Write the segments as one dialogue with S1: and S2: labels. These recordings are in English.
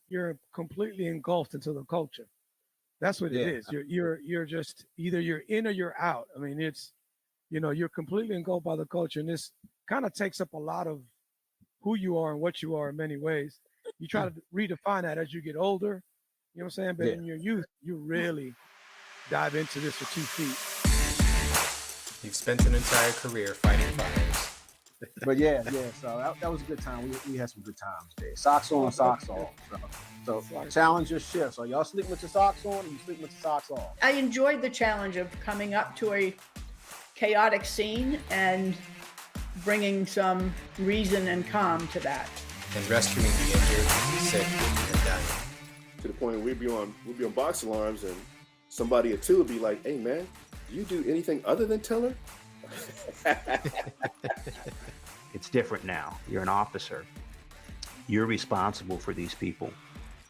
S1: you're completely engulfed into the culture. That's what it is. You're just either you're in or you're out. I mean, it's you're completely engulfed by the culture, and this kind of takes up a lot of who you are and what you are in many ways. You try to redefine that as you get older. You know what I'm saying? But in your youth, you really dive into this with 2 feet.
S2: You've spent an entire career fighting fires.
S3: But so that was a good time. We had some good times there. Socks on, socks off. So challenge your shift. So y'all sleep with your socks on, or you sleep with your socks off?
S4: I enjoyed the challenge of coming up to a chaotic scene and bringing some reason and calm to that.
S2: And rescuing the injured, sick, and dying.
S5: To the point where we'd be on box alarms, and somebody or two would be like, "Hey man, do you do anything other than teller?"
S6: It's different now. You're an officer. You're responsible for these people.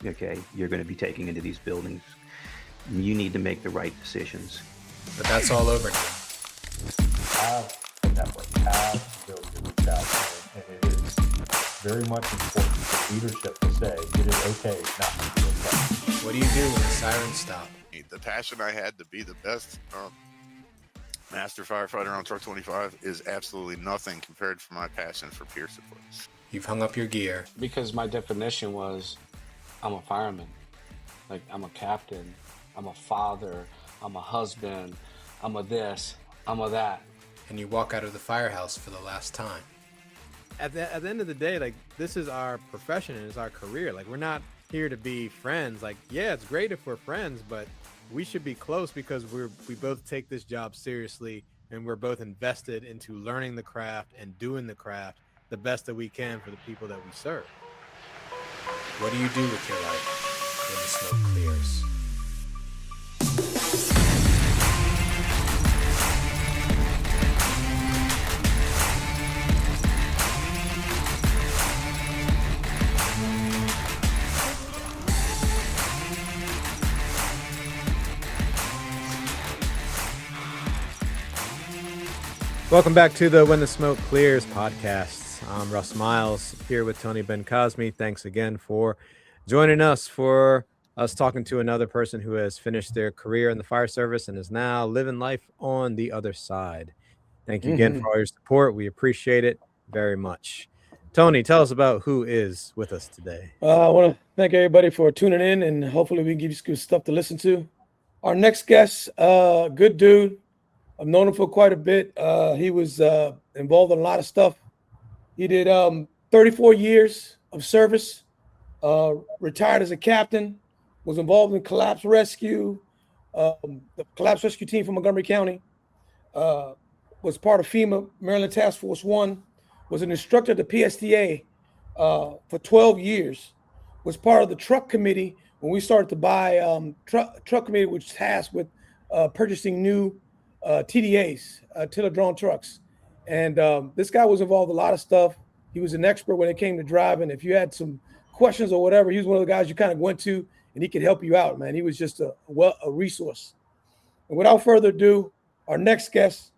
S6: Okay, you're going to be taking into these buildings. You need to make the right decisions.
S2: But that's all over now.
S7: Have a network, have the ability to reach out, and it is very much important for leadership to say it is okay not to be okay.
S2: What do you do when the sirens stop?
S8: The passion I had to be the best master firefighter on Truck 25 is absolutely nothing compared to my passion for peer support.
S2: You've hung up your gear.
S9: Because my definition was, I'm a fireman. Like, I'm a captain, I'm a father, I'm a husband, I'm a this, I'm a that.
S2: And you walk out of the firehouse for the last time.
S10: At the end of the day, like, this is our profession and it's our career. Like, we're not here to be friends. Like, yeah, it's great if we're friends, but we should be close because we both take this job seriously and we're both invested into learning the craft and doing the craft the best that we can for the people that we serve.
S2: What do you do with your life when the smoke clears?
S10: Welcome back to the When the Smoke Clears podcast. I'm Russ Miles here with Tony Ben Cosme. Thanks again for joining us for us talking to another person who has finished their career in the fire service and is now living life on the other side. Thank you again for all your support. We appreciate it very much. Tony, tell us about who is with us today.
S1: I want to thank everybody for tuning in, and hopefully we can give you some good stuff to listen to. Our next guest, good dude. I've known him for quite a bit. He was involved in a lot of stuff. He did 34 years of service, retired as a captain, was involved in collapse rescue, the collapse rescue team from Montgomery County, was part of FEMA, Maryland Task Force 1, was an instructor at the PSTA for 12 years, was part of the truck committee when we started to buy truck committee, which was tasked with purchasing new TDAs, tiller drawn trucks. And this guy was involved in a lot of stuff. He was an expert when it came to driving. If you had some questions or whatever, he was one of the guys you kind of went to and he could help you out, man. He was just a resource. And without further ado, our next guest,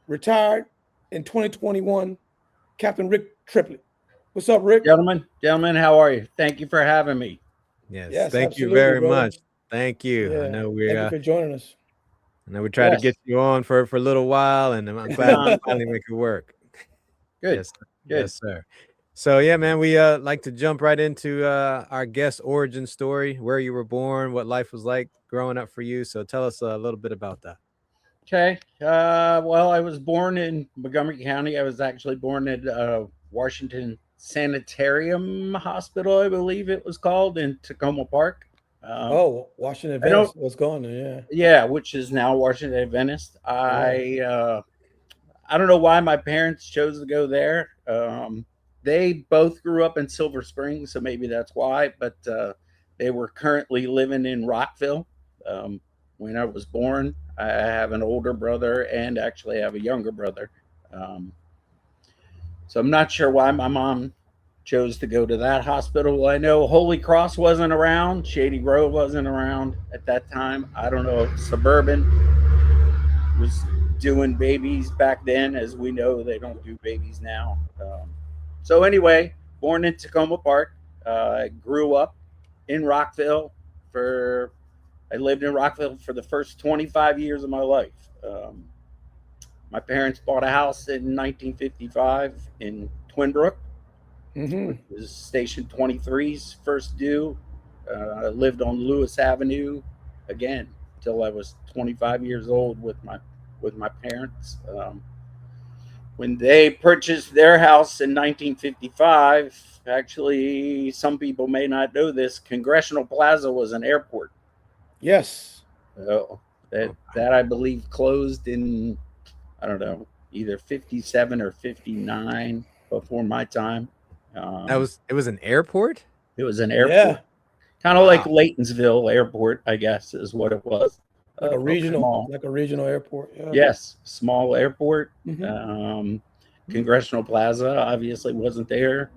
S1: retired in 2021, Captain Rick Triplett. What's up, Rick?
S11: Gentlemen, how are you? Thank you for having me.
S10: Yes, thank you very much. Thank you.
S1: Yeah.
S10: I know
S1: Thank you for joining us.
S10: And we tried to get you on for a little while, and I'm glad we finally make it work.
S11: Good.
S10: Yes, good. Yes, sir. So, yeah, man, we like to jump right into our guest origin story, where you were born, what life was like growing up for you. So tell us a little bit about that.
S11: Okay. Well, I was born in Montgomery County. I was actually born at Washington Sanitarium Hospital, I believe it was called, in Tacoma Park.
S1: Washington Adventist. What's going on?
S11: Yeah, which is now Washington Adventist. I don't know why my parents chose to go there. They both grew up in Silver Springs, so maybe that's why. But they were currently living in Rockville when I was born. I have an older brother and actually have a younger brother. So I'm not sure why my mom chose to go to that hospital. I know Holy Cross wasn't around. Shady Grove wasn't around at that time. I don't know if Suburban was doing babies back then. As we know, they don't do babies now. So anyway, born in Tacoma Park. I grew up in Rockville I lived in Rockville for the first 25 years of my life. My parents bought a house in 1955 in Twinbrook. It was Station 23's first due. I lived on Lewis Avenue again until I was 25 years old with my parents. When they purchased their house in 1955, actually, some people may not know this, Congressional Plaza was an airport.
S1: Yes.
S11: That I believe closed in, I don't know, either 57 or 59 before my time.
S10: It was an airport?
S11: It was an airport.
S1: Yeah.
S11: Kind of like Laytonsville Airport, I guess, is what it was.
S1: Like a regional airport. Yeah.
S11: Yes, small airport.
S1: Mm-hmm.
S11: Congressional Plaza obviously wasn't there.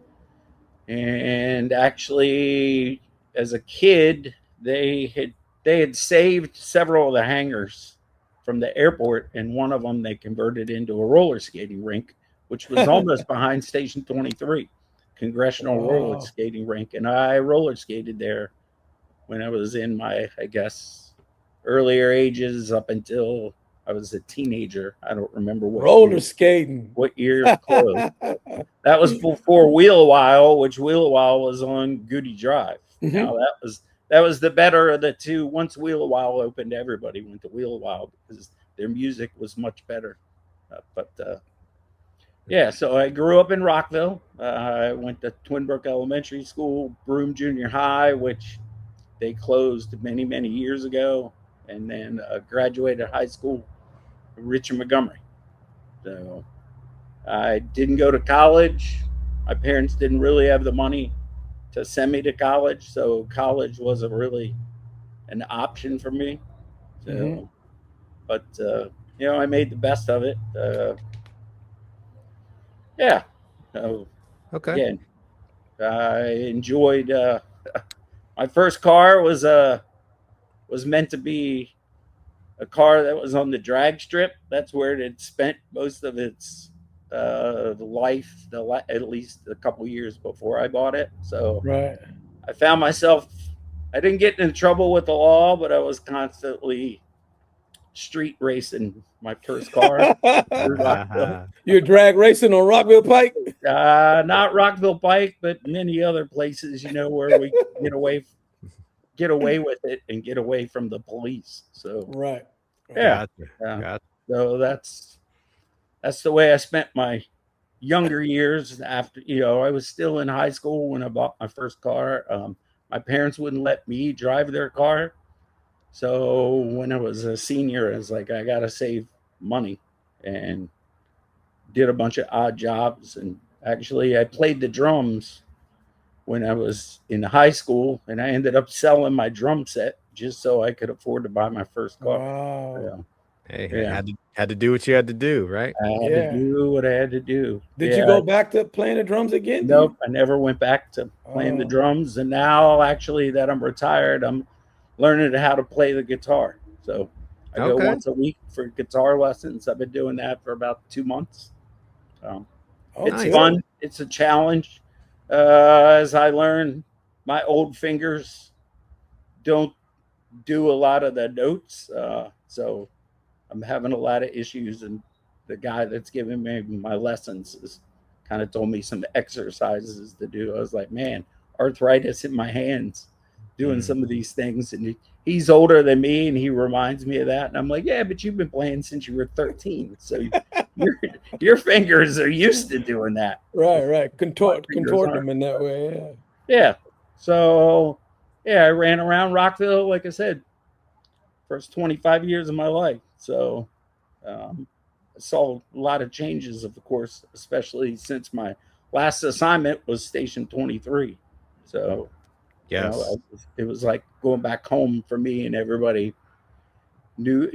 S11: And actually, as a kid, they had saved several of the hangars from the airport, and one of them they converted into a roller skating rink, which was almost behind Station 23, Congressional roller skating rink. And I roller skated there when I was in my, I guess, earlier ages up until I was a teenager. I don't remember what year it closed. That was before Wheel a While, which Wheel a While was on Goody Drive.
S1: Mm-hmm.
S11: Now that was the better of the two. Once Wheel a While opened, everybody went to Wheel a While because their music was much better. Yeah, so I grew up in Rockville. I went to Twinbrook Elementary School, Broome Junior High, which they closed many, many years ago, and then graduated high school in Richard Montgomery. So I didn't go to college. My parents didn't really have the money to send me to college, so college wasn't really an option for me. So, but I made the best of it. Yeah. So,
S10: okay.
S11: Again, I enjoyed. My first car was meant to be a car that was on the drag strip. That's where it had spent most of its life, at least a couple years before I bought it. So
S1: right.
S11: I found myself, I didn't get in trouble with the law, but I was constantly street racing my first car.
S1: You're drag racing on Rockville Pike?
S11: Not Rockville Pike, but many other places, where we get away with it and get away from the police. So
S1: right.
S11: Yeah.
S10: Gotcha.
S11: So that's the way I spent my younger years. After I was still in high school when I bought my first car. My parents wouldn't let me drive their car. So when I was a senior, I was like, I gotta save money, and did a bunch of odd jobs. And actually I played the drums when I was in high school, and I ended up selling my drum set just so I could afford to buy my first car.
S1: Wow.
S10: Hey, had to do what you had to do, right?
S11: I had to do what I had to do.
S1: Did you go back to playing the drums again?
S11: Nope, I never went back to playing the drums. And now, actually, that I'm retired, I'm learning how to play the guitar. So I go once a week for guitar lessons. I've been doing that for about 2 months. It's fun. It's a challenge. As I learn, my old fingers don't do a lot of the notes. So I'm having a lot of issues. And the guy that's giving me my lessons has kind of told me some exercises to do. I was like, man, arthritis in my hands doing some of these things. And he's older than me, and he reminds me of that. And I'm like, yeah, but you've been playing since you were 13. So your fingers are used to doing that.
S1: Right. Contort them in that way.
S11: Yeah. So, I ran around Rockville, like I said, first 25 years of my life. So I saw a lot of changes, of course, especially since my last assignment was Station 23. So
S10: yes,
S11: it was like going back home for me, and everybody knew,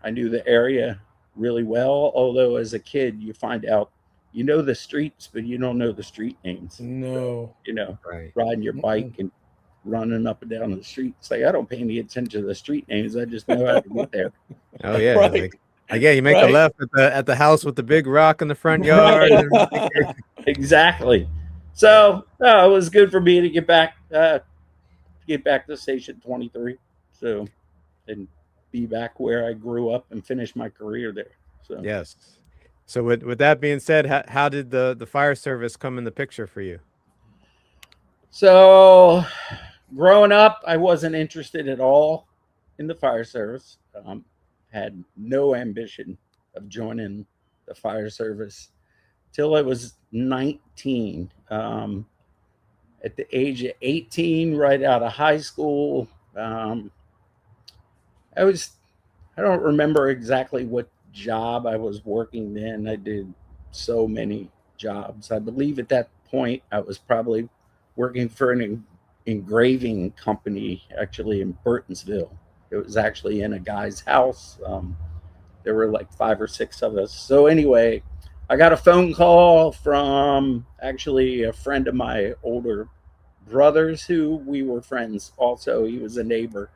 S11: I knew the area really well. Although as a kid, you find out, the streets, but you don't know the street names.
S1: No.
S10: Right.
S11: Riding your bike and running up and down the street. It's like, I don't pay any attention to the street names. I just know how to get there.
S10: Oh yeah.
S1: Right.
S10: You make a left at the house with the big rock in the front yard.
S11: Exactly. So it was good for me to get back to Station 23. So and be back where I grew up and finish my career there. So
S10: Yes. So with that being said, how did the fire service come in the picture for you?
S11: So growing up, I wasn't interested at all in the fire service. Had no ambition of joining the fire service till I was 19. At the age of 18, right out of high school, I don't remember exactly what job I was working then. I did so many jobs. I believe at that point I was probably working for an engraving company actually in Burtonsville. It was actually in a guy's house. There were like 5 or 6 of us. So anyway, I got a phone call from actually a friend of my older brothers who we were friends also. He was a neighbor.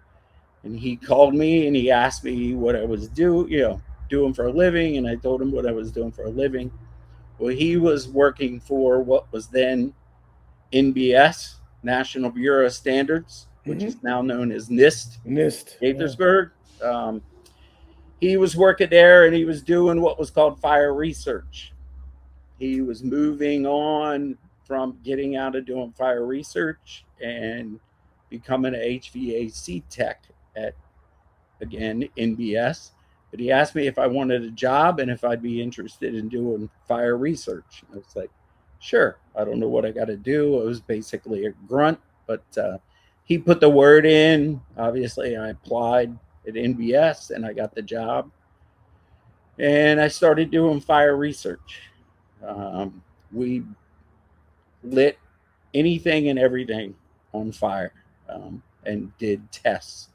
S11: And he called me and he asked me what I was doing for a living, and I told him what I was doing for a living. Well, he was working for what was then NBS, National Bureau of Standards, which is now known as NIST. Gaithersburg. Yeah. He was working there and he was doing what was called fire research. He was moving on from getting out of doing fire research and becoming an HVAC tech at, again, NBS. But he asked me if I wanted a job and if I'd be interested in doing fire research. I was like, sure. I don't know what I got to do. It was basically a grunt, but he put the word in. Obviously, I applied at NBS and I got the job. And I started doing fire research. We lit anything and everything on fire and did tests.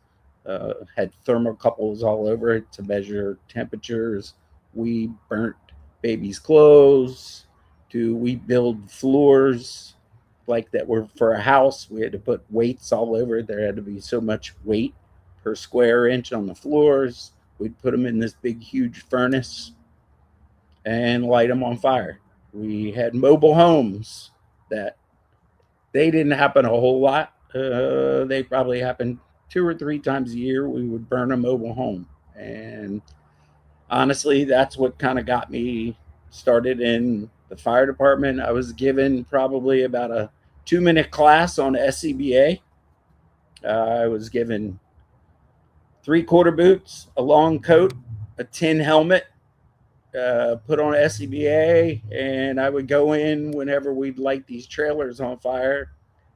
S11: Had thermocouples all over it to measure temperatures. We burnt babies' clothes. We build floors like that were for a house. We had to put weights all over it. There had to be so much weight per square inch on the floors. We'd put them in this big, huge furnace and light them on fire. We had mobile homes that they didn't happen a whole lot. They probably happened 2 or 3 times a year. We would burn a mobile home. And honestly, that's what kind of got me started in the fire department. I was given probably about a 2-minute class on SCBA. I was given 3/4 boots, a long coat, a tin helmet, put on SCBA, and I would go in whenever we'd light these trailers on fire,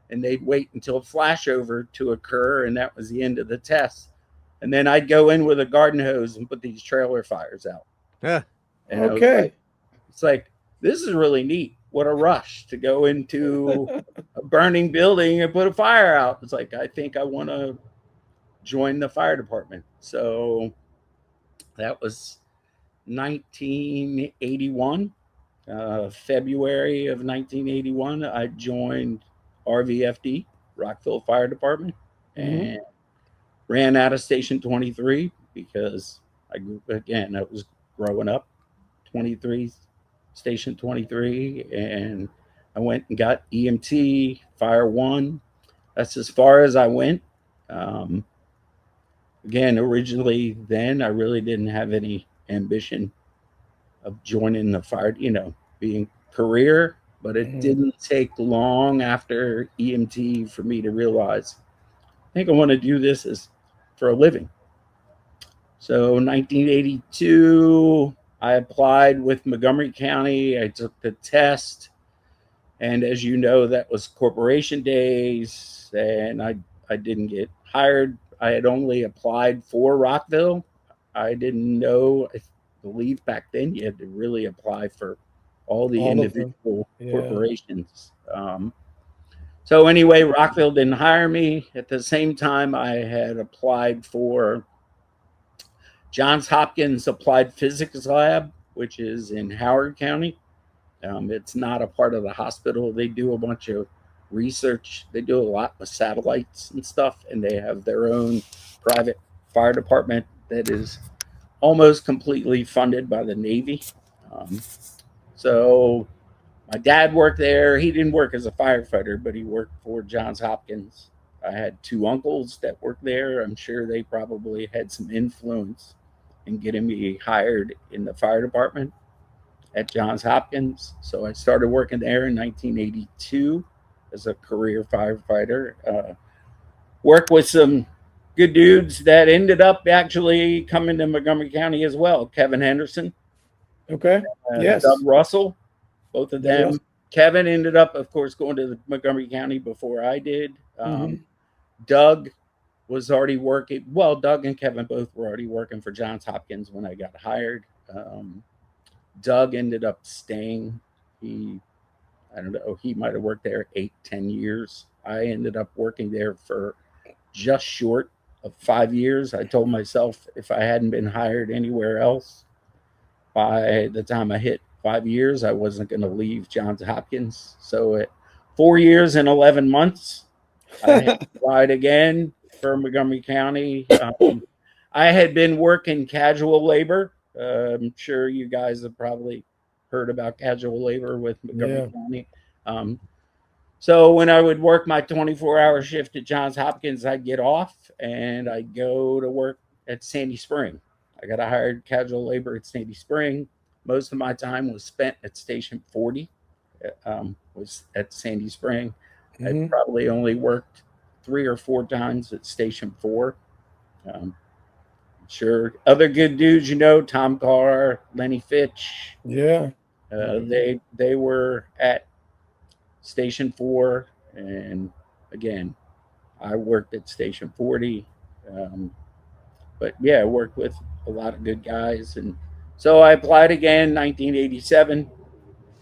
S11: and they'd wait until flashover to occur, and that was the end of the test. And then I'd go in with a garden hose and put these trailer fires out.
S10: Yeah.
S11: And okay. It's like, this is really neat. What a rush to go into a burning building and put a fire out. It's like, I think I want to join the fire department. So that was 1981. February of 1981, I joined RVFD, Rockville Fire Department, and ran out of Station 23 because I was growing up, Station 23, and I went and got EMT, Fire 1. That's as far as I went. Again, originally then, I really didn't have any ambition of joining the fire, being career, but it didn't take long after EMT for me to realize, I think I want to do this as for a living. So 1982, I applied with Montgomery County. I took the test. And as you know, that was corporation days, and I didn't get hired. I had only applied for Rockville. I didn't know, I believe back then you had to really apply for all the individual corporations. So anyway, Rockville didn't hire me. At the same time, I had applied for Johns Hopkins Applied Physics Lab, which is in Howard County. It's not a part of the hospital. They do a bunch of research. They do a lot with satellites and stuff, and they have their own private fire department that is almost completely funded by the Navy. So My dad worked there. He didn't work as a firefighter, but he worked for Johns Hopkins. I had 2 uncles that worked there. I'm sure they probably had some influence in getting me hired in the fire department at Johns Hopkins. So I started working there in 1982 as a career firefighter. Worked with some good dudes that ended up actually coming to Montgomery County as well. Kevin Henderson,
S1: Okay. Yes.
S11: Doug Russell, both of
S1: Doug
S11: them.
S1: Russell.
S11: Kevin ended up, of course, going to Montgomery County before I did.
S1: Mhm.
S11: Doug was already working. Well, Doug and Kevin both were already working for Johns Hopkins when I got hired. Doug ended up staying. I don't know, he might have worked there 8-10 years. I ended up working there for just short of 5 years. I told myself if I hadn't been hired anywhere else by the time I hit 5 years, I wasn't going to leave Johns Hopkins. So at 4 years and 11 months, I applied again for Montgomery County. I had been working casual labor. I'm sure you guys have probably heard about casual labor with Montgomery County. So when I would work my 24-hour shift at Johns Hopkins, I'd get off and I'd go to work at Sandy Spring. I got hired casual labor at Sandy Spring. Most of my time was spent at Station 40, was at Sandy Spring. I probably only worked 3 or 4 times at Station 4. Sure, other good dudes, Tom Carr, Lenny Fitch.
S1: Yeah.
S11: They were at Station 4, and again, I worked at Station 40. But yeah, I worked with a lot of good guys, and so I applied again in 1987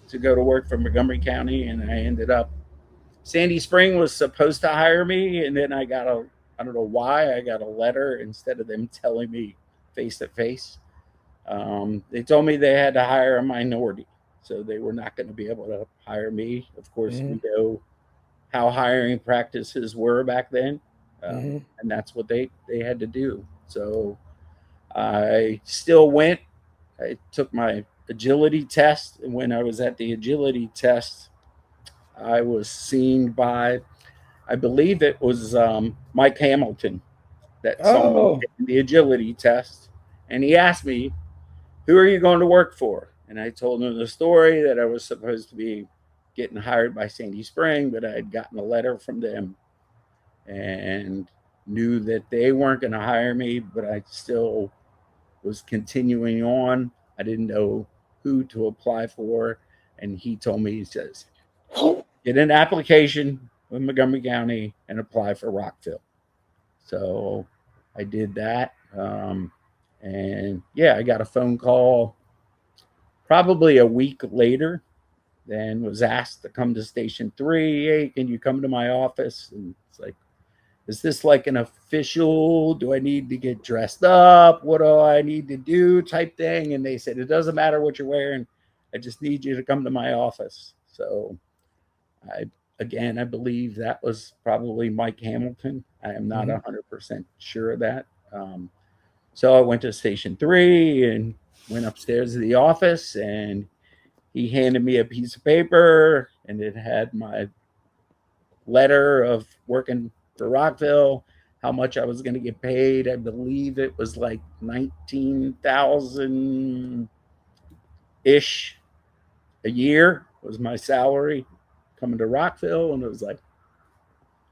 S11: to go to work for Montgomery County, and I ended up. Sandy Spring was supposed to hire me, and then I don't know why, I got a letter instead of them telling me face to face. They told me they had to hire a minority, so they were not going to be able to hire me. Of course, we know how hiring practices were back then, and that's what they had to do. So I still went. I took my agility test, and when I was at the agility test, I was seen by, I believe it was Mike Hamilton that saw me in the agility test. And he asked me, who are you going to work for? And I told him the story that I was supposed to be getting hired by Sandy Spring, but I had gotten a letter from them and knew that they weren't going to hire me, but I still was continuing on. I didn't know who to apply for. And he told me, he says, get an application with Montgomery County and apply for Rockville. So I did that. And yeah, I got a phone call probably a week later, then was asked to come to Station 3. Hey, can you come to my office? And it's like, is this like an official? Do I need to get dressed up? What do I need to do type thing? And they said, it doesn't matter what you're wearing. I just need you to come to my office. So I believe that was probably Mike Hamilton. I am not 100% sure of that. So I went to Station 3 and went upstairs to the office, and he handed me a piece of paper, and it had my letter of working for Rockville, how much I was going to get paid. I believe it was like $19,000-ish a year was my salary coming to Rockville. And it was like,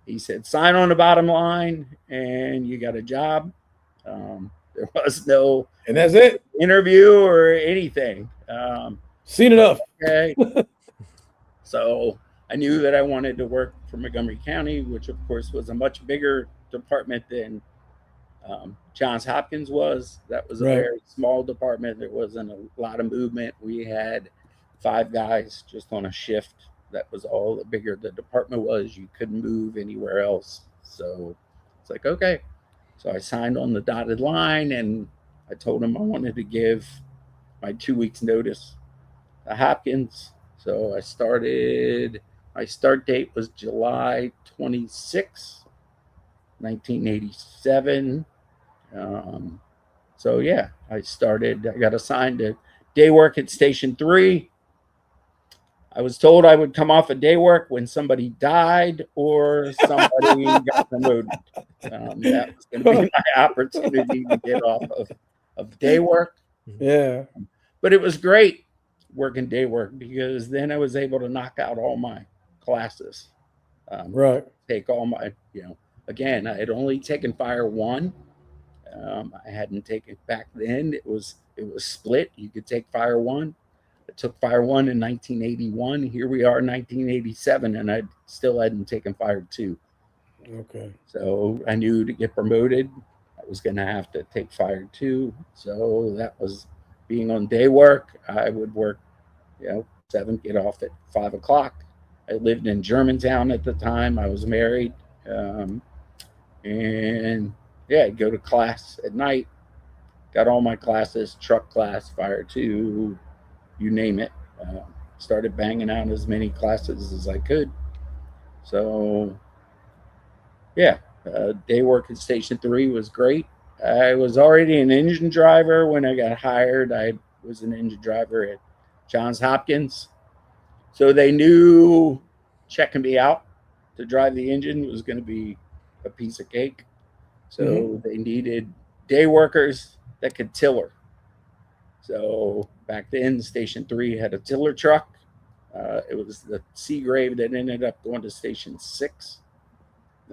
S11: he said, sign on the bottom line and you got a job. There was no
S1: and that's it
S11: interview or anything.
S1: Seen enough.
S11: Okay. So I knew that I wanted to work for Montgomery County, which of course was a much bigger department than Johns Hopkins was. That was a very small department. There wasn't a lot of movement. We had 5 guys just on a shift. That was all. The bigger the department was, you couldn't move anywhere else. So it's like, okay. So I signed on the dotted line, and I told him I wanted to give my 2 weeks notice to Hopkins. So I started, my start date was July 26, 1987. So yeah, I got assigned to day work at Station 3. I was told I would come off a day work when somebody died or somebody got promoted. That was going to be my opportunity to get off of day work.
S1: Yeah.
S11: But it was great working day work because then I was able to knock out all my classes.
S1: Right.
S11: Take all my, again, I had only taken Fire 1. I hadn't taken back then. It was split. You could take Fire 1. I took Fire 1 in 1981. Here we are in 1987, and I still hadn't taken Fire 2.
S1: Okay.
S11: So I knew to get promoted, I was going to have to take Fire 2. So that was being on day work. I would work, 7, get off at 5 o'clock. I lived in Germantown at the time. I was married. And yeah, I'd go to class at night. Got all my classes, truck class, Fire 2, you name it. Started banging out as many classes as I could. So yeah, day work at Station 3 was great. I was already an engine driver when I got hired. I was an engine driver at Johns Hopkins. So they knew checking me out to drive the engine was going to be a piece of cake. So they needed day workers that could tiller. So back then, Station 3 had a tiller truck. It was the Seagrave that ended up going to Station 6.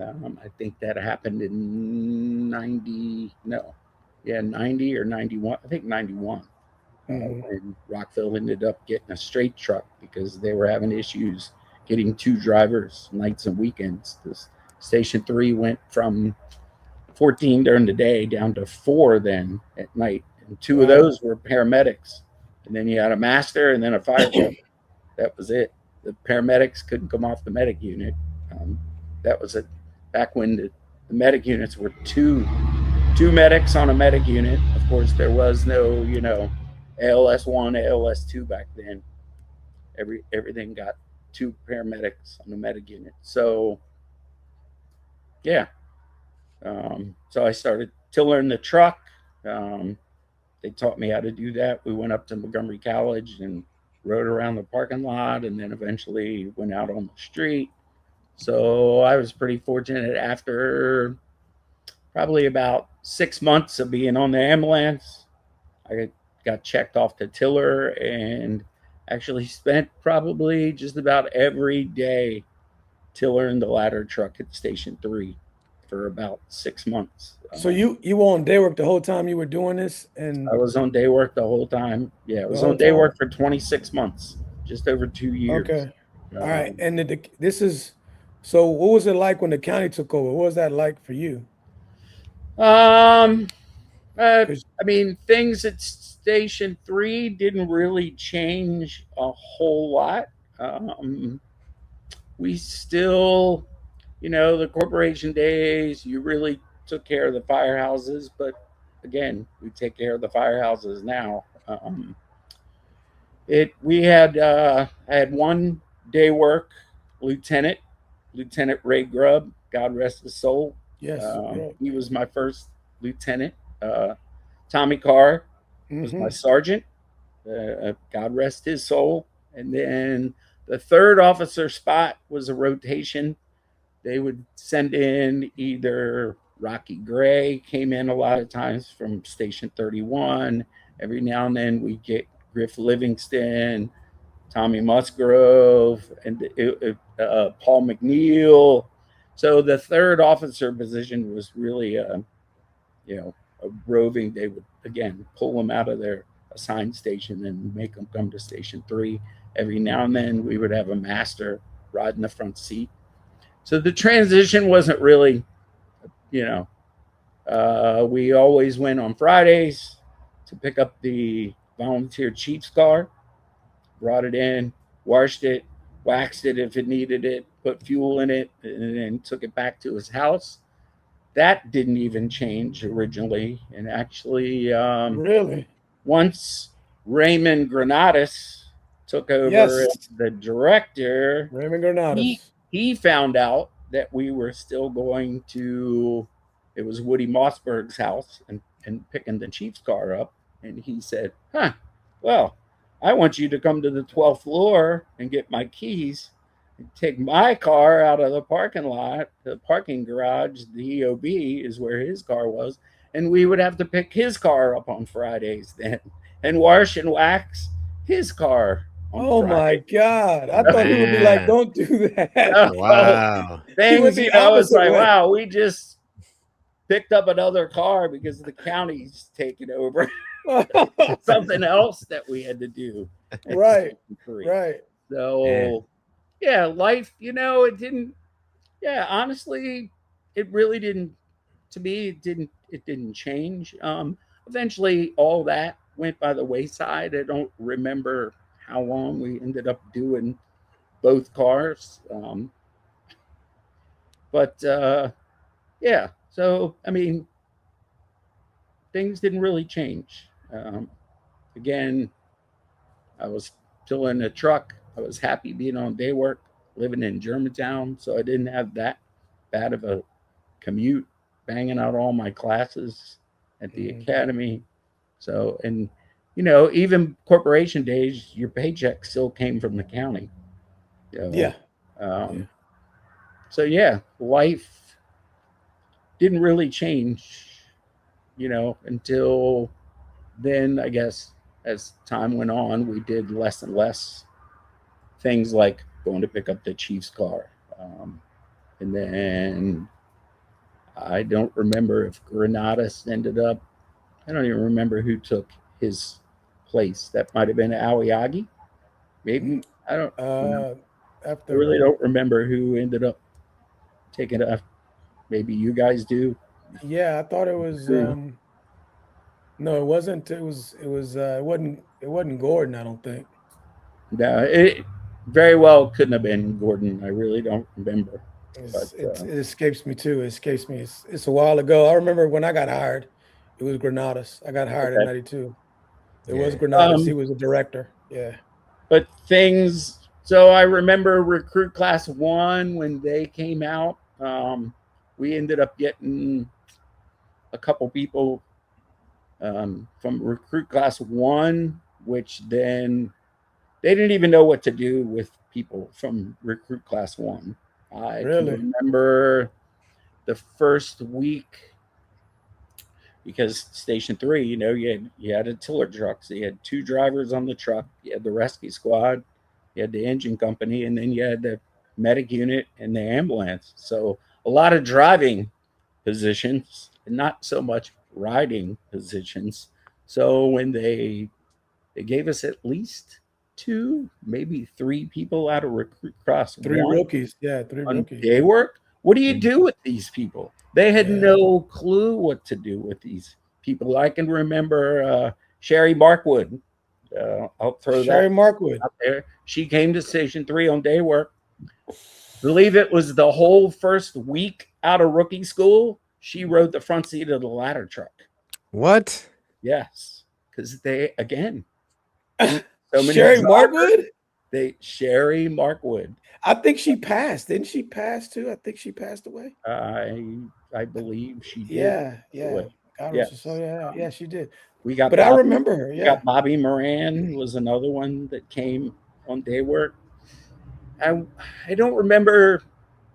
S11: I think that happened in 90 or 91. I think 91. And Rockville ended up getting a straight truck because they were having issues getting 2 drivers nights and weekends. This Station 3 went from 14 during the day down to 4 then at night. And 2 of those were paramedics. And then you had a master and then a firefighter. That was it. The paramedics couldn't come off the medic unit. That was it. Back when the medic units were two medics on a medic unit. Of course, there was no, ALS 1, ALS 2 back then. Everything got 2 paramedics on the medic unit. So yeah. So I started tillering the truck. They taught me how to do that. We went up to Montgomery College and rode around the parking lot, and then eventually went out on the street. So I was pretty fortunate. After probably about 6 months of being on the ambulance, I got checked off the tiller and actually spent probably just about every day tillering the ladder truck at Station 3 for about 6 months.
S1: So you were on day work the whole time you were doing this? And
S11: I was on day work the whole time. Yeah, I was on day work for 26 months, just over 2 years.
S1: Okay. All right. And so what was it like when the county took over? What was that like for you?
S11: I mean, things at Station 3 didn't really change a whole lot. We still, the corporation days, you really took care of the firehouses, but again, we take care of the firehouses now. I had one day work lieutenant Ray Grubb, God rest his soul.
S1: Yes.
S11: He was my first lieutenant. Tommy Carr was my sergeant. God rest his soul. And then the 3rd officer spot was a rotation. They would send in either Rocky Gray, came in a lot of times from Station 31. Every now and then we get Griff Livingston, Tommy Musgrove, and Paul McNeil. So the 3rd officer position was really, a roving. They would, again, pull them out of their assigned station and make them come to Station 3. Every now and then we would have a master ride in the front seat. So the transition wasn't really, we always went on Fridays to pick up the volunteer chief's car, brought it in, washed it, waxed it if it needed it, put fuel in it, and then took it back to his house. That didn't even change originally. And actually,
S1: really,
S11: once Raymond Granados took over as the director,
S1: Raymond Granados,
S11: he found out that we were still going to, it was Woody Mossberg's house and picking the chief's car up. And he said, well, I want you to come to the 12th floor and get my keys and take my car out of the parking lot, the parking garage. The EOB is where his car was. And we would have to pick his car up on Fridays then and wash and wax his car.
S1: Oh my God. I thought he would be like, don't do that.
S10: Wow.
S11: Things,
S1: the
S11: you know, it's
S1: opposite
S11: like,
S1: way.
S11: wow, we just picked up another car because the county's taking over. Something else that we had to do.
S1: Right. Right.
S11: So, yeah, life, you know, it didn't, honestly, it really didn't, to me, it didn't change. Eventually all that went by the wayside. I don't remember how long we ended up doing both cars. But yeah, so I mean, things didn't really change. Again, I was still in a truck. I was happy being on day work, living in Germantown, so I didn't have that bad of a commute, banging out all my classes at the academy. So, and you know, even corporation days, your paycheck still came from the county. So,
S1: Yeah.
S11: So yeah, life didn't really change, you know, until then. I guess as time went on, we did less and less things like going to pick up the chief's car. And then I don't remember if Granatus ended up, I don't even remember who took his place. That might have been Aoyagi, maybe. I don't I really don't remember who ended up taking it. Maybe you guys do.
S1: Yeah, I thought it was no, it wasn't. It wasn't Gordon, I don't think.
S11: No, it very well couldn't have been Gordon. I really don't remember.
S1: It escapes me too. It escapes me. It's a while ago. I remember when I got hired, it was Granatus. I got hired in '92. It was Granatus. He was a director. Yeah.
S11: But things. So I remember Recruit Class 1 when they came out. We ended up getting a couple people from Recruit Class 1, which then they didn't even know what to do with people from Recruit Class 1. I can remember the first week, because Station 3, you know, you had a tiller truck. So you had 2 drivers on the truck. You had the rescue squad, you had the engine company, and then you had the medic unit and the ambulance. So a lot of driving positions and not so much riding positions. So when they gave us at least 2, maybe 3 people out of Recruit Class
S1: 3
S11: 1
S1: rookies. Yeah, 3
S11: on
S1: rookies.
S11: day work. What do you do with these people? They had no clue what to do with these people. I can remember Sherry Markwood. I'll throw
S1: Sherry
S11: that
S1: Markwood
S11: out there. She came to Station 3 on day work. Believe it was the whole first week out of rookie school. She rode the front seat of the ladder truck.
S10: What?
S11: Yes, because they again. So many
S1: Sherry
S11: drivers,
S1: Markwood?
S11: Sherry Markwood.
S1: I think she passed. Didn't she pass too? I think she passed away.
S11: I believe she did.
S1: Yeah.
S11: Yes.
S1: So yeah, she did.
S11: We got,
S1: but I remember her.
S11: We
S1: Yeah.
S11: got Bobby Moran was another one that came on day work. I don't remember.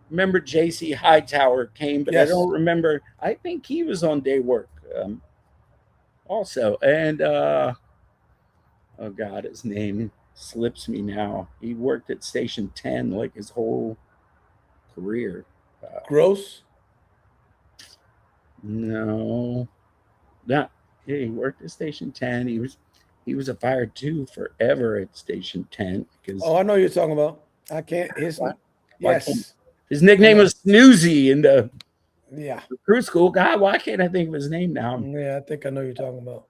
S11: Remember JC Hightower came, but I don't remember. I think he was on day work also. And oh God, his name slips me now. He worked at Station 10 like his whole career.
S1: Gross?
S11: No, not. Yeah, he worked at Station 10. He was a fire too forever at Station 10 because.
S1: Oh, I know who you're talking about. I can't.
S11: His nickname was Snoozy in the
S1: Yeah.
S11: Recruit school. God, why can't I think of his name now?
S1: Yeah, I think I know who you're talking about.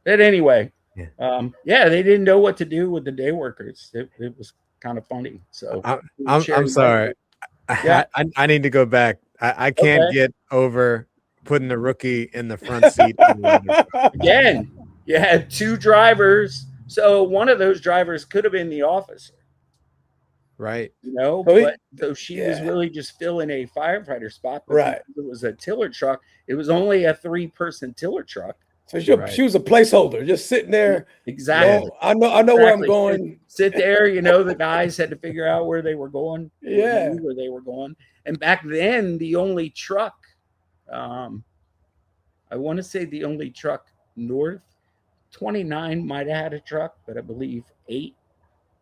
S11: But anyway, they didn't know what to do with the day workers. It was kind of funny. So
S10: I'm sorry. I need to go back. I can't get over putting the rookie in the front seat.
S11: Again, you had 2 drivers. So one of those drivers could have been the officer.
S10: Right.
S11: You know, but so she was really just filling a firefighter spot.
S1: Right.
S11: It was a tiller truck. It was only a 3-person tiller truck.
S1: So she was a placeholder, just sitting there.
S11: Exactly.
S1: I know where I'm going.
S11: Sit there, the guys had to figure out where they were going.
S1: Yeah.
S11: Where they were going. And back then, the only truck, I want to say the only truck north, 29 might have had a truck, but I believe 8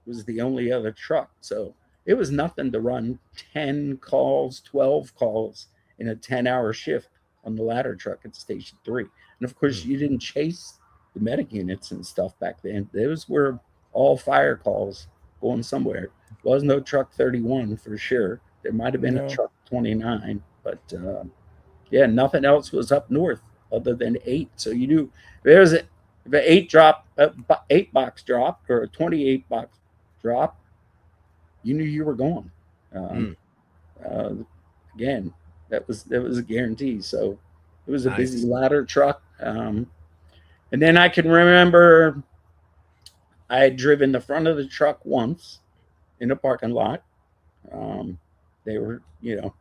S11: was the only other truck. So it was nothing to run 10 calls, 12 calls in a 10-hour shift on the ladder truck at Station 3. And of course, you didn't chase the medic units and stuff back then. Those were all fire calls going somewhere. Was no truck 31 for sure. There might have been a truck 29, but nothing else was up north other than 8. So you knew if an 8 box drop or a 28 box drop, you knew you were going. Again, that was a guarantee. So it was a busy ladder truck. And then I can remember I had driven the front of the truck once in a parking lot. They were,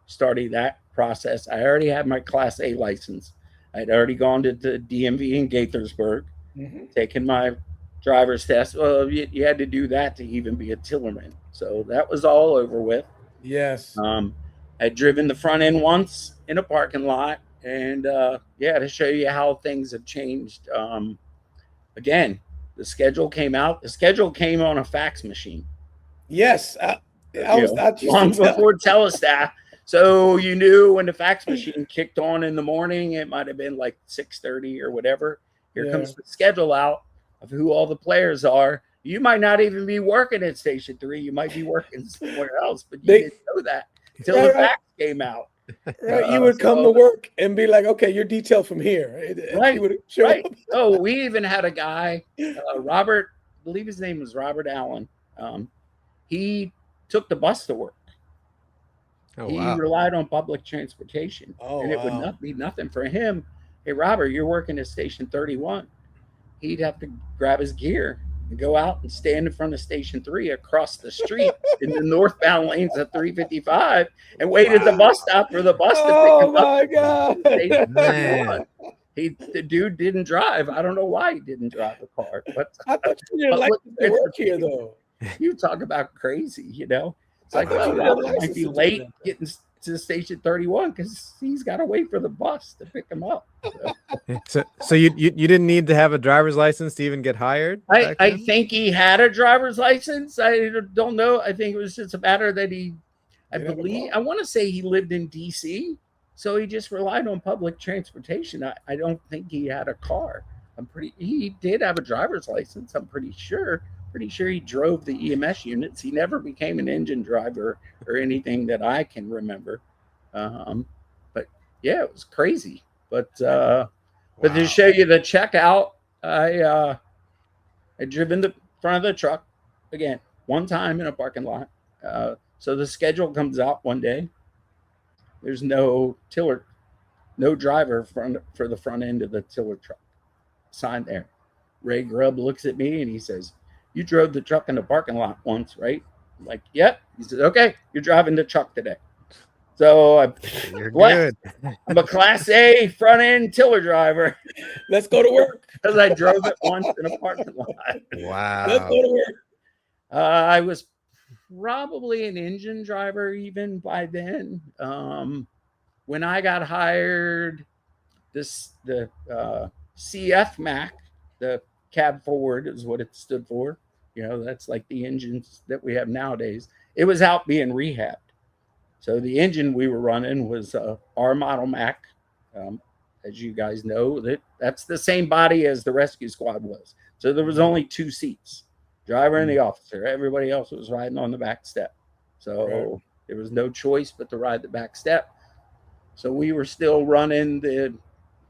S11: starting that process. I already had my Class A license. I'd already gone to the DMV in Gaithersburg, taken my driver's test. Well, you had to do that to even be a tillerman. So that was all over with.
S1: Yes.
S11: I'd driven the front end once in a parking lot. And to show you how things have changed. Again, the schedule came out. The schedule came on a fax machine.
S1: Yes.
S11: Long before Telestat. So you knew when the fax machine kicked on in the morning, it might have been like 6:30 or whatever. Here comes the schedule out of who all the players are. You might not even be working at Station 3. You might be working somewhere else, but you didn't know that until the fax came out.
S1: Right, you would come to work and be like, "Okay, you're detailed from here."
S11: Right, right. Oh, we even had a guy, Robert. I believe his name was Robert Allen. He took the bus to work. He relied on public transportation, and it would not be nothing for him. Hey, Robert, you're working at Station 31. He'd have to grab his gear and go out and stand in front of Station 3 across the street in the northbound lanes of 355 and wait at the bus stop for the bus to pick him up.
S1: Oh, my God.
S11: Man. The dude didn't drive. I don't know why he didn't drive the car. But
S1: I thought you didn't like to work here, though.
S11: You talk about crazy, It's like, well, Robert might be late getting to Station 31 because he's got to wait for the bus to pick him up.
S10: So you didn't need to have a driver's license to even get hired?
S11: I think he had a driver's license. I don't know. I think it was just a matter that I want to say he lived in DC, so he just relied on public transportation. I don't think he had a car. He did have a driver's license. I'm pretty sure he drove the EMS units. He never became an engine driver or anything that I can remember. But yeah, it was crazy. But to show you the checkout, I driven the front of the truck again one time in a parking lot. So the schedule comes out one day. There's no tiller, no driver for the front end of the tiller truck. Sign there. Ray Grubb looks at me and he says, "You drove the truck in the parking lot once, right?" I'm like, "Yep." He says, "Okay, you're driving the truck today." So
S10: you're good.
S11: I'm a Class A front end tiller driver.
S1: Let's go to work.
S11: Because I drove it once in a parking lot.
S10: Wow.
S1: Let's go to work.
S11: I was probably an engine driver even by then. When I got hired, the CF Mac, the cab forward is what it stood for. That's like the engines that we have nowadays. It was out being rehabbed. So the engine we were running was our model Mac. As you guys know, that's the same body as the rescue squad was. So there was only 2 seats, driver and the officer. Everybody else was riding on the back step. So there was no choice but to ride the back step. So we were still running the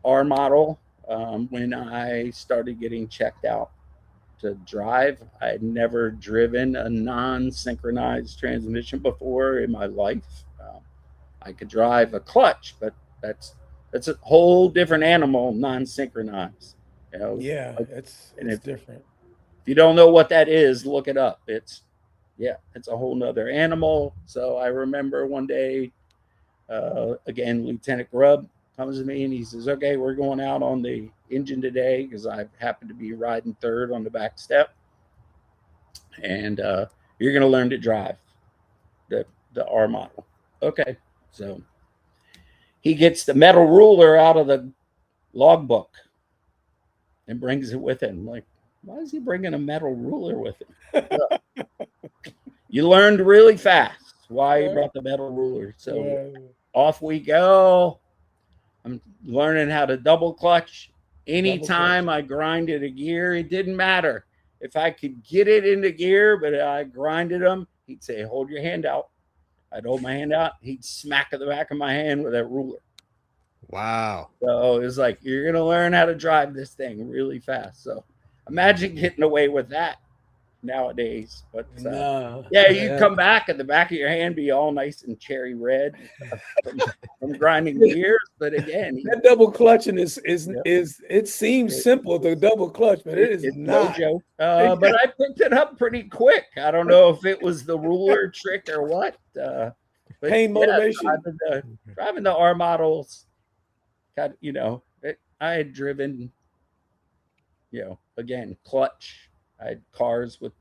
S11: R model when I started getting checked out to drive. I had never driven a non-synchronized transmission before in my life. I could drive a clutch, but that's a whole different animal, non-synchronized.
S1: Yeah, it's different.
S11: If you don't know what that is, look it up. It's a whole nother animal. So I remember one day, again, Lieutenant Grubb comes to me and he says, okay, we're going out on the engine today because I happen to be riding third on the back step. And you're going to learn to drive the R model. Okay. So he gets the metal ruler out of the logbook and brings it with him. Like, why is he bringing a metal ruler with him? You learned really fast why he brought the metal ruler. So off we go. I'm learning how to double clutch. Anytime I grinded a gear, it didn't matter. If I could get it into gear, but I grinded them, he'd say, hold your hand out. I'd hold my hand out. He'd smack at the back of my hand with that ruler.
S10: Wow.
S11: So it was like, you're going to learn how to drive this thing really fast. So imagine getting away with that nowadays. But you'd come back and the back of your hand be all nice and cherry red from grinding gears. But again,
S1: that double clutching is it seems simple, the double clutch, but it's not.
S11: No joke. But I picked it up pretty quick. I don't know if it was the ruler trick or what. But
S1: pain motivation.
S11: Driving the R models, I had driven, again, clutch. I had cars with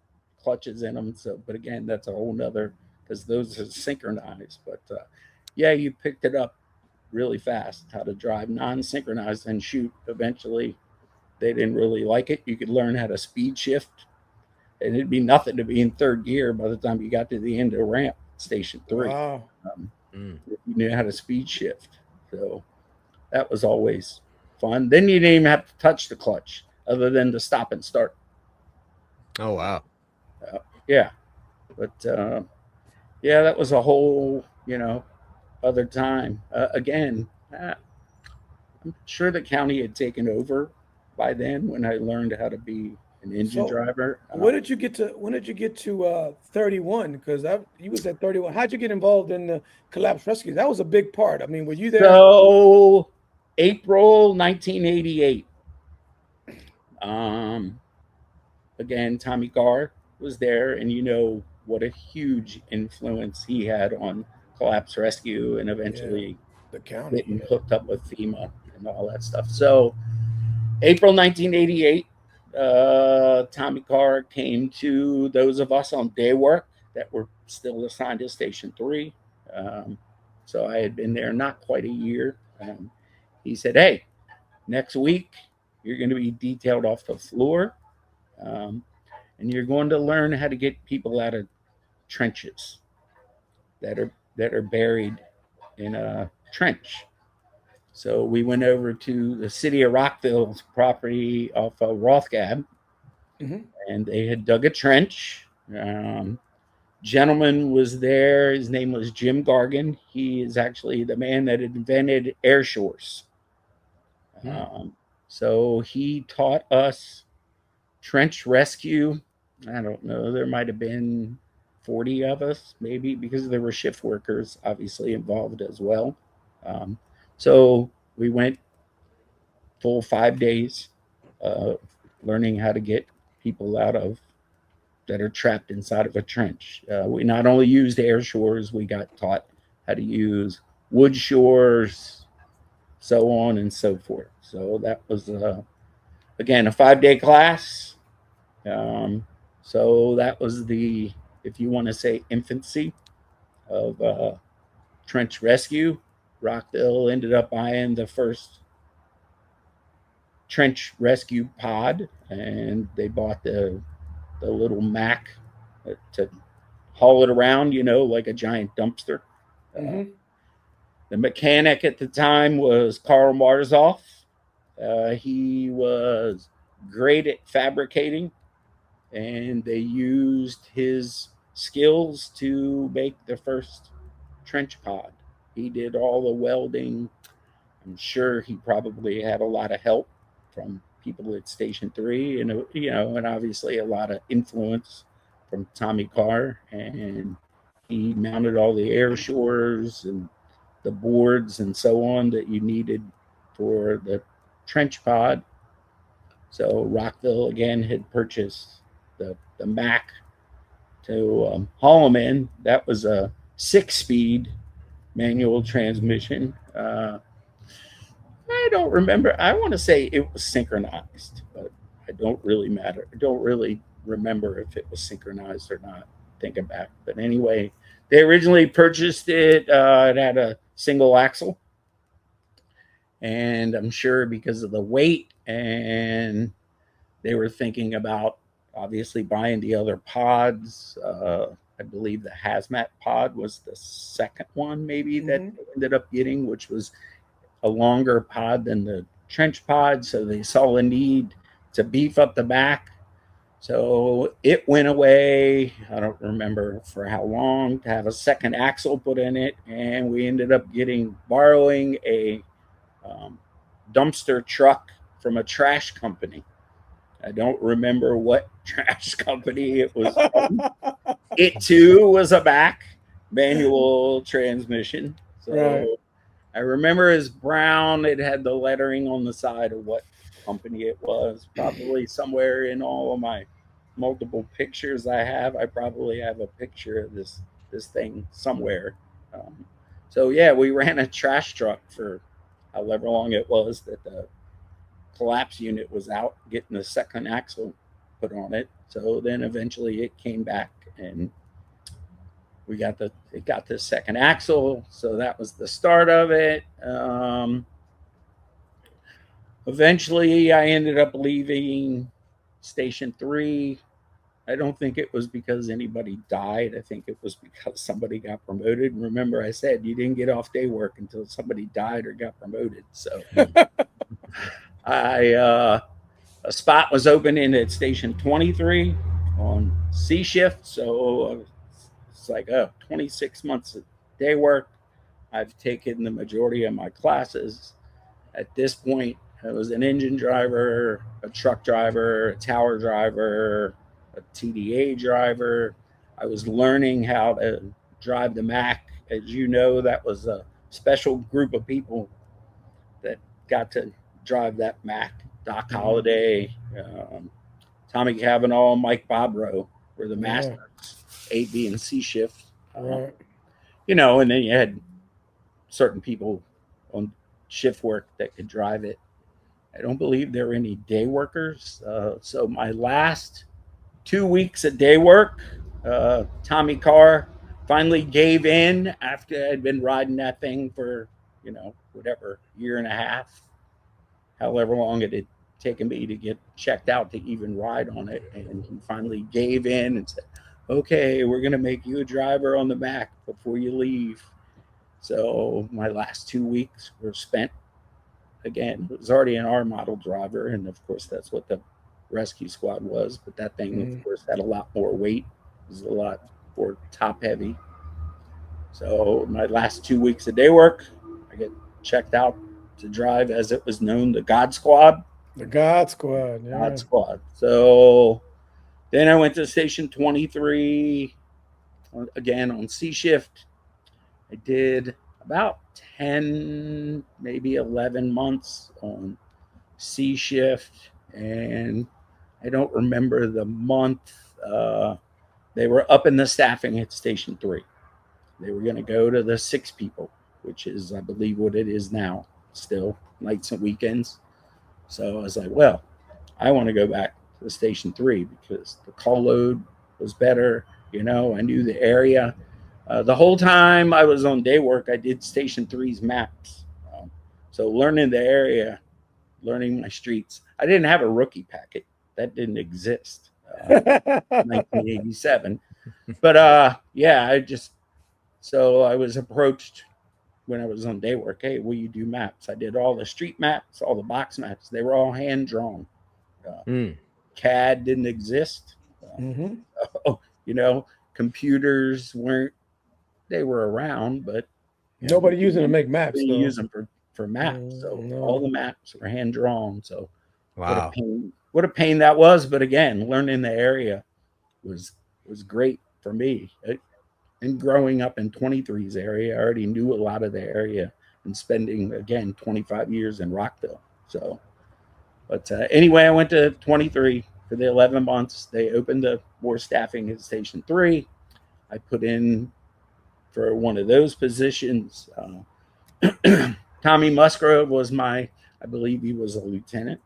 S11: clutches in them. So, but again, that's a whole nother, because those are synchronized. But you picked it up really fast, how to drive non-synchronized and shoot. Eventually, they didn't really like it. You could learn how to speed shift, and it'd be nothing to be in third gear by the time you got to the end of the ramp, station 3.
S1: Wow.
S11: You knew how to speed shift. So that was always fun. Then you didn't even have to touch the clutch other than to stop and start.
S10: Oh, wow.
S11: But that was a whole, other time. Again, I'm sure the county had taken over by then when I learned how to be an engine driver.
S1: When did you get to 31? Because you was at 31. How'd you get involved in the collapse rescue? That was a big part. I mean, were you there?
S11: So April 1988. Again, Tommy Carr was there, and what a huge influence he had on collapse rescue, and eventually
S1: the county
S11: getting hooked up with FEMA and all that stuff. So April 1988, Tommy Carr came to those of us on day work that were still assigned to Station 3. So I had been there not quite a year. He said, hey, next week you're going to be detailed off the floor, and you're going to learn how to get people out of trenches that are buried in a trench. So we went over to the city of Rockville's property off of Rothgab, and they had dug a trench. Gentleman was there. His name was Jim Gargan. He is actually the man that invented air shores. So he taught us trench rescue. I don't know. There might have been 40 of us, maybe, because there were shift workers obviously involved as well. So we went full 5 days learning how to get people out of that are trapped inside of a trench. We not only used air shores, we got taught how to use wood shores, so on and so forth. So that was, again, a 5-day class. So that was the, if you want to say, infancy of trench rescue. Rockville ended up buying the first trench rescue pod, and they bought the little Mack to haul it around, like a giant dumpster. The mechanic at the time was Carl Marzoff. He was great at fabricating, and they used his skills to make the first trench pod. He did all the welding. I'm sure he probably had a lot of help from people at Station 3, and and obviously a lot of influence from Tommy Carr. And he mounted all the air shores and the boards and so on that you needed for the trench pod. So Rockville again had purchased the Mack to haul them in. That was a 6-speed manual transmission. I don't remember. I want to say it was synchronized, but I don't really matter. I don't really remember if it was synchronized or not. Thinking back, but anyway, they originally purchased it. It had a single axle, and I'm sure because of the weight, and they were thinking about obviously buying the other pods. I believe the hazmat pod was the second one, maybe that they ended up getting, which was a longer pod than the trench pod. So they saw a need to beef up the back. So it went away. I don't remember for how long, to have a second axle put in it. And we ended up borrowing a dumpster truck from a trash company. I don't remember what trash company it was from. It too was a back manual transmission. So
S1: Right.
S11: I remember as brown. It had the lettering on the side of what company it was. Probably somewhere in all of my multiple pictures I have, I probably have a picture of this thing somewhere. So yeah, we ran a trash truck for however long it was that the collapse unit was out, getting the second axle put on it. So then eventually it came back, and it got the second axle. So that was the start of it. Eventually I ended up leaving Station 3. I don't think it was because anybody died. I think it was because somebody got promoted. And remember, I said you didn't get off day work until somebody died or got promoted. So a spot was opening at Station 23 on C shift. So it's like, 26 months of day work. I've taken the majority of my classes. At this point, I was an engine driver, a truck driver, a tower driver, a TDA driver. I was learning how to drive the Mac. As you know, that was a special group of people that got to drive that Mac. Doc Holliday, Tommy Cavanaugh, Mike Bobrow were the masters, A, B, and C shift.
S1: Right.
S11: And then you had certain people on shift work that could drive it. I don't believe there were any day workers. So my last 2 weeks of day work, Tommy Carr finally gave in after I'd been riding that thing for, whatever, year and a half, however long it had taken me to get checked out to even ride on it. And he finally gave in and said, okay, we're going to make you a driver on the back before you leave. So my last 2 weeks were spent. Again, it was already an R model driver, and of course that's what the rescue squad was. But that thing, of course, had a lot more weight. It was a lot more top heavy. So my last 2 weeks of day work, I get checked out to drive, as it was known, the God Squad.
S1: The God Squad. Yeah.
S11: God Squad. So then I went to Station 23, again on C shift. I did about 10, maybe 11 months on C shift, and I don't remember the month. They were up in the staffing at Station 3. They were going to go to the 6 people, which is, I believe, what it is now, still, nights and weekends. So I was like, well, I want to go back to Station 3 because the call load was better. I knew the area. The whole time I was on day work, I did Station 3's maps. So learning the area, learning my streets. I didn't have a rookie packet. That didn't exist. 1987. But so I was approached when I was on day work. Hey, will you do maps? I did all the street maps, all the box maps. They were all hand drawn. CAD didn't exist. Computers weren't. They were around, but
S1: nobody using them to make maps.
S11: They use them for maps. So all the maps were hand drawn. So
S10: wow,
S11: what a pain that was. But again, learning the area was great for me. And growing up in 23's area, I already knew a lot of the area, and spending again 25 years in Rockville. So, but anyway, I went to 23 for the 11 months. They opened more staffing at Station 3. I put in for one of those positions. Tommy Musgrove was I believe he was a lieutenant.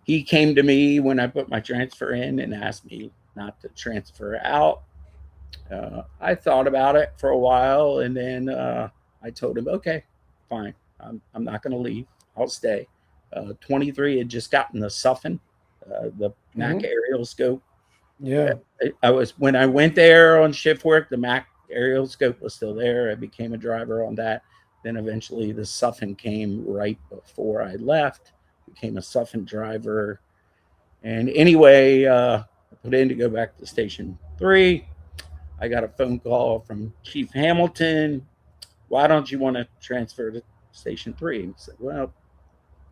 S11: He came to me when I put my transfer in and asked me not to transfer out. I thought about it for a while, and then I told him, okay, fine. I'm not going to leave. I'll stay. 23 had just gotten the Suffin, the Mac aerial scope.
S1: Yeah.
S11: When I went there on shift work, the Mac aerial scope was still there. I became a driver on that. Then eventually the Suffin came right before I left. Became a Suffin driver. And anyway, I put in to go back to Station 3. I got a phone call from Chief Hamilton. Why don't you want to transfer to Station 3? And I said, well,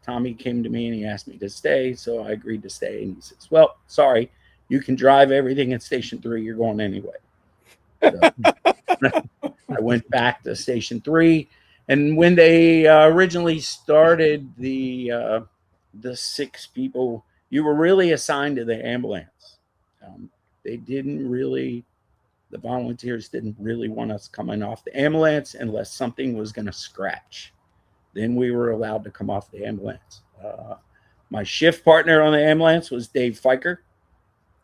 S11: Tommy came to me and he asked me to stay, so I agreed to stay. And he says, well, sorry, you can drive everything at Station 3. You're going anyway. So I went back to Station 3. And when they originally started the 6 people, you were really assigned to the ambulance. The volunteers didn't really want us coming off the ambulance unless something was going to scratch. Then we were allowed to come off the ambulance. My shift partner on the ambulance was Dave Fiker.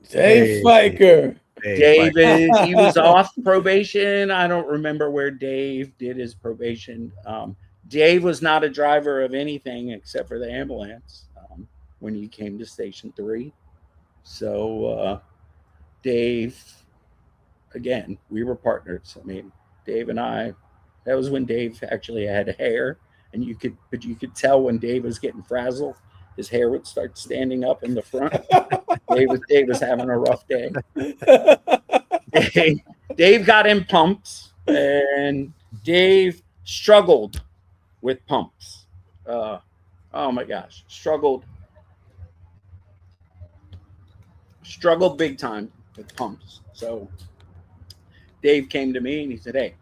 S1: Dave Fiker.
S11: David, he was off probation. I don't remember where Dave did his probation. Dave was not a driver of anything except for the ambulance when he came to Station 3. So Dave, again, we were partners. I mean, Dave and I, that was when Dave actually had hair, and you could tell when Dave was getting frazzled, his hair would start standing up in the front. Dave was having a rough day. Dave got in pumps, and Dave struggled with pumps. Oh my gosh, struggled big time with pumps. So Dave came to me and he said, hey,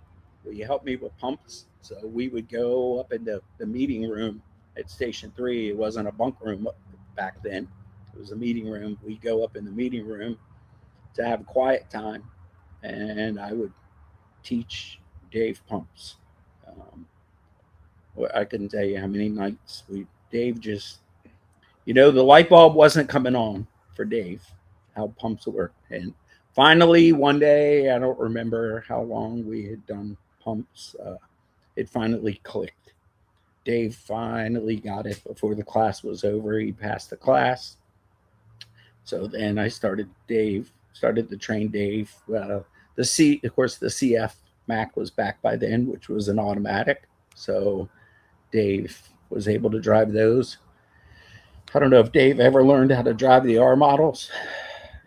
S11: will you help me with pumps? So we would go up into the meeting room at Station 3. It wasn't a bunk room back then. It was a meeting room. We'd go up in the meeting room to have quiet time, and I would teach Dave pumps. I couldn't tell you how many nights Dave just, the light bulb wasn't coming on for Dave, how pumps work. And finally, one day, I don't remember how long we had done pumps, it finally clicked. Dave finally got it before the class was over. He passed the class. So then I started to train Dave. Of course, the CF Mac was back by then, which was an automatic. So Dave was able to drive those. I don't know if Dave ever learned how to drive the R models.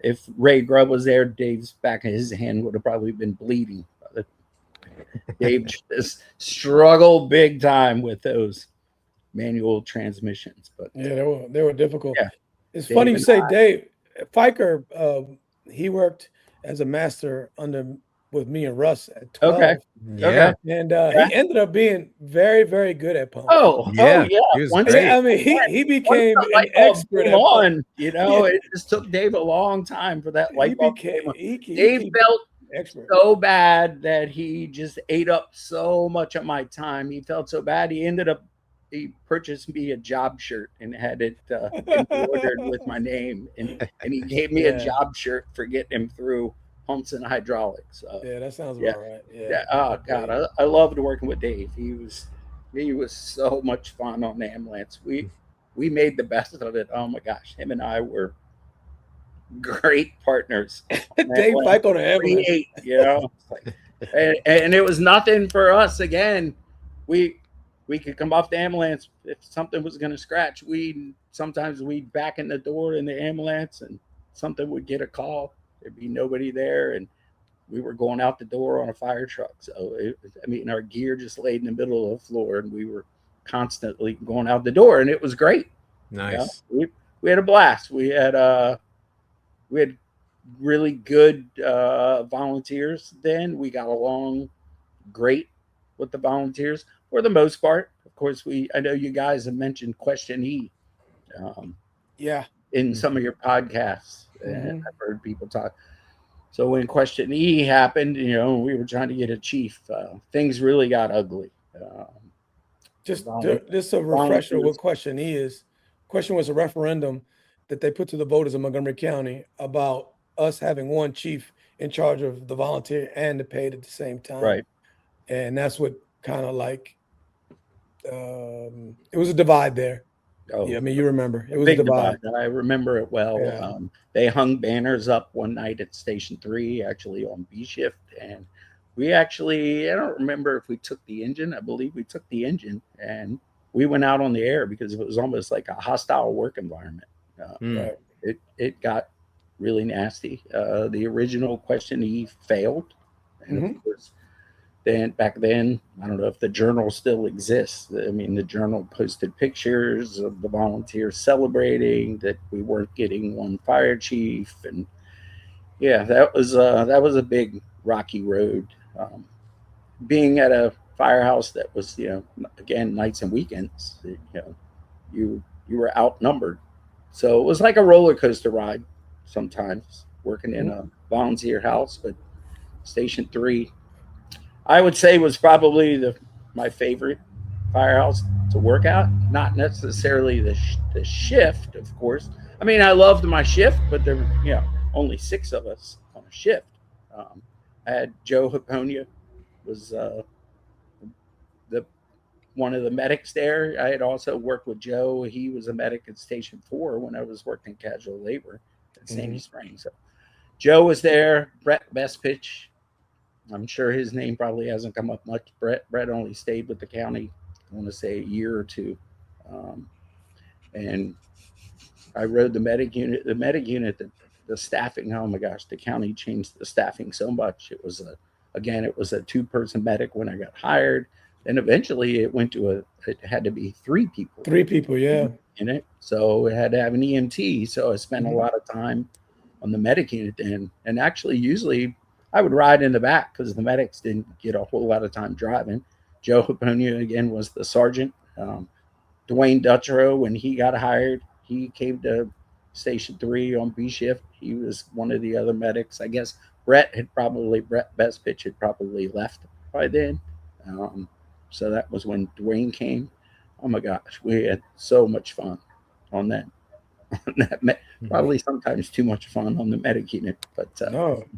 S11: If Ray Grubb was there, Dave's back of his hand would have probably been bleeding. Dave just struggled big time with those manual transmissions. But
S1: yeah, they were difficult.
S11: Yeah.
S1: It's funny you say Dave Fiker. He worked as a master with me and Russ at 12.
S11: Okay.
S10: Yeah.
S1: And he ended up being very, very good at pumps.
S11: Oh yeah.
S10: He was great.
S1: I mean, he became an expert at pumps.
S11: It just took Dave a long time for that light bulb. Dave felt
S1: expert.
S11: So bad that he just ate up so much of my time. He felt so bad. He purchased me a job shirt and had it embroidered with my name. And he gave me a job shirt for getting him through pumps and hydraulics.
S1: Yeah, that sounds about right. Yeah.
S11: Oh God, I loved working with Dave. He was so much fun on the ambulance. We made the best of it. Oh my gosh, him and I were great partners.
S1: Dave Fiker on the ambulance.
S11: And it was nothing for us. Again, we could come off the ambulance if something was going to scratch. Sometimes we'd back in the door in the ambulance, and something would get a call. There'd be nobody there, and we were going out the door on a fire truck. So our gear just laid in the middle of the floor, and we were constantly going out the door, and it was great.
S10: Nice.
S11: We had a blast. We had really good volunteers then. We got along great with the volunteers for the most part. Of course, I know you guys have mentioned Question E in some of your podcasts. And I've heard people talk. So when Question E happened, we were trying to get a chief. Things really got ugly.
S1: Just
S11: Volunteer-
S1: just a refresher.
S11: volunteers.
S1: What question is? Question was a referendum that they put to the voters in Montgomery County about us having one chief in charge of the volunteer and the paid at the same time.
S11: Right.
S1: And that's what kind of like it was a divide there.
S11: Oh,
S1: Yeah, I mean you remember it was a
S11: big
S1: divide.
S11: divide. I remember it well.
S1: Yeah.
S11: They hung banners up one night at Station 3, actually on B shift, and we actually, I don't remember if we took the engine. I believe we took the engine, and we went out on the air because it was almost like a hostile work environment.
S1: Right.
S11: It got really nasty. The original questionee failed, and of course, then back then, I don't know if the journal still exists. I mean, the journal posted pictures of the volunteers celebrating that we weren't getting one fire chief, and yeah, that was a big rocky road. Being at a firehouse that was, again, nights and weekends, you were outnumbered, so it was like a roller coaster ride sometimes working in a volunteer house. But Station 3, I would say, was probably my favorite firehouse to work at. Not necessarily the shift, of course. I mean, I loved my shift, but there were only 6 of us on a shift. I had Joe Haponia was one of the medics there. I had also worked with Joe. He was a medic at Station 4 when I was working casual labor at Sandy Springs. So Joe was there. Brett Bestpitch. I'm sure his name probably hasn't come up much. Brett only stayed with the county, I want to say, a year or two. And I rode the medic unit. The medic unit, the staffing, oh my gosh, the county changed the staffing so much. It was a 2-person medic when I got hired. Then eventually it went to it had to be 3 people.
S1: 3 people, yeah.
S11: In it. So it had to have an EMT. So I spent a lot of time on the medic unit then. And actually, usually I would ride in the back because the medics didn't get a whole lot of time driving. Joe Haponia, again, was the sergeant. Dwayne Dutrow, when he got hired, he came to Station 3 on B shift. He was one of the other medics. I guess Brett Bestpitch had probably left by then. So that was when Dwayne came. Oh my gosh, we had so much fun on that. Probably sometimes too much fun on the medic unit. But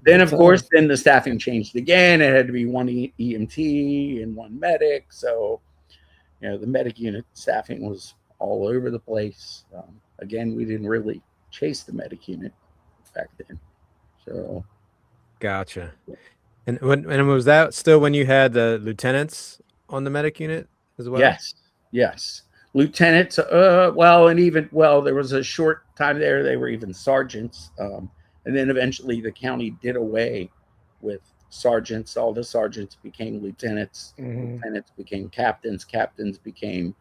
S11: then, of course, then the staffing changed again. It had to be 1 EMT and 1 medic. So, the medic unit staffing was all over the place. Again, we didn't really chase the medic unit back then. So,
S10: gotcha. And was that still when you had the lieutenants on the medic unit as well?
S11: Yes. Lieutenants, there was a short time there, they were even sergeants. And then eventually the county did away with sergeants. All the sergeants became lieutenants. Lieutenants became captains. Captains became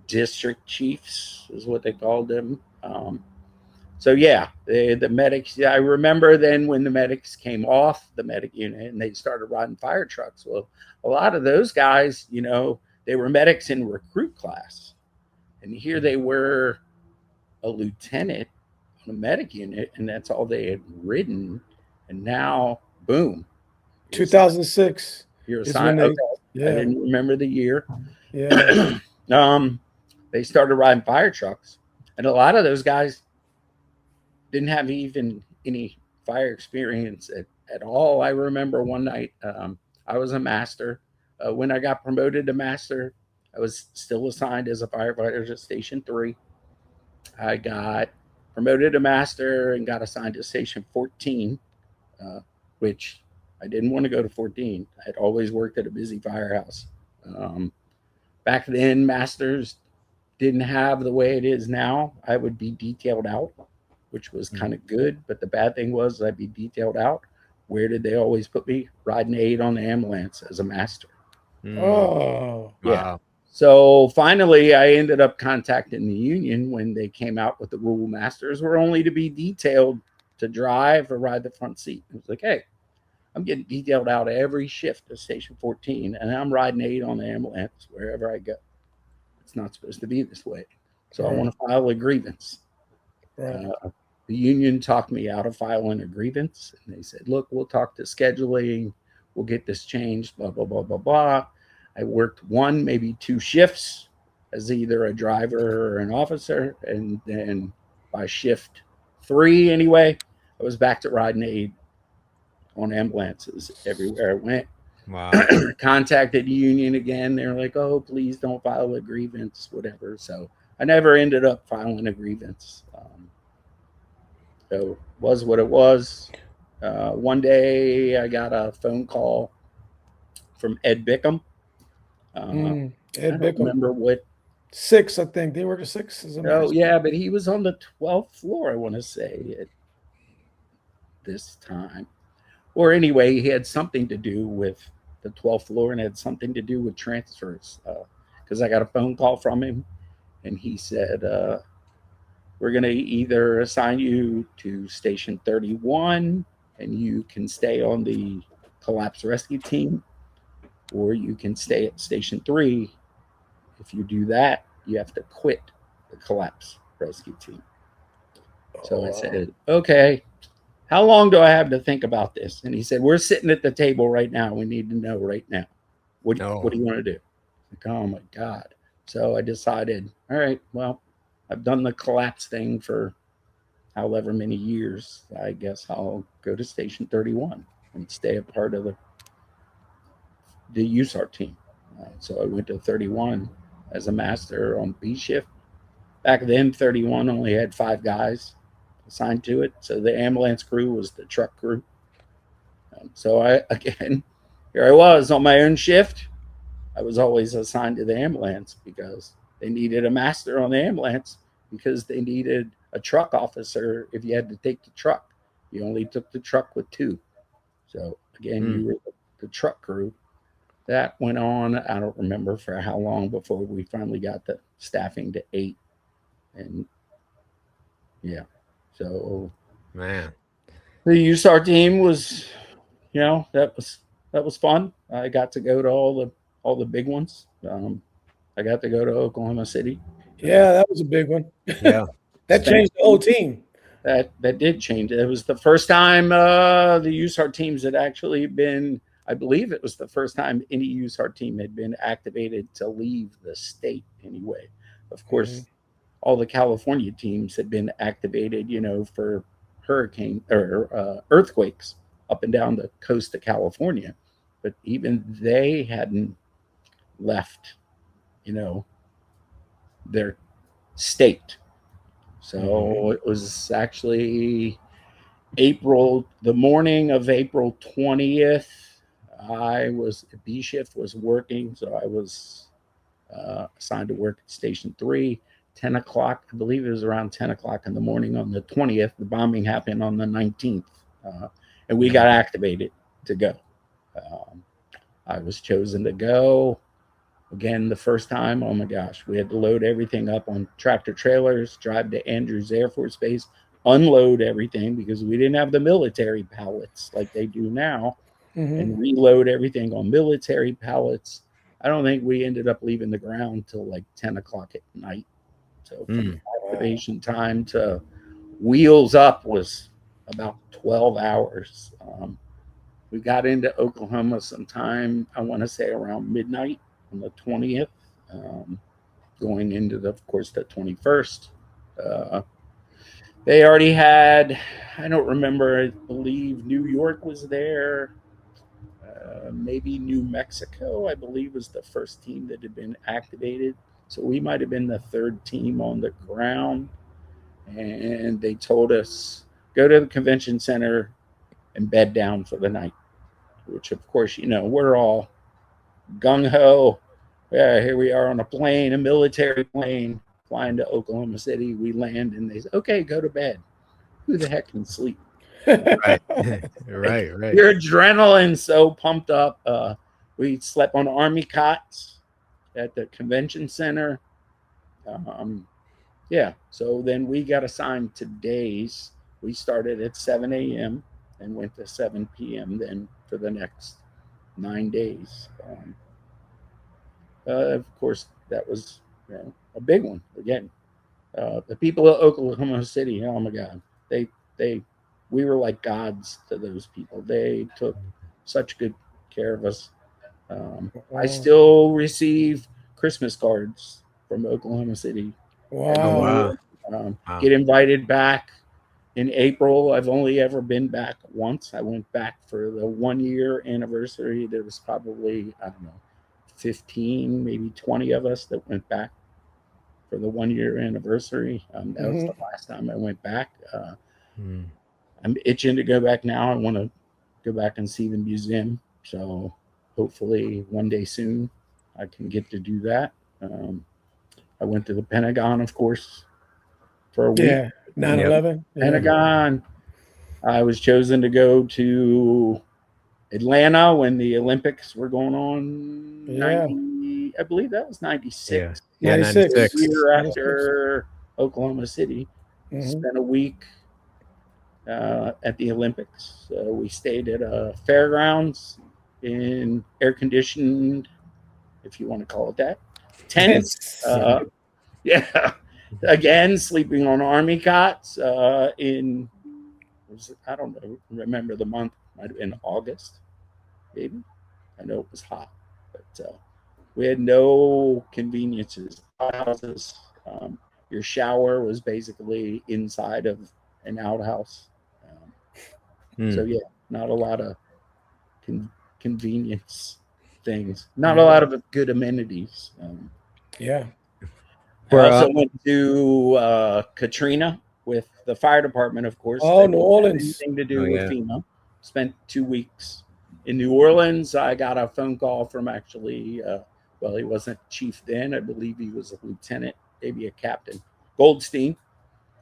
S11: district chiefs, is what they called them. The medics, I remember then when the medics came off the medic unit and they started riding fire trucks. Well, a lot of those guys, they were medics in recruit class. And here they were a lieutenant on a medic unit, and that's all they had ridden. And now, boom.
S1: 2006.
S11: You're assigned. I didn't remember the year.
S1: Yeah.
S11: They started riding fire trucks. And a lot of those guys didn't have even any fire experience at all. I remember one night, I was a master. When I got promoted to master, I was still assigned as a firefighter at Station 3. I got promoted to master and got assigned to Station 14, which I didn't want to go to 14. I had always worked at a busy firehouse. Back then, masters didn't have the way it is now. I would be detailed out, which was kind of good. But the bad thing was I'd be detailed out. Where did they always put me? Riding aid on the ambulance as a master.
S1: Oh,
S11: yeah. Wow. So finally, I ended up contacting the union when they came out with the rule masters were only to be detailed to drive or ride the front seat. It was like, hey, I'm getting detailed out every shift at Station 14, and I'm riding aid on the ambulance wherever I go. It's not supposed to be this way. So I want to file a grievance.
S1: Right.
S11: The union talked me out of filing a grievance, and they said, look, we'll talk to scheduling. We'll get this changed, blah, blah, blah, blah, blah. I worked 1, maybe 2 shifts as either a driver or an officer. And then by shift 3 anyway, I was back to riding aid on ambulances everywhere I went.
S10: Wow.
S11: Contacted the union again. They're like, oh, please don't file a grievance, whatever. So I never ended up filing a grievance. So was what it was. One day I got a phone call from Ed Bickham.
S1: Ed
S11: I don't
S1: Bickham.
S11: remember what.
S1: 6, I think. They work at 6.
S11: Oh, yeah, but he was on the 12th floor, I want to say, at this time. Or anyway, he had something to do with the 12th floor and had something to do with transfers. Because I got a phone call from him, and he said, we're going to either assign you to Station 31, and you can stay on the collapse rescue team, or you can stay at Station 3. If you do that, you have to quit the collapse rescue team. So I said, okay, how long do I have to think about this? And he said, we're sitting at the table right now. We need to know right now. What do you want to do? Like, oh my God. So I decided, all right, well, I've done the collapse thing for however many years. I guess I'll go to Station 31 and stay a part of the USAR team. So I went to 31 as a master on B shift. Back then, 31 only had 5 guys assigned to it. So the ambulance crew was the truck crew. So here I was on my own shift. I was always assigned to the ambulance because they needed a master on the ambulance, because they needed a truck officer if you had to take the truck. You only took the truck with 2. So again, you were the truck crew. That went on, I don't remember for how long before we finally got the staffing to 8. And yeah, so
S10: man,
S11: the USAR team was, that was fun. I got to go to all the big ones. I got to go to Oklahoma City.
S1: Yeah, that was a big one.
S10: Yeah.
S1: That changed the whole team.
S11: That did change. It was the first time the USAR teams had actually been, I believe it was the first time any USAR team had been activated to leave the state anyway. Of course, all the California teams had been activated, for hurricane or earthquakes up and down the coast of California. But even they hadn't left, their state. So it was actually the morning of April 20th. B shift was working, so I was assigned to work at Station 3. 10 o'clock, I believe it was around 10 o'clock in the morning on the 20th. The bombing happened on the 19th, and we got activated to go. I was chosen to go. Again, the first time, oh my gosh, we had to load everything up on tractor trailers, drive to Andrews Air Force Base, unload everything because we didn't have the military pallets like they do now, and reload everything on military pallets. I don't think we ended up leaving the ground till like 10 o'clock at night. So from activation time to wheels up was about 12 hours. We got into Oklahoma sometime, I want to say around midnight on the 20th, going into of course, the 21st. They already had, I don't remember, I believe New York was there. Maybe New Mexico, I believe, was the first team that had been activated. So we might have been the 3rd team on the ground. And they told us, go to the convention center and bed down for the night, which, of course, we're all gung-ho. Yeah, here we are on a plane, a military plane, flying to Oklahoma City. We land, and they say, okay, go to bed. Who the heck can sleep?
S10: Right.
S11: Your adrenaline's so pumped up. We slept on army cots at the convention center. So then we got assigned to days. We started at 7 a.m. and went to 7 p.m. then for the next 9 days. Of course, that was a big one. Again, the people of Oklahoma City, oh my God, we were like gods to those people. They took such good care of us. I still receive Christmas cards from Oklahoma City.
S1: Wow.
S10: Wow.
S11: Get invited back in April. I've only ever been back once. I went back for the 1 year anniversary. There was probably, I don't know, 15, maybe 20 of us that went back for the 1 year anniversary. That was the last time I went back. I'm itching to go back now. I want to go back and see the museum. So hopefully one day soon I can get to do that. I went to the Pentagon, of course, for a week.
S1: Yeah, 9/11. Yeah.
S11: Pentagon. I was chosen to go to Atlanta when the Olympics were going on.
S1: Yeah.
S11: 90, I believe that was 96.
S10: Yeah,
S1: 96.
S11: A year after Oklahoma City. Spent a week at the Olympics. We stayed at a fairgrounds in air-conditioned, if you want to call it that, tents. Yeah. Again, sleeping on army cots I don't know, remember the month, might have been August, maybe. I know it was hot, but we had no conveniences. Houses. Your shower was basically inside of an outhouse. So yeah, not a lot of convenience things. Not a lot of good amenities.
S1: Yeah.
S11: I also went to Katrina with the fire department, of course.
S1: Oh, New Orleans.
S11: Anything to do with FEMA. Spent 2 weeks in New Orleans. I got a phone call from actually, well, he wasn't chief then. I believe he was a lieutenant, maybe a captain. Goldstein.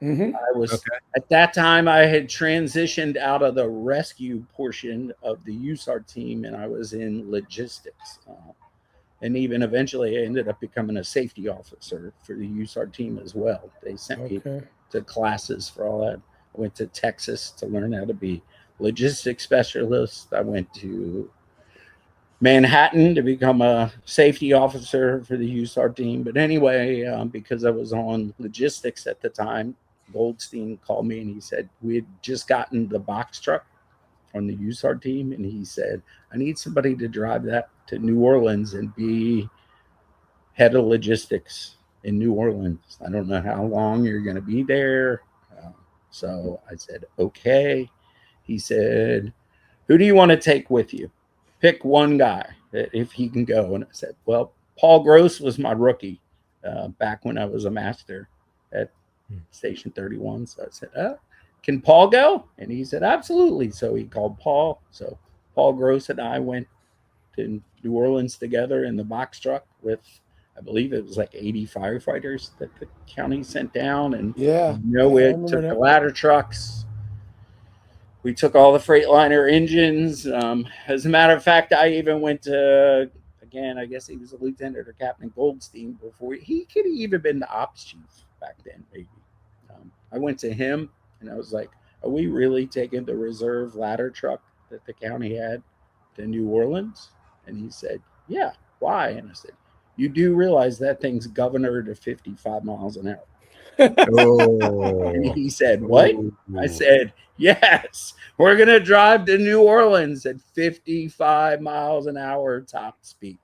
S11: I was at that time I had transitioned out of the rescue portion of the USAR team, and I was in logistics. And even eventually I ended up becoming a safety officer for the USAR team as well. They sent me to classes for all that. I went to Texas to learn how to be logistics specialist. I went to Manhattan to become a safety officer for the USAR team. But anyway, because I was on logistics at the time, Goldstein called me and he said, we had just gotten the box truck on the USAR team. And he said, I need somebody to drive that to New Orleans and be head of logistics in New Orleans. I don't know how long you're going to be there. So I said, okay. He said, who do you want to take with you? Pick one guy if he can go. And I said, well, Paul Gross was my rookie back when I was a master at Station 31. So I said, can Paul go? And he said, absolutely. So he called Paul. So Paul Gross and I went to New Orleans together in the box truck with, I believe it was like 80 firefighters that the county sent down. And we took the ladder trucks. We took all the Freightliner engines. As a matter of fact, I even went to, again, I guess he was a lieutenant or Captain Goldstein before. He could have even been the ops chief back then, maybe. I went to him and I was like, are we really taking the reserve ladder truck that the county had to New Orleans? And he said, yeah, why? And I said, you do realize that thing's governor to 55 miles an hour. And he said, what? I said, yes, we're going to drive to New Orleans at 55 miles an hour top speed.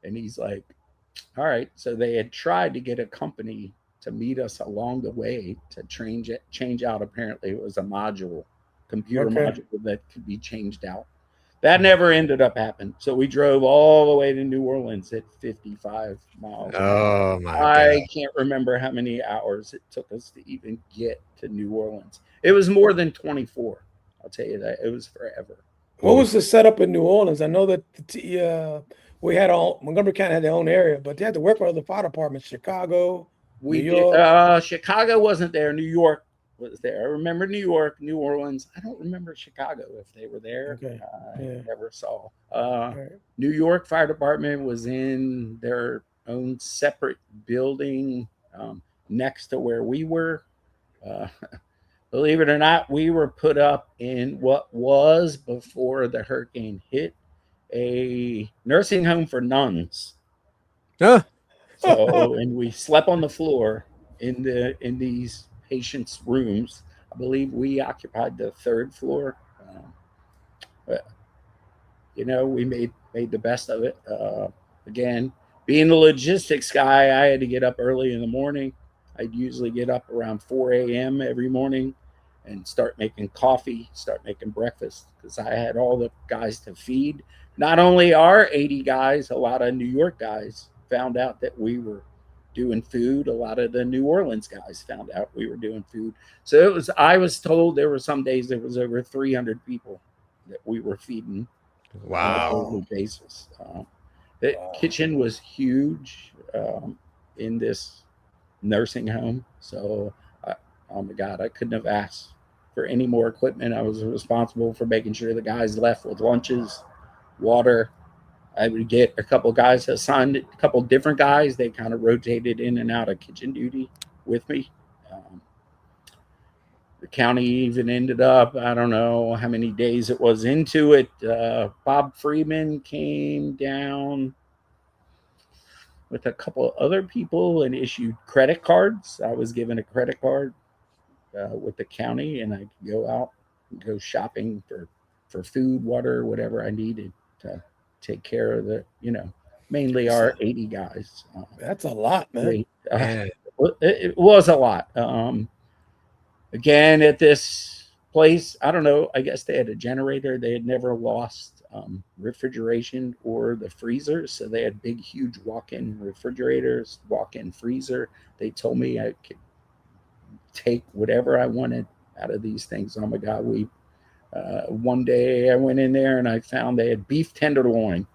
S11: And he's like, all right. So they had tried to get a company to meet us along the way to change out. Apparently it was a computer module that could be changed out. That never ended up happening. So we drove all the way to New Orleans at 55 miles.
S10: Oh my God.
S11: I can't remember how many hours it took us to even get to New Orleans. It was more than 24. I'll tell you that. It was forever.
S1: What was the setup in New Orleans? I know that we had Montgomery County had their own area, but they had to work with other fire departments. Chicago, New York.
S11: Chicago wasn't there. New York was there. I remember New York, New Orleans. I don't remember Chicago if they were there. I never saw. New York Fire Department was in their own separate building next to where we were. Believe it or not, we were put up in what was, before the hurricane hit, a nursing home for nuns. So, and we slept on the floor in these patients' rooms. I believe we occupied the third floor. we made the best of it. Again, being the logistics guy, I had to get up early in the morning. I'd usually get up around 4 a.m. every morning and start making coffee, start making breakfast, because I had all the guys to feed. Not only our 80 guys, a lot of New York guys found out that we were doing food. A lot of the New Orleans guys found out we were doing food. So I was told there were some days there was over 300 people that we were feeding on a daily basis. The kitchen was huge in this nursing home. So, oh my God, I couldn't have asked for any more equipment. I was responsible for making sure the guys left with lunches, water. I would get a couple guys assigned, a couple different guys. They kind of rotated in and out of kitchen duty with me. The county even ended up, I don't know how many days it was into it. Bob Freeman came down with a couple of other people and issued credit cards. I was given a credit card with the county, and I could go out and go shopping for food, water, whatever I needed to take care of mainly our 80 guys.
S1: That's a lot, man.
S11: It was a lot. Again, at this place, I don't know, I guess they had a generator. They had never lost refrigeration or the freezer. So they had big, huge walk-in refrigerators, walk-in freezer. They told me I could take whatever I wanted out of these things. Oh my God, one day I went in there and I found they had beef tenderloin,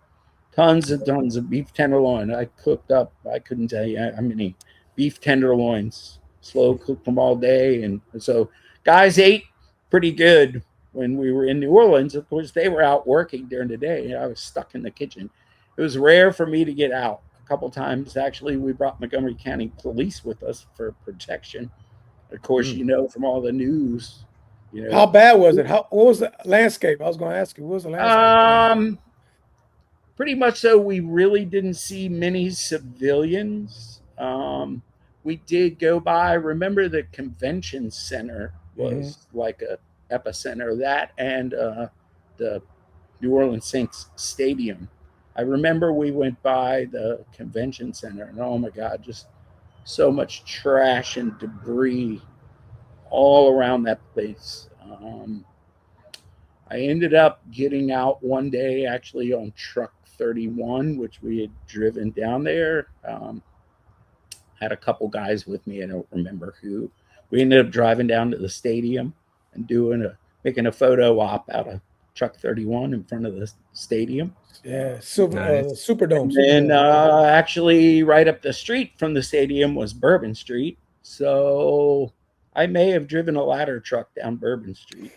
S11: tons and tons of beef tenderloin. I cooked up, I couldn't tell you how many beef tenderloins, slow cooked them all day. And so guys ate pretty good when we were in New Orleans. Of course, they were out working during the day. I was stuck in the kitchen. It was rare for me to get out. A couple times, actually, we brought Montgomery County police with us for protection. Of course, from all the news,
S1: How bad was it? What was the landscape? I was going to ask you, what was the landscape?
S11: Pretty much so. We really didn't see many civilians. We did go by. Remember, the convention center was like a epicenter of that, and the New Orleans Saints Stadium. I remember we went by the convention center, and oh my God, just so much trash and debris all around that place. I ended up getting out one day actually on truck 31, which we had driven down there. Had a couple guys with me. I don't remember who. We ended up driving down to the stadium and making a photo op out of truck 31 in front of the stadium.
S1: Yeah, Superdome.
S11: And actually, right up the street from the stadium was Bourbon Street. So I may have driven a ladder truck down Bourbon Street.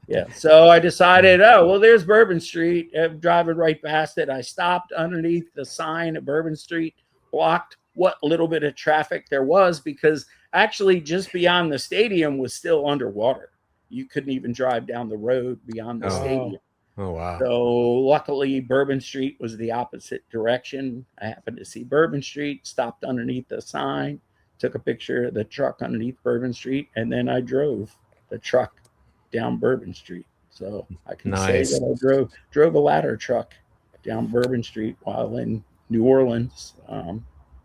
S11: Yeah. So I decided, there's Bourbon Street. I'm driving right past it. I stopped underneath the sign at Bourbon Street, blocked what little bit of traffic there was, because actually just beyond the stadium was still underwater. You couldn't even drive down the road beyond the stadium.
S10: Oh, wow.
S11: So luckily, Bourbon Street was the opposite direction. I happened to see Bourbon Street, stopped underneath the sign, took a picture of the truck underneath Bourbon Street, and then I drove the truck down Bourbon Street. So I can say that I drove a ladder truck down Bourbon Street while in New Orleans.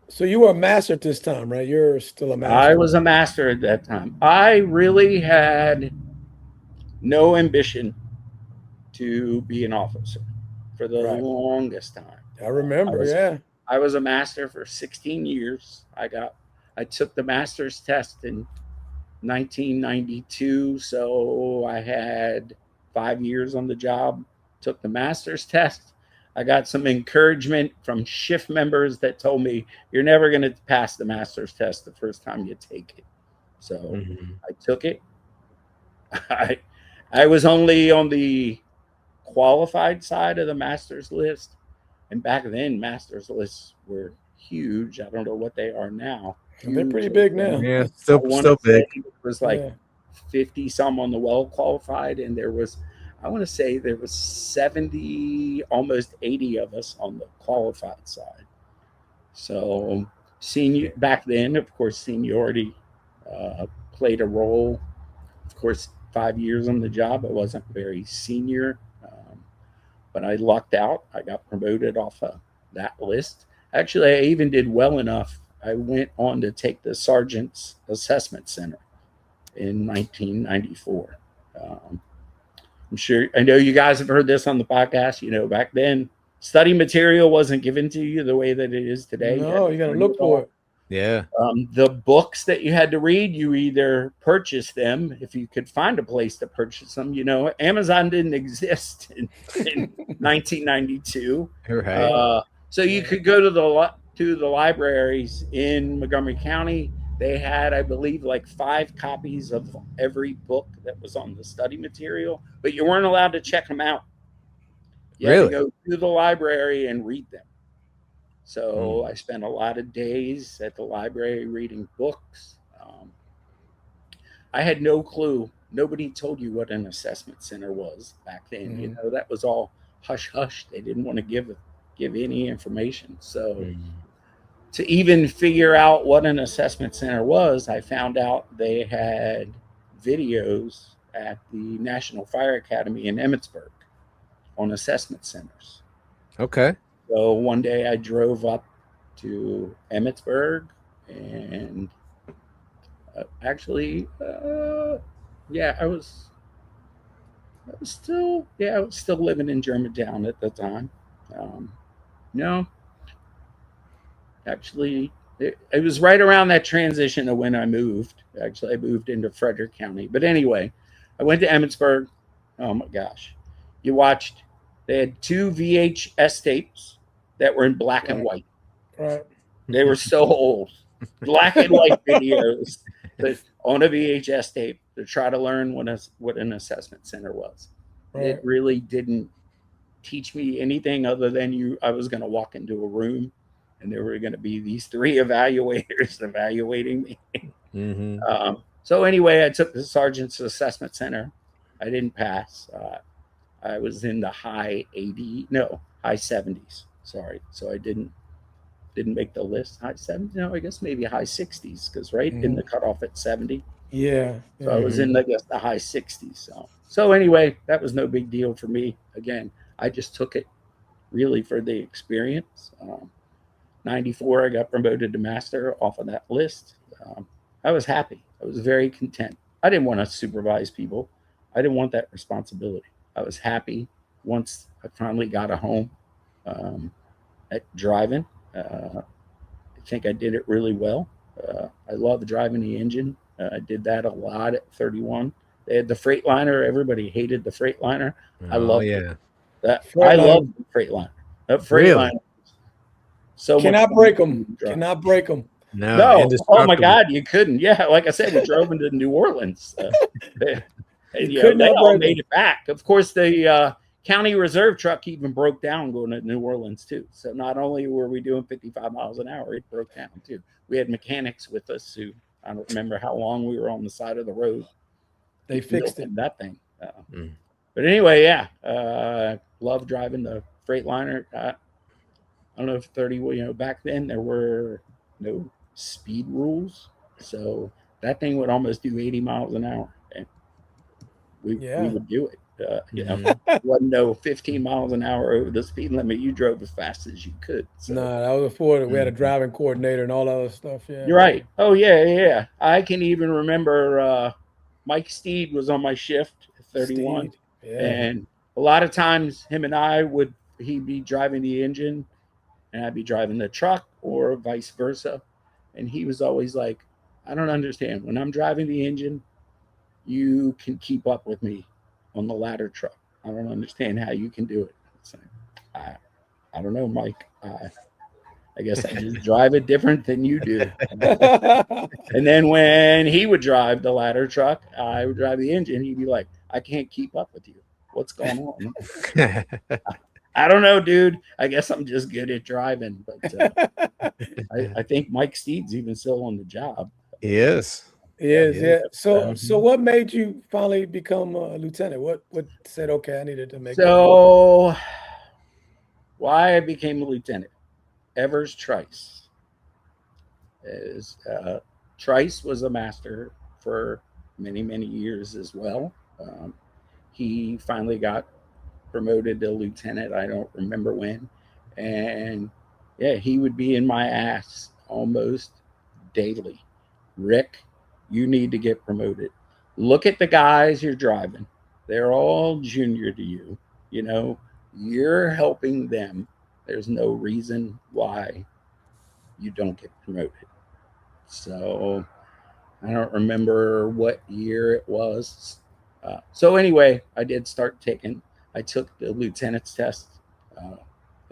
S1: So you were a master at this time, right? You're still a master.
S11: I was a master at that time. I really had no ambition to be an officer for the longest time.
S1: I remember,
S11: I was a master for 16 years. I took the master's test in 1992, so I had 5 years on the job. Took the master's test. I got some encouragement from shift members that told me, you're never going to pass the master's test the first time you take it. So I took it. I was only on the qualified side of the master's list. And back then, master's lists were huge. I don't know what they are now.
S1: They're pretty big now.
S10: Yeah, still big.
S11: It was like 50 some on the well qualified, and there was, I want to say there was 70, almost 80 of us on the qualified side. So back then, of course, seniority played a role. Of course, 5 years on the job. I wasn't very senior, but I lucked out. I got promoted off of that list. Actually, I even did well enough. I went on to take the Sergeant's Assessment Center in 1994. I'm sure, I know you guys have heard this on the podcast. You know, back then, study material wasn't given to you the way that it is today.
S1: No, you got to look for it.
S10: Yeah.
S11: The books that you had to read, you either purchased them if you could find a place to purchase them. You know, Amazon didn't exist in 1992.
S10: Right.
S11: So you could go to the libraries in Montgomery County. They had, I believe, like 5 copies of every book that was on the study material, but you weren't allowed to check them out. You had to go to the library and read them. So I spent a lot of days at the library reading books. I had no clue. Nobody told you what an assessment center was back then. You know, that was all hush hush. They didn't want to give any information. So to even figure out what an assessment center was, I found out they had videos at the National Fire Academy in Emmitsburg on assessment centers.
S10: Okay.
S11: So one day I drove up to Emmitsburg and I was still living in Germantown at the time. No, actually, it was right around that transition of when I moved. Actually, I moved into Frederick County. But anyway, I went to Emmitsburg. Oh my gosh. They had 2 VHS tapes that were in black and white.
S1: Right.
S11: They were so old. Black and white videos on a VHS tape to try to learn what an assessment center was. Right. It really didn't teach me anything other than I was going to walk into a room and there were going to be these 3 evaluators evaluating me. So anyway, I took the Sergeant's Assessment Center. I didn't pass. I was in the high 70s. Sorry. So I didn't make the list. High 70s? No, I guess maybe high 60s, because in the cutoff at 70.
S1: Yeah.
S11: So I was in, I guess, the high 60s. So anyway, that was no big deal for me. Again, I just took it really for the experience. 94, I got promoted to master off of that list. I was happy. I was very content. I didn't want to supervise people. I didn't want that responsibility. I was happy once I finally got a home at driving. I think I did it really well. I love driving the engine. I did that a lot at 31. They had the Freightliner. Everybody hated the Freightliner. I loved it. I love the Freightliner. That Freightliner.
S1: Really? So cannot break them. Cannot break them.
S11: No. Oh my God, you couldn't. Yeah, like I said, we drove into New Orleans. And, they all made it back. Of course, the county reserve truck even broke down going to New Orleans too. So not only were we doing 55 miles an hour, it broke down too. We had mechanics with us who, I don't remember how long we were on the side of the road.
S1: They fixed it.
S11: That thing. But anyway, yeah, love driving the Freightliner. I don't know if 30, back then there were no speed rules. So that thing would almost do 80 miles an hour. And we would do it. Wasn't no 15 miles an hour over the speed limit. You drove as fast as you could. So.
S1: No, that was before we had a driving coordinator and all that other stuff. Yeah,
S11: you're right. Oh yeah. I can even remember Mike Steed was on my shift at 31, and a lot of times him and he'd be driving the engine, and I'd be driving the truck, or vice versa. And he was always like, "I don't understand. When I'm driving the engine, you can keep up with me on the ladder truck. I don't understand how you can do it." So, I don't know, Mike. I guess I just drive it different than you do. And then when he would drive the ladder truck, I would drive the engine. He'd be like, "I can't keep up with you. What's going on?" I don't know, dude. I guess I'm just good at driving. But I think Mike Steed's even still on the job.
S10: He is.
S1: Yeah. So what made you finally become a lieutenant? What said, okay, I needed to make
S11: why I became a lieutenant? Evers Trice. Trice was a master for many, many years as well. He finally got promoted to lieutenant. I don't remember when. And yeah, he would be in my ass almost daily. Rick, you need to get promoted. Look at the guys you're driving. They're all junior to you. You know, you're helping them. There's no reason why you don't get promoted. So I don't remember what year it was. So anyway, I did start taking, I took the lieutenant's test.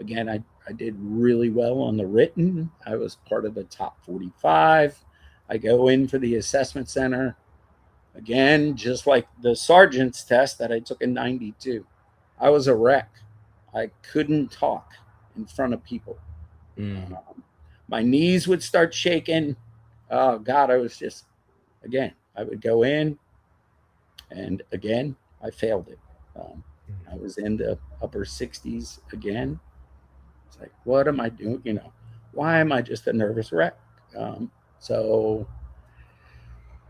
S11: Again, I did really well on the written. I was part of the top 45. I go in for the assessment center. Again, just like the sergeant's test that I took in 92. I was a wreck. I couldn't talk in front of people. My knees would start shaking. Oh, God, I was just, again, I would go in, and again, I failed it. I was in the upper 60s again. It's like, what am I doing? You know, why am I just a nervous wreck? So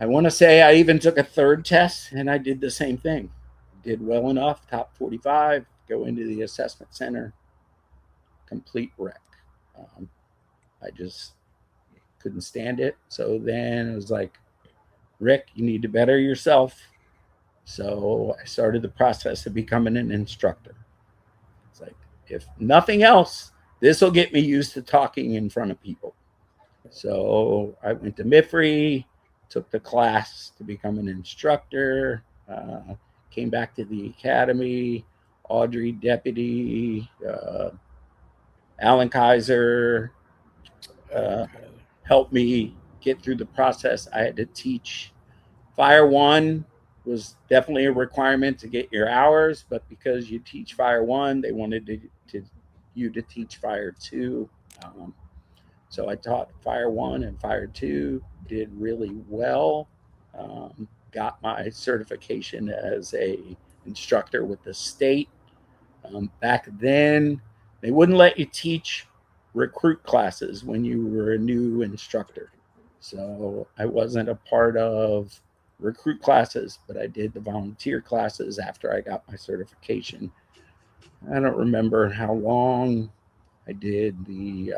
S11: I want to say I even took a third test, and I did the same thing. Did well enough, top 45, go into the assessment center, complete wreck. I just couldn't stand it. So then it was like, Rick, you need to better yourself. So I started the process of becoming an instructor. It's like, if nothing else, this will get me used to talking in front of people. So I went to MIFRE, took the class to become an instructor, came back to the academy. Audrey Deputy, Alan Kaiser helped me get through the process. I had to teach. Fire 1 was definitely a requirement to get your hours, but because you teach Fire 1, they wanted you to teach Fire 2. So I taught Fire 1 and Fire 2, did really well. Got my certification as a instructor with the state. Back then, they wouldn't let you teach recruit classes when you were a new instructor. So I wasn't a part of recruit classes, but I did the volunteer classes after I got my certification. I don't remember how long I did the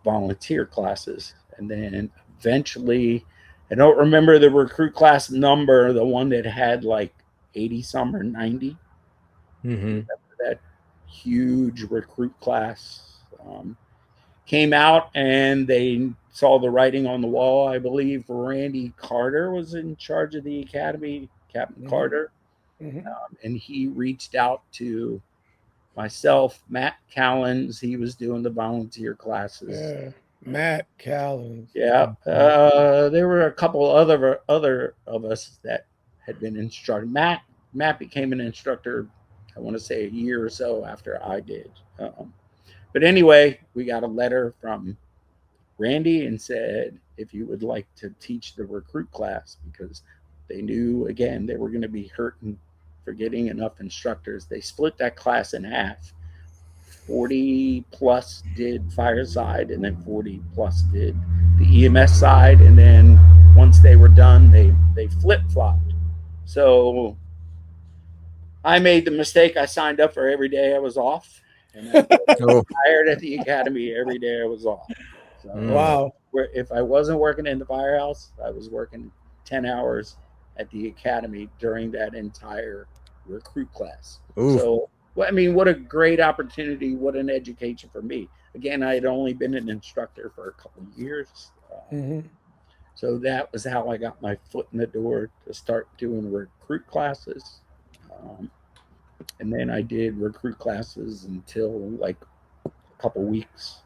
S11: volunteer classes. And then eventually, I don't remember the recruit class number, the one that had like 80 some or 90. That huge recruit class came out, and they saw the writing on the wall. I believe Randy Carter was in charge of the academy, Captain Carter. And he reached out to myself, Matt Callens. He was doing the volunteer classes.
S1: Yeah, Matt Callens.
S11: Yeah, there were a couple other of us that had been instructed. Matt became an instructor, I want to say a year or so after I did. But anyway, we got a letter from Randy and said, if you would like to teach the recruit class, because they knew, again, they were going to be hurting for getting enough instructors. They split that class in half. 40 plus did fire side, and then 40 plus did the EMS side. And then once they were done, they flip-flopped. So I made the mistake. I signed up for every day I was off, and I was hired at the academy every day I was off. So
S1: wow.
S11: If I wasn't working in the firehouse, I was working 10 hours at the academy during that entire recruit class. So, I mean, what a great opportunity. What an education for me. Again, I had only been an instructor for a couple of years. So that was how I got my foot in the door to start doing recruit classes. And then I did recruit classes until like a couple weeks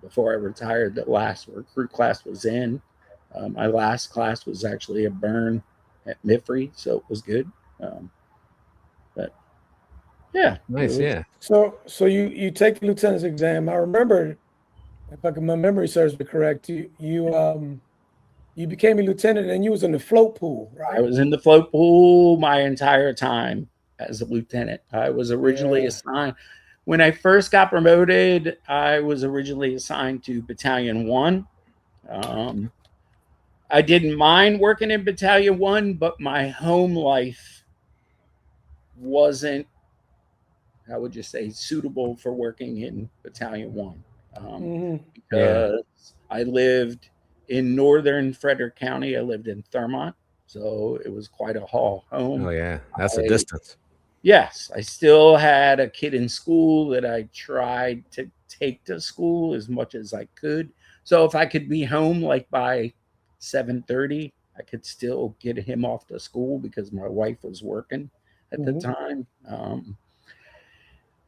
S11: before I retired. The last recruit class was in. My last class was actually a burn at MIFRE, so it was good. But yeah,
S10: nice. Yeah.
S1: So you take the lieutenant's exam. I remember, if my memory serves me correct, you became a lieutenant and you was in the float pool, right?
S11: I was in the float pool my entire time as a lieutenant. I was originally assigned, when I first got promoted, I was originally assigned to Battalion 1. I didn't mind working in Battalion 1, but my home life wasn't, how would you say, suitable for working in Battalion 1. Because I lived in northern Frederick County. I lived in Thurmont, so it was quite a haul home.
S10: Oh yeah, that's a distance.
S11: Yes, I still had a kid in school that I tried to take to school as much as I could. So if I could be home like by 7:30, I could still get him off to school because my wife was working at the time.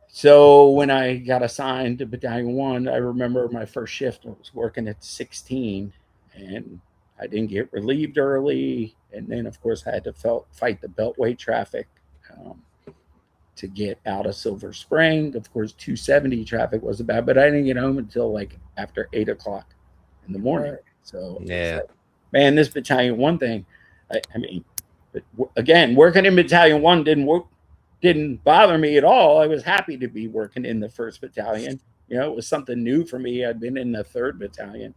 S11: So when I got assigned to Battalion 1, I remember my first shift, I was working at 16, and I didn't get relieved early. And then, of course, I had to fight the Beltway traffic to get out of Silver Spring. Of course, 270 traffic wasn't bad, but I didn't get home until like after 8 o'clock in the morning.
S1: Right.
S11: So,
S10: Yeah,
S11: like, man, this Battalion 1 thing, I mean, again, working in Battalion 1 didn't bother me at all. I was happy to be working in the 1st Battalion. You know, it was something new for me. I'd been in the 3rd Battalion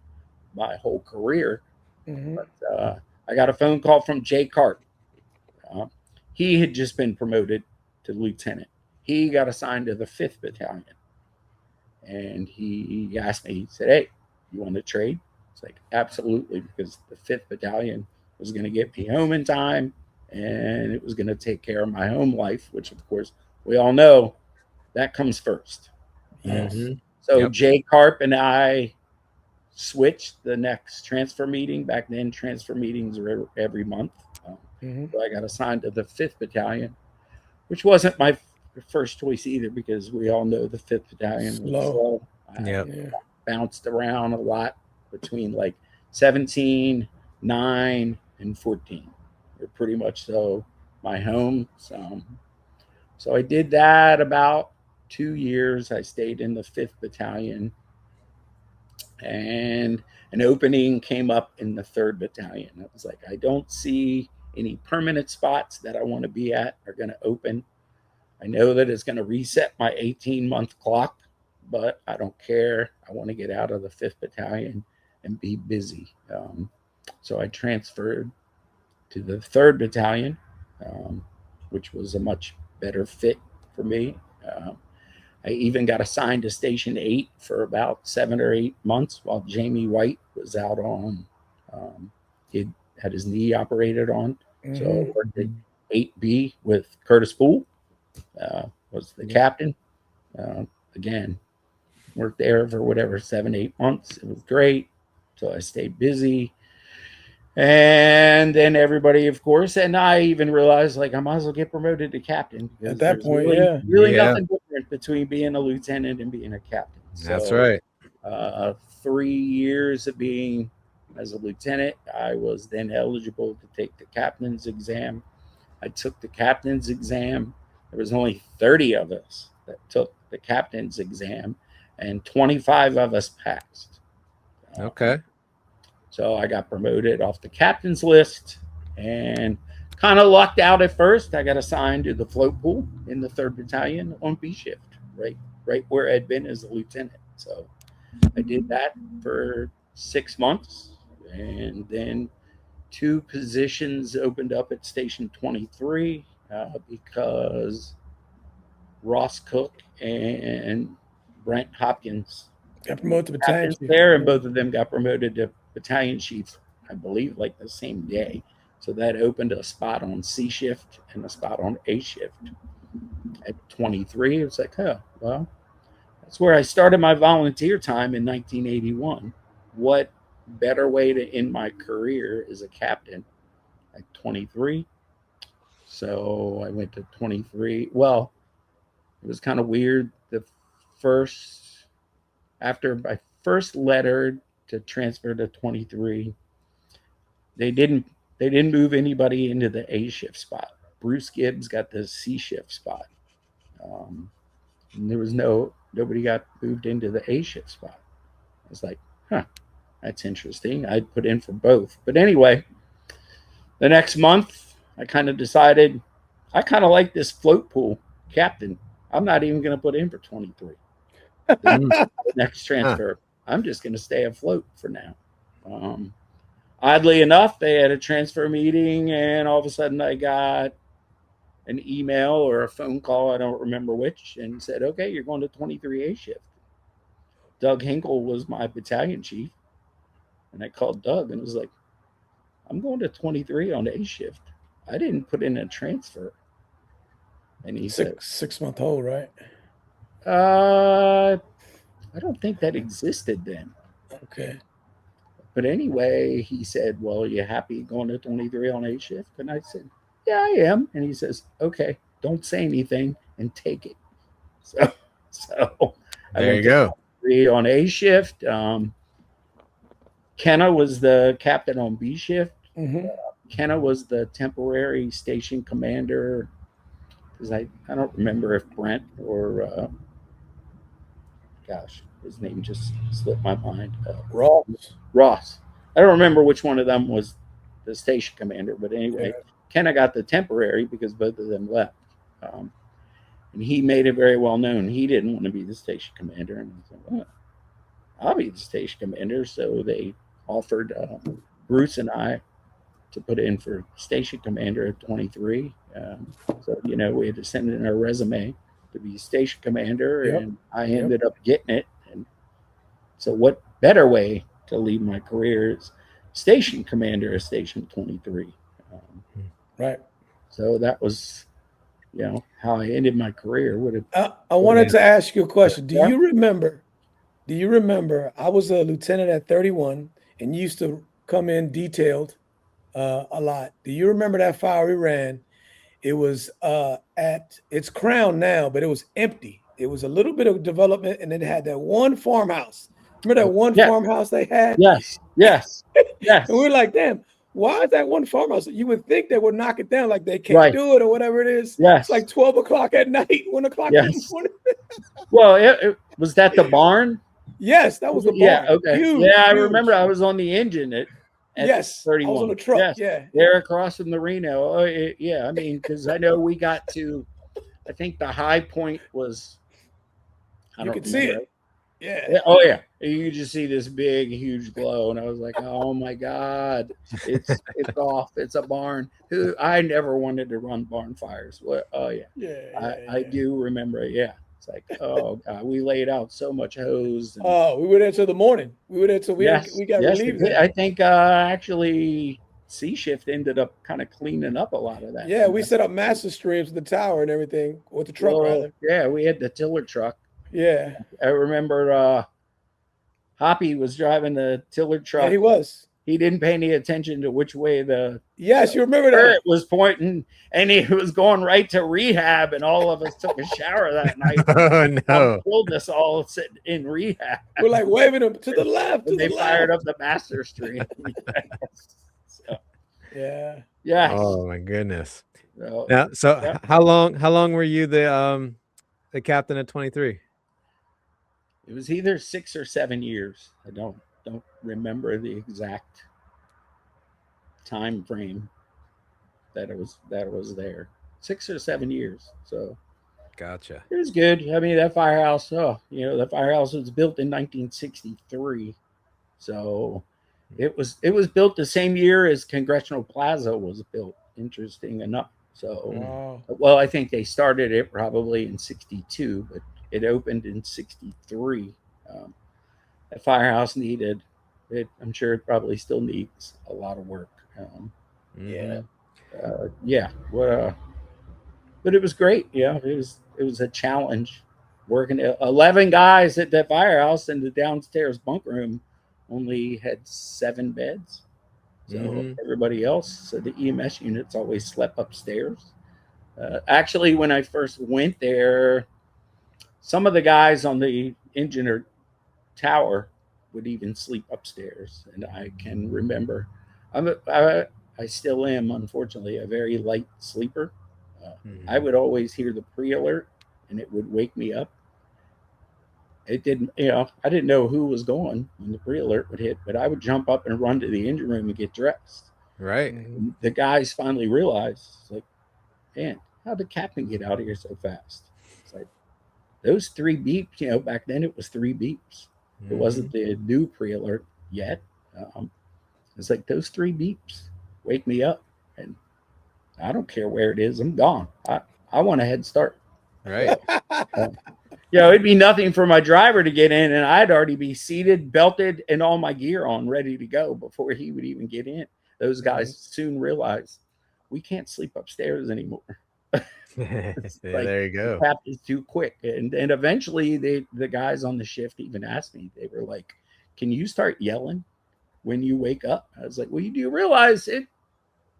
S11: my whole career. But I got a phone call from Jay Carp. He had just been promoted to lieutenant. He got assigned to the 5th Battalion. And he asked me, he said, "Hey, you want to trade?" It's like, absolutely, because the 5th Battalion was going to get me home in time, and it was going to take care of my home life, which, of course, we all know that comes first. So Jay Carp and I switched the next transfer meeting. Back then, transfer meetings were every month. So I got assigned to the 5th Battalion, which wasn't my first choice either, because we all know the 5th Battalion was slow. I bounced around a lot between like 17, 9, and 14. They're pretty much so my home. So I did that about 2 years. I stayed in the 5th Battalion, and an opening came up in the 3rd Battalion. I was like, I don't see any permanent spots that I want to be at are going to open. I know that it's going to reset my 18-month clock, but I don't care. I want to get out of the 5th Battalion and be busy. So I transferred to the 3rd Battalion, which was a much better fit for me. I even got assigned to Station 8 for about 7 or 8 months while Jamie White was out on, he had his knee operated on. So I worked at 8B with Curtis Poole, was the captain. Again, worked there for whatever, 7, 8 months. It was great. So I stayed busy. And then everybody, of course, and I even realized, like, I might as well get promoted to captain.
S1: At that point,
S11: really nothing different between being a lieutenant and being a captain.
S10: That's right.
S11: 3 years of being as a lieutenant, I was then eligible to take the captain's exam. I took the captain's exam. There was only 30 of us that took the captain's exam, and 25 of us passed.
S10: Okay.
S11: So I got promoted off the captain's list and kind of lucked out at first. I got assigned to the float pool in the 3rd Battalion on B shift, right where I'd been as a lieutenant. So I did that for 6 months, and then 2 positions opened up at Station 23 because Ross Cook and Brent Hopkins
S1: got promoted to battalion chief
S11: there, and both of them got promoted to battalion chiefs, I believe, like the same day. So that opened a spot on C shift and a spot on A shift at 23. It was like, oh, well, that's where I started my volunteer time in 1981. What better way to end my career as a captain at 23? So I went to 23. Well, it was kind of weird. After my first letter to transfer to 23, they didn't move anybody into the A shift spot. Bruce Gibbs got the C shift spot. And there was nobody got moved into the A shift spot. I was like, huh, that's interesting. I'd put in for both. But anyway, the next month, I kind of decided I kind of like this float pool captain. I'm not even going to put in for 23. The next transfer, I'm just going to stay afloat for now. oddly enough, they had a transfer meeting, and all of a sudden I got an email or a phone call, I don't remember which, and said, okay, you're going to 23A shift. Doug Hinkle was my battalion chief, and I called Doug and was like, I'm going to 23 on A shift. I didn't put in a transfer. And he said,
S1: 6-month old, right?
S11: I don't think that existed then.
S1: Okay.
S11: But anyway, he said, well, are you happy going to 23 on A shift? And I said, yeah, I am. And he says, okay, don't say anything and take it. So I
S10: There
S11: went
S10: you
S11: to
S10: go.
S11: 23 on A shift. Kenna was the captain on B shift.
S1: Mm-hmm.
S11: Kenna was the temporary station commander. Because I don't remember if Brent or, his name just slipped my mind. Ross. I don't remember which one of them was the station commander, but anyway, Kenna got the temporary because both of them left. And he made it very well known he didn't want to be the station commander. And I said, well, I'll be the station commander. So they offered Bruce and I to put in for station commander at 23. So, we had to send in our resume to be station commander, and I ended up getting it. And so what better way to leave my career is station commander at station 23.
S1: Right.
S11: So that was, how I ended my career.
S1: I wanted to ask you a question. Do you remember, I was a lieutenant at 31 and used to come in detailed a lot. Do you remember that fire we ran? It was it's crown now, but it was empty. It was a little bit of development, and then it had that one farmhouse. Remember that one farmhouse they had?
S11: Yes.
S1: And we were like, damn, why is that one farmhouse? You would think they would knock it down, like they can't do it or whatever it is.
S11: Yes.
S1: It's like 12 o'clock at night, 1 o'clock in the morning.
S11: Well, was that the barn?
S1: Yes, that was the barn.
S11: Yeah, okay.
S1: Huge,
S11: I
S1: huge.
S11: remember I was on the engine at
S1: yes,
S11: 31.
S1: I was on the truck.
S11: Yes. There across from the Reno. I mean, because I know we got to, I think the high point was,
S1: you could see it.
S11: Yeah. Oh, yeah. You could just see this big, huge glow. And I was like, oh, my God, it's off. It's a barn. I never wanted to run barn fires. Oh, yeah. I do remember it. Yeah. It's like, oh, God, we laid out so much hose. And,
S1: we were there till the morning. We were there till we got relieved.
S11: I think actually C shift ended up kind of cleaning up a lot of that.
S1: Yeah, we set up master streams with the tower and everything, with the truck, rather.
S11: Yeah, we had the tiller truck.
S1: Yeah.
S11: I remember Hoppy was driving the tiller truck.
S1: Yeah, he was.
S11: He didn't pay any attention to which way the
S1: Yes, you remember that.
S11: turret was pointing, and he was going right to rehab, and all of us took a shower that night.
S10: Oh, no.
S11: Pulled us all sitting in rehab.
S1: We're like waving them to the left.
S11: And they fired up the master stream.
S1: Yeah.
S11: Yes.
S10: Oh my goodness.
S11: So,
S10: how long were you the captain at 23?
S11: It was either 6 or 7 years. I don't remember the exact time frame that it was there. 6 or 7 years. So
S10: gotcha.
S11: It was good. I mean, that firehouse, that firehouse was built in 1963. So it was built the same year as Congressional Plaza was built, interesting enough. So well, I think they started it probably in 62, but it opened in 63. That firehouse needed it. I'm sure it probably still needs a lot of work. But it was great. Yeah, it was a challenge working. 11 guys at that firehouse, and the downstairs bunk room only had 7 beds. So everybody else, so the EMS units always slept upstairs. Actually, when I first went there, some of the guys on the engine or tower would even sleep upstairs. And I can remember, I still am, unfortunately, a very light sleeper. I would always hear the pre-alert, and it would wake me up. It didn't, I didn't know who was going when the pre-alert would hit, but I would jump up and run to the engine room and get dressed.
S10: Right.
S11: And the guys finally realized, it's like, man, how'd the captain get out of here so fast? It's like, those 3 beeps, back then it was 3 beeps. It wasn't the new pre-alert yet. It's like those 3 beeps wake me up, and I don't care where it is. I'm gone. I want a head start.
S10: Right.
S11: It'd be nothing for my driver to get in, and I'd already be seated, belted, and all my gear on, ready to go before he would even get in. Those guys soon realized we can't sleep upstairs anymore.
S10: There you go.
S11: The captain's too quick, and eventually the guys on the shift even asked me. They were like, "Can you start yelling when you wake up?" I was like, "Well, you do realize it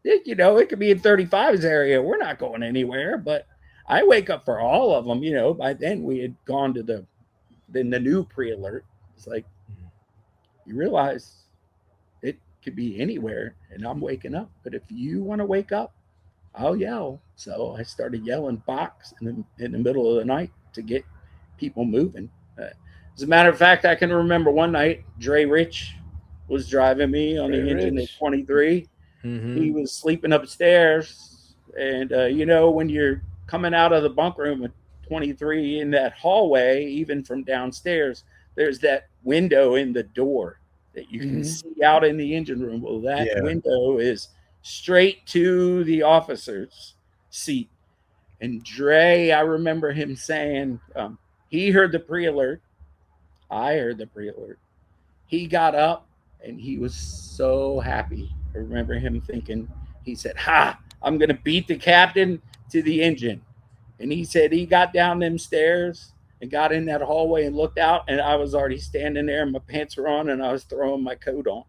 S11: could be in 35's area. We're not going anywhere." But I wake up for all of them. By then we had gone to the new pre-alert. It's like, you realize it could be anywhere, and I'm waking up. But if you want to wake up, I'll yell. So I started yelling box in the middle of the night to get people moving. As a matter of fact, I can remember one night, Dre Rich was driving me on the engine at 23. He was sleeping upstairs. And, when you're coming out of the bunk room at 23 in that hallway, even from downstairs, there's that window in the door that you can see out in the engine room. Well, that window is straight to the officer's seat. And Dre, I remember him saying, he heard the pre-alert. I heard the pre-alert. He got up and he was so happy. I remember him thinking, he said, I'm going to beat the captain to the engine. And he said he got down them stairs and got in that hallway and looked out, and I was already standing there and my pants were on and I was throwing my coat on.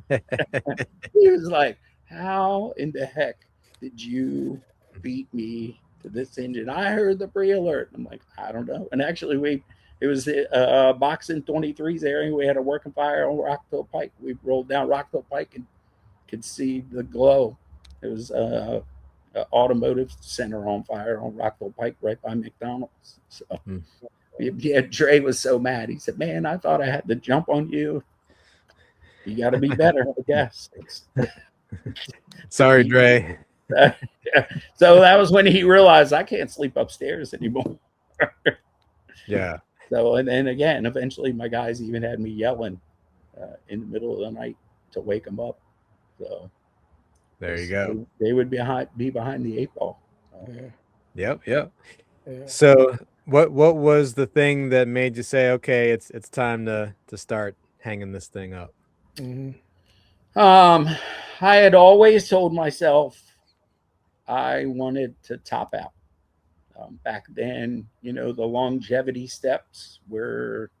S11: He was like, how in the heck did you beat me to this engine? I heard the pre-alert. I'm like, I don't know. And actually it was boxing 23's area. We had a working fire on Rockville Pike. We rolled down Rockville Pike and could see the glow. It was an automotive center on fire on Rockville Pike right by McDonald's. So Dre was so mad. He said, man, I thought I had to jump on you. You got to be better, I guess.
S10: Sorry, Dre.
S11: So that was when he realized I can't sleep upstairs anymore.
S10: Yeah.
S11: So, and then again, eventually my guys even had me yelling in the middle of the night to wake them up. So
S10: there you go.
S11: They would be behind the 8 ball.
S10: Yep. Yeah. So what was the thing that made you say, okay, it's time to start hanging this thing up?
S11: I had always told myself I wanted to top out. Back then, the longevity steps were,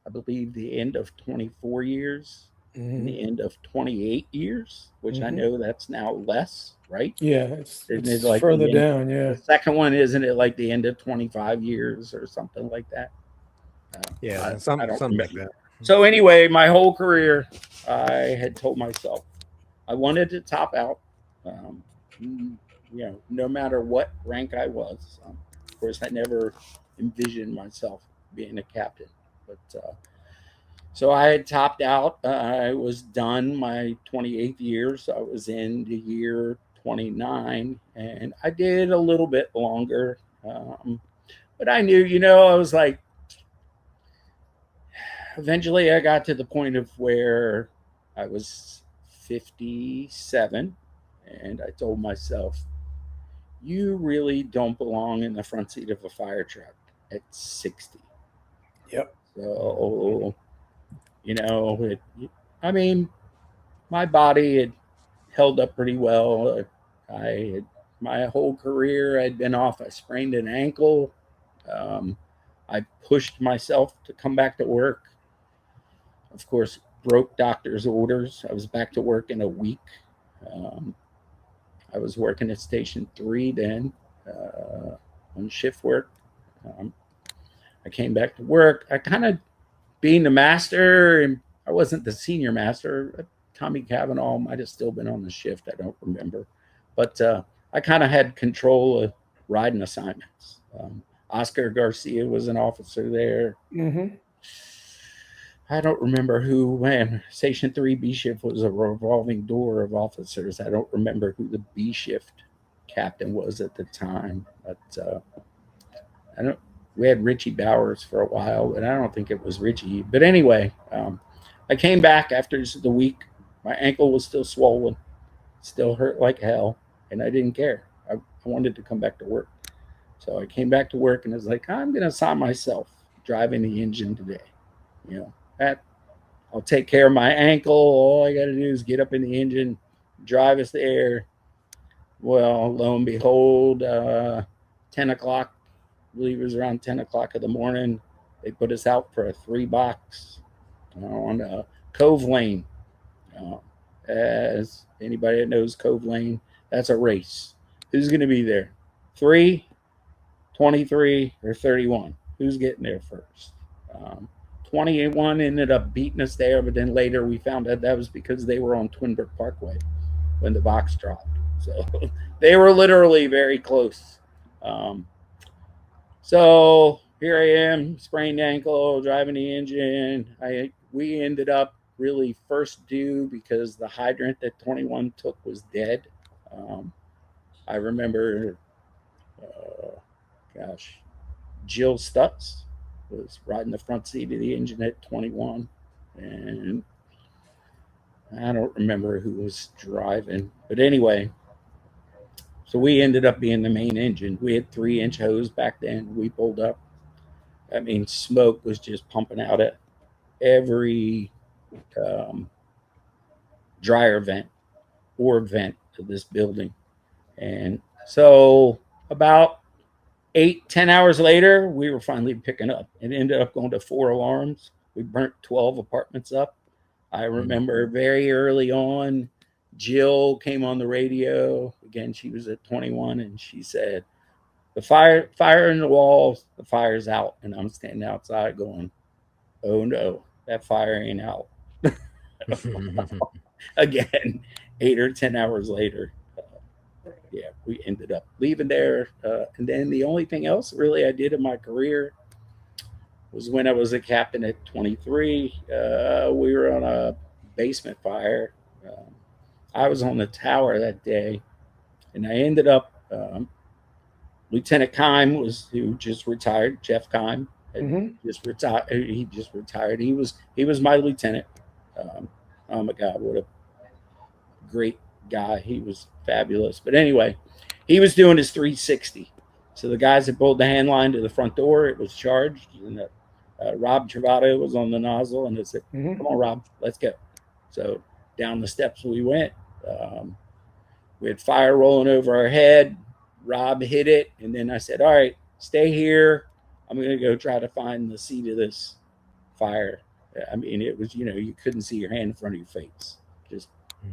S11: I believe, the end of 24 years and the end of 28 years, which I know that's now less, right?
S1: Yeah, it's
S11: like
S1: further down. Yeah.
S11: The second one, isn't it like the end of 25 years or something like that?
S10: Something like that.
S11: So anyway, my whole career, I had told myself I wanted to top out, no matter what rank I was. Of course, I never envisioned myself being a captain, but so I had topped out. I was done my 28th year, so I was in the year 29, and I did a little bit longer, but I knew, I was like, eventually I got to the point of where I was 57, and I told myself, you really don't belong in the front seat of a fire truck at 60.
S1: Yep.
S11: So, my body had held up pretty well. My whole career I'd been off. I sprained an ankle. I pushed myself to come back to work. Of course, broke doctor's orders. I was back to work in a week. I was working at Station 3 then on shift work. I came back to work. I kind of, being the master, and I wasn't the senior master. Tommy Cavanaugh might have still been on the shift. I don't remember. But I kind of had control of riding assignments. Oscar Garcia was an officer there. I don't remember who, when Station 3 B shift was a revolving door of officers. I don't remember who the B shift captain was at the time, but we had Richie Bowers for a while, but I don't think it was Richie. But anyway, I came back after the week. My ankle was still swollen, still hurt like hell, and I didn't care. I wanted to come back to work. So I came back to work and was like, I'm going to assign myself driving the engine today. That I'll take care of my ankle. All I got to do is get up in the engine, drive us there. Well, lo and behold, 10 o'clock, I believe it was around 10 o'clock in the morning, they put us out for a 3-box on Cove Lane. As anybody that knows Cove Lane, that's a race. Who's going to be there? 3, 23, or 31? Who's getting there first? 21 ended up beating us there, but then later we found out that was because they were on Twinbrook Parkway when the box dropped. So they were literally very close. So here I am, sprained ankle, driving the engine. We ended up really first due because the hydrant that 21 took was dead. I remember, Jill Stutz was riding the front seat of the engine at 21, and I don't remember who was driving, but anyway, so we ended up being the main engine. We had 3-inch hose back then. We pulled up. I mean, smoke was just pumping out at every dryer vent or vent of this building. And so about 8-10 hours later, we were finally picking up. It ended up going to 4 alarms. We burnt 12 apartments up. I remember very early on, Jill came on the radio. Again, she was at 21, and she said, the fire in the walls, the fire's out. And I'm standing outside going, oh no, that fire ain't out. Again, 8 or 10 hours later, we ended up leaving there. And then the only thing else really I did in my career was when I was a captain at 23. We were on a basement fire. I was on the tower that day, and I ended up, Lieutenant Kime who just retired. Jeff Kime just retired. He just retired. He was my lieutenant. Oh my God, what a great guy. He was fabulous. But anyway, he was doing his 360. So the guys that pulled the hand line to the front door, it was charged, and Rob Travato was on the nozzle, and I said, come on, Rob, let's go. So down the steps we went. We had fire rolling over our head. Rob hit it, and then I said, all right, stay here. I'm going to go try to find the seat of this fire. I mean, it was, you couldn't see your hand in front of your face, just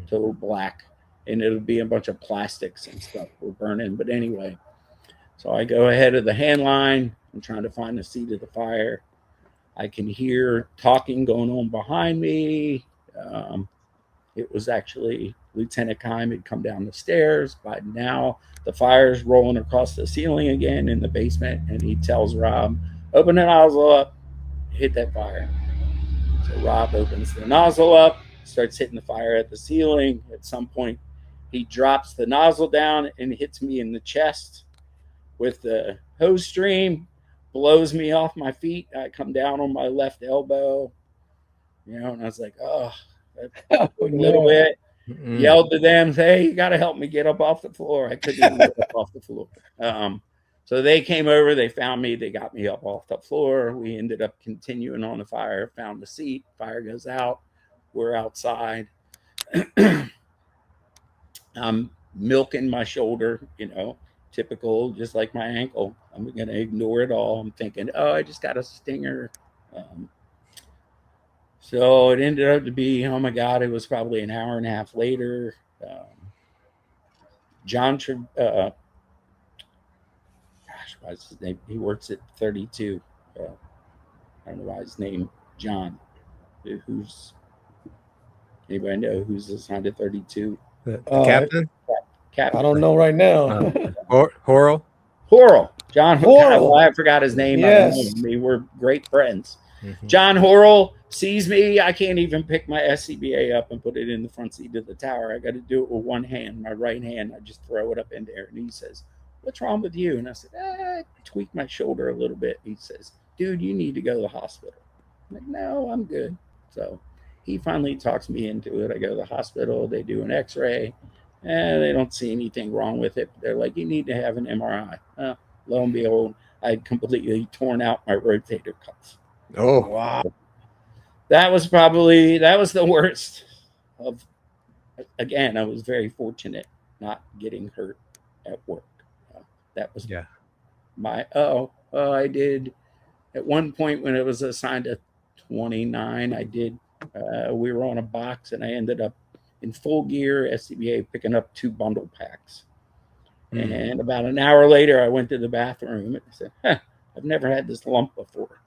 S11: total black, and it would be a bunch of plastics and stuff were burning. But anyway, so I go ahead of the hand line. I'm trying to find the seat of the fire. I can hear talking going on behind me. It was actually Lieutenant Kime had come down the stairs. By now, the fire's rolling across the ceiling again in the basement, and he tells Rob, open the nozzle up, hit that fire. So Rob opens the nozzle up, starts hitting the fire at the ceiling. At some point, he drops the nozzle down and hits me in the chest with the hose stream, blows me off my feet. I come down on my left elbow, and I was like, a little bit. Yelled to them, hey, you got to help me get up off the floor. I couldn't even get up off the floor. So they came over, they found me, they got me up off the floor. We ended up continuing on the fire, found the seat, fire goes out. We're outside. I'm milking my shoulder, typical, just like my ankle. I'm going to ignore it all. I'm thinking, I just got a stinger. So it ended up to be, oh my God, it was probably an hour and a half later. What's his name? He works at 32. I don't know why his name, John. Who's, anybody know who's assigned to 32?
S10: The captain?
S11: Captain.
S1: I don't know right now.
S10: Horrell?
S11: John
S1: Horrell.
S11: I forgot his name.
S1: Yes.
S11: We were great friends. John Horrell sees me. I can't even pick my SCBA up and put it in the front seat of the tower. I got to do it with one hand, my right hand. I just throw it up in there. And he says, what's wrong with you? And I said, I tweaked my shoulder a little bit. He says, dude, you need to go to the hospital. I'm like, no, I'm good. So he finally talks me into it. I go to the hospital. They do an X-ray, and they don't see anything wrong with it. They're like, you need to have an MRI. Lo and behold, I had completely torn out my rotator cuffs.
S10: Oh,
S1: Wow.
S11: That was the worst of. Again, I was very fortunate not getting hurt at work. That was my. I did at one point when it was assigned to 29. I did. We were on a box, and I ended up in full gear SCBA picking up 2 bundle packs. And about an hour later, I went to the bathroom and I said, I've never had this lump before.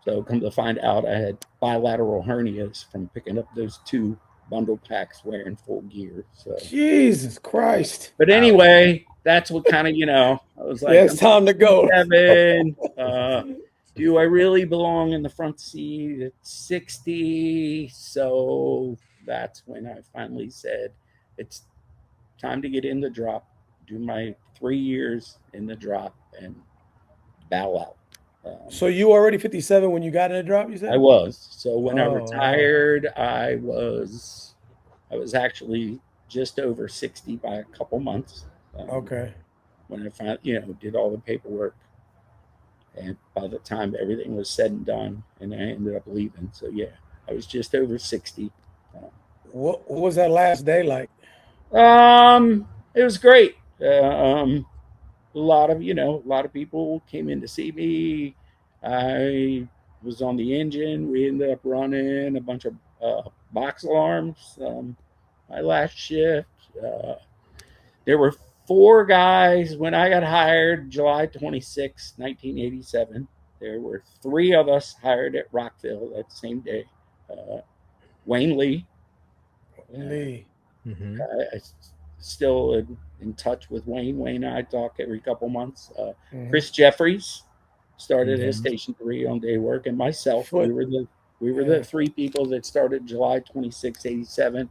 S11: So come to find out, I had bilateral hernias from picking up those 2 bundle packs wearing full gear. So
S1: Jesus Christ.
S11: But anyway, that's what kind of, I was like,
S1: it's time to go.
S11: 7. Do I really belong in the front seat at 60? So that's when I finally said, it's time to get in the drop, do my 3 years in the drop, and bow out.
S1: So you were already 57 when you got in the drop, you said?
S11: I was. So when I retired, I was actually just over 60 by a couple months.
S1: Okay.
S11: When I finally, did all the paperwork. And by the time everything was said and done, and I ended up leaving. So yeah, I was just over 60.
S1: What was that last day like?
S11: It was great. A lot of people came in to see me. I was on the engine. We ended up running a bunch of box alarms. My last shift, there were 4 guys when I got hired, July 26, 1987. There were 3 of us hired at Rockville that same day. Wayne Lee.
S10: Mm-hmm.
S11: I still in touch with Wayne. Wayne and I talk every couple months. Chris Jeffries started at Station 3 on day work, and myself. We were the 3 people that started July 26, 87.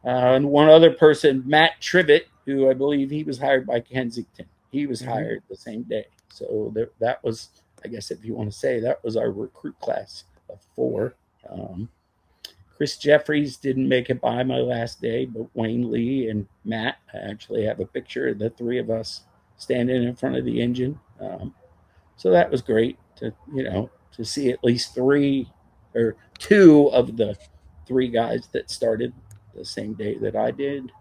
S11: And one other person, Matt Triplett, who I believe he was hired by Kensington. He was hired the same day. So that was, I guess, if you want to say, that was our recruit class of 4. Chris Jeffries didn't make it by my last day, but Wayne Lee and Matt, I actually have a picture of the 3 of us standing in front of the engine. So that was great to see at least 2 of the 3 guys that started the same day that I did.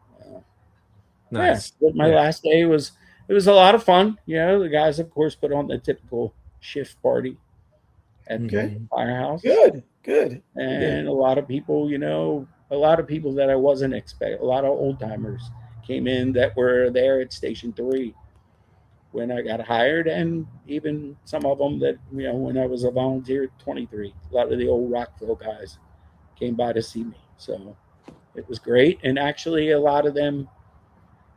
S10: Nice.
S11: Yeah, but my last day it was a lot of fun. The guys, of course, put on the typical shift party at the firehouse.
S1: Good.
S11: And a lot of people, that I wasn't expecting. A lot of old timers came in that were there at Station 3 when I got hired, and even some of them that, when I was a volunteer at 23. A lot of the old Rockville guys came by to see me. So it was great. And actually, a lot of them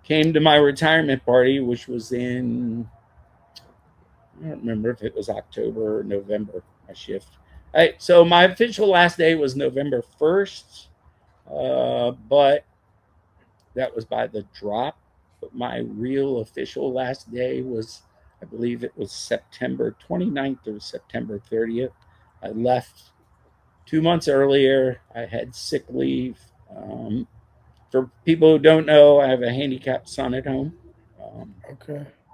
S11: came to my retirement party, which was in, I don't remember if it was October or November, my shift. So my official last day was November 1st, but that was by the drop. But my real official last day was, I believe it was September 29th or September 30th. I left 2 months earlier. I had sick leave. For people who don't know, I have a handicapped son at home.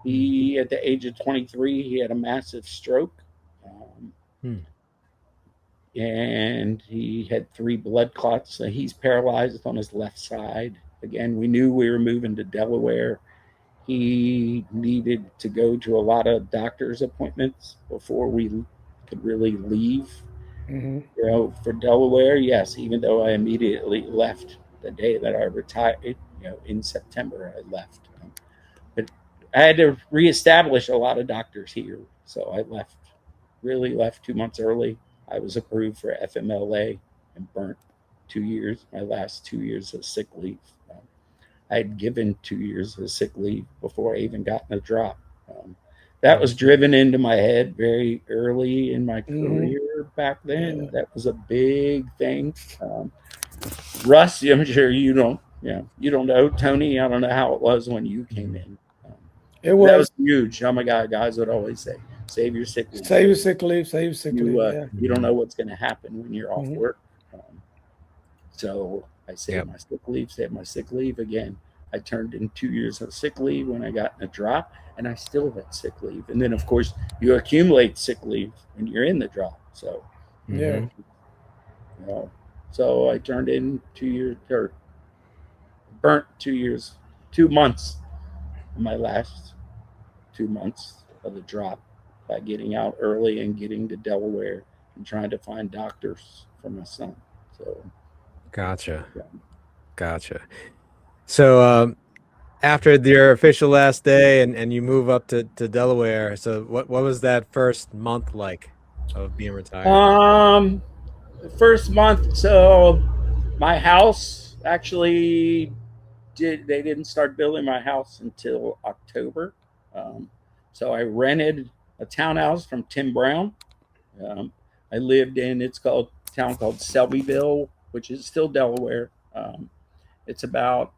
S11: He, at the age of 23, he had a massive stroke. And he had 3 blood clots. So he's paralyzed on his left side. Again, we knew we were moving to Delaware. He needed to go to a lot of doctor's appointments before we could really leave. For Delaware, yes, even though I immediately left the day that I retired, in September, I left. But I had to reestablish a lot of doctors here. So I left 2 months early. I was approved for FMLA and burnt 2 years, my last 2 years of sick leave. I had given 2 years of sick leave before I even got in the drop. That was driven into my head very early in my career back then. That was a big thing. Russ, I'm sure you don't know. Tony, I don't know how it was when you came in. That was huge. Oh my God, guys would always say, save your sick leave.
S1: Save your sick leave. Save your sick leave.
S11: You don't know what's going to happen when you're off work. So I saved my sick leave again. I turned in 2 years of sick leave when I got in a drop, and I still had sick leave. And then, of course, you accumulate sick leave when you're in the drop. So,
S1: Yeah.
S11: you know, so I turned in 2 years, or burnt 2 years, 2 months, my last 2 months of the drop by getting out early and getting to Delaware and trying to find doctors for my son. So,
S10: Gotcha. So after your official last day and you move up to Delaware, so what was that first month like of being retired?
S11: The first month, so my house actually they didn't start building my house until October. So I rented a townhouse from Tim Brown. I lived in it's called town called Selbyville, which is still Delaware. It's about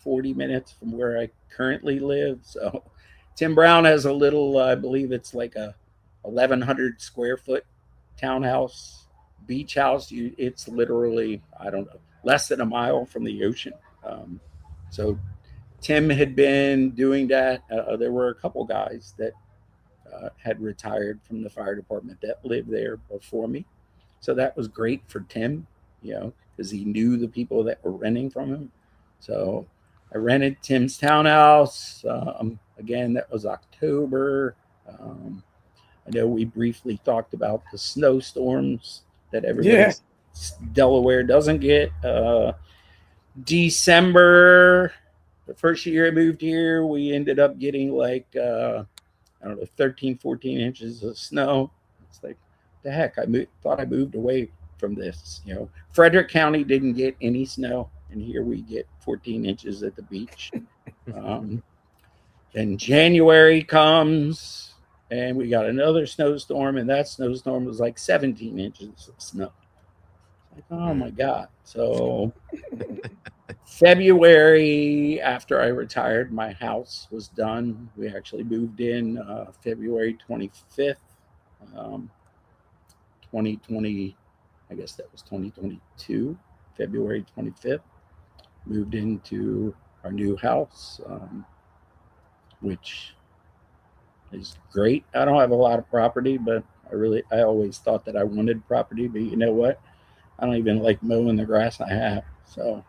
S11: 40 minutes from where I currently live. So Tim Brown has a little, I believe it's like a 1,100 square foot townhouse, beach house. It's literally, I don't know, less than a mile from the ocean. So Tim had been doing that. There were a couple guys that had retired from the fire department that lived there before me. So that was great for Tim, because he knew the people that were renting from him. So I rented Tim's townhouse. Again, that was October. I know we briefly talked about the snowstorms that Delaware doesn't get. December, the first year I moved here, we ended up getting like, 13, 14 inches of snow. It's like, the heck, thought I moved away from this. Frederick County didn't get any snow, and here we get 14 inches at the beach. Then January comes, and we got another snowstorm, and that snowstorm was like 17 inches of snow. Like, oh my God. So February, after I retired, my house was done. We actually moved in February 25th, 2020. I guess that was 2022, February 25th. Moved into our new house, which is great. I don't have a lot of property, but I always thought that I wanted property, but you know what? I don't even like mowing the grass I have. So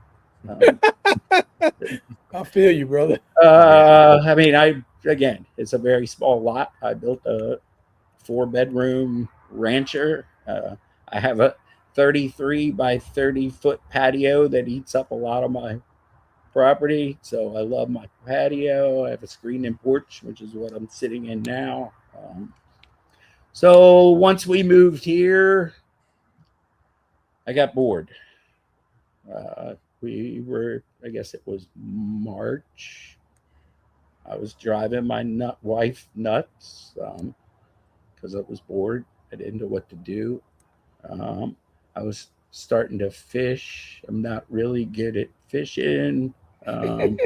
S1: I feel you, brother.
S11: I mean, again, it's a very small lot. I built a 4-bedroom rancher. I have a 33 by 30 foot patio that eats up a lot of my property. So I love my patio. I have a screened-in porch, which is what I'm sitting in now. So once we moved here, I got bored. We were, I guess it was March. I was driving my wife nuts because I was bored. I didn't know what to do. I was starting to fish. I'm not really good at fishing. So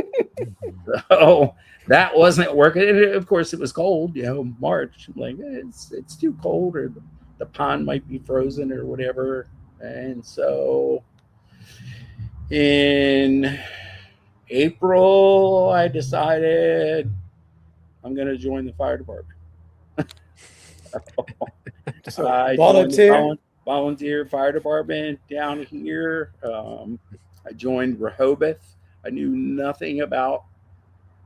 S11: that wasn't working. And of course, it was cold, March. I'm like, it's too cold, or the pond might be frozen or whatever. And so in April, I decided I'm going to join the fire department.
S1: So
S11: volunteer fire department down here. I joined Rehoboth. I knew nothing about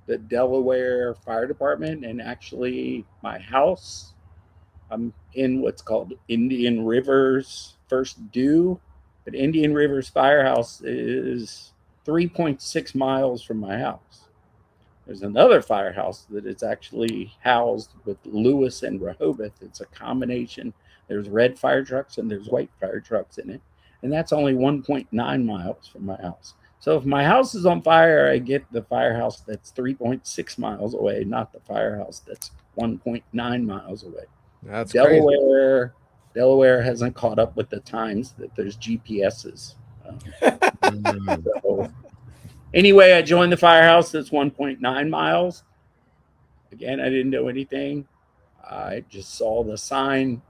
S11: the Delaware Fire Department, and actually my house, I'm in what's called Indian River's first due, but Indian River's firehouse is 3.6 miles from my house. There's another firehouse that is actually housed with Lewis and Rehoboth. It's a combination. There's red fire trucks and there's white fire trucks in it. And that's only 1.9 miles from my house. So if my house is on fire, I get the firehouse that's 3.6 miles away, not the firehouse that's 1.9 miles away.
S10: That's
S11: Delaware. Crazy. Delaware hasn't caught up with the times that there's GPSs. So anyway, I joined the firehouse that's 1.9 miles. Again, I didn't know anything. I just saw the sign.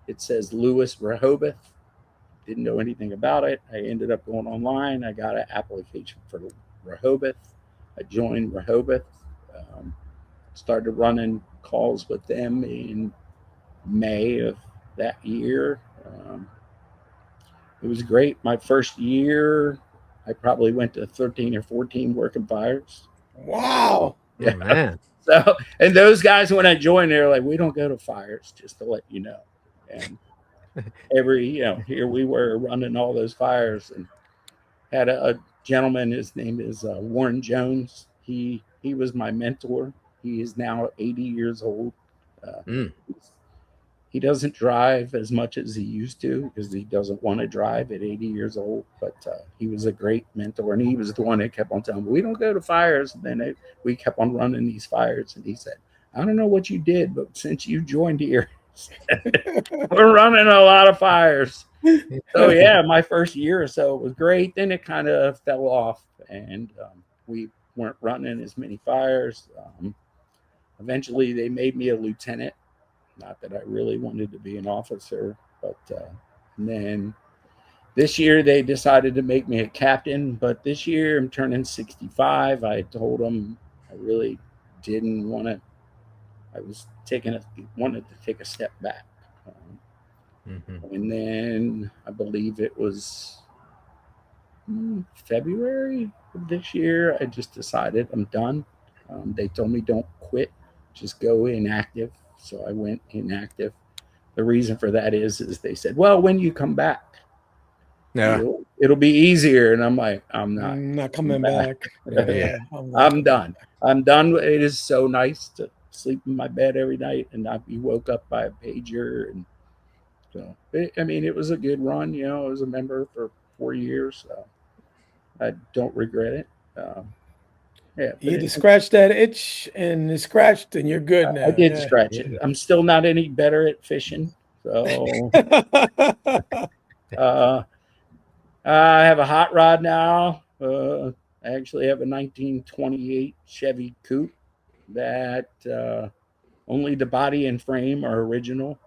S11: It says Lewis Rehoboth. didn't know anything about it. I ended up going online. I got an application for Rehoboth. I joined Rehoboth, started running calls with them in May of that year. It was great. My first year, I probably went to 13 or 14 working fires.
S1: Wow.
S11: Yeah.
S10: Oh, man.
S11: So, and those guys, when I joined, they're like, we don't go to fires, just to let you know. And here we were running all those fires, and had a gentleman, his name is Warren Jones. He was my mentor. He is now 80 years old. He doesn't drive as much as he used to because he doesn't want to drive at 80 years old. But he was a great mentor, and he was the one that kept on telling me, we don't go to fires. And then we kept on running these fires. And he said, I don't know what you did, but since you joined here, we're running a lot of fires. So yeah, my first year or so was great. Then it kind of fell off, and we weren't running as many fires. Eventually, they made me a lieutenant. Not that I really wanted to be an officer, but and then this year they decided to make me a captain. But this year I'm turning 65. I told them I really didn't want to. I was wanted to take a step back. And then I believe it was February of this year, I just decided I'm done. They told me don't quit, just go inactive. So I went inactive. The reason for that is they said, well, when you come back, it'll be easier. And I'm like, I'm
S1: not coming back.
S11: Yeah. I'm done. I'm done. It is so nice to sleep in my bed every night and not be woke up by a pager. And so, it was a good run. I was a member for 4 years. So I don't regret it. Yeah,
S1: you just scratched that itch, and it scratched, and you're good now.
S11: I did scratch it. I'm still not any better at fishing. So I have a hot rod now. I actually have a 1928 Chevy Coupe that only the body and frame are original.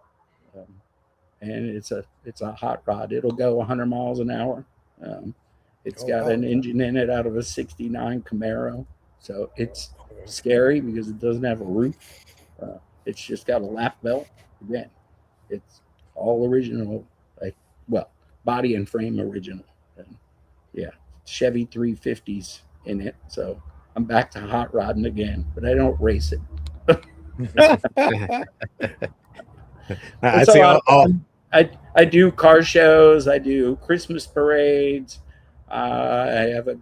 S11: And it's a hot rod. It'll go 100 miles an hour. It's got an engine in it out of a 69 Camaro. So it's scary because it doesn't have a roof. It's just got a lap belt. Again, it's all original, body and frame original. And yeah, Chevy 350s in it. So I'm back to hot rodding again, but I don't race it. I do car shows. I do Christmas parades. I have a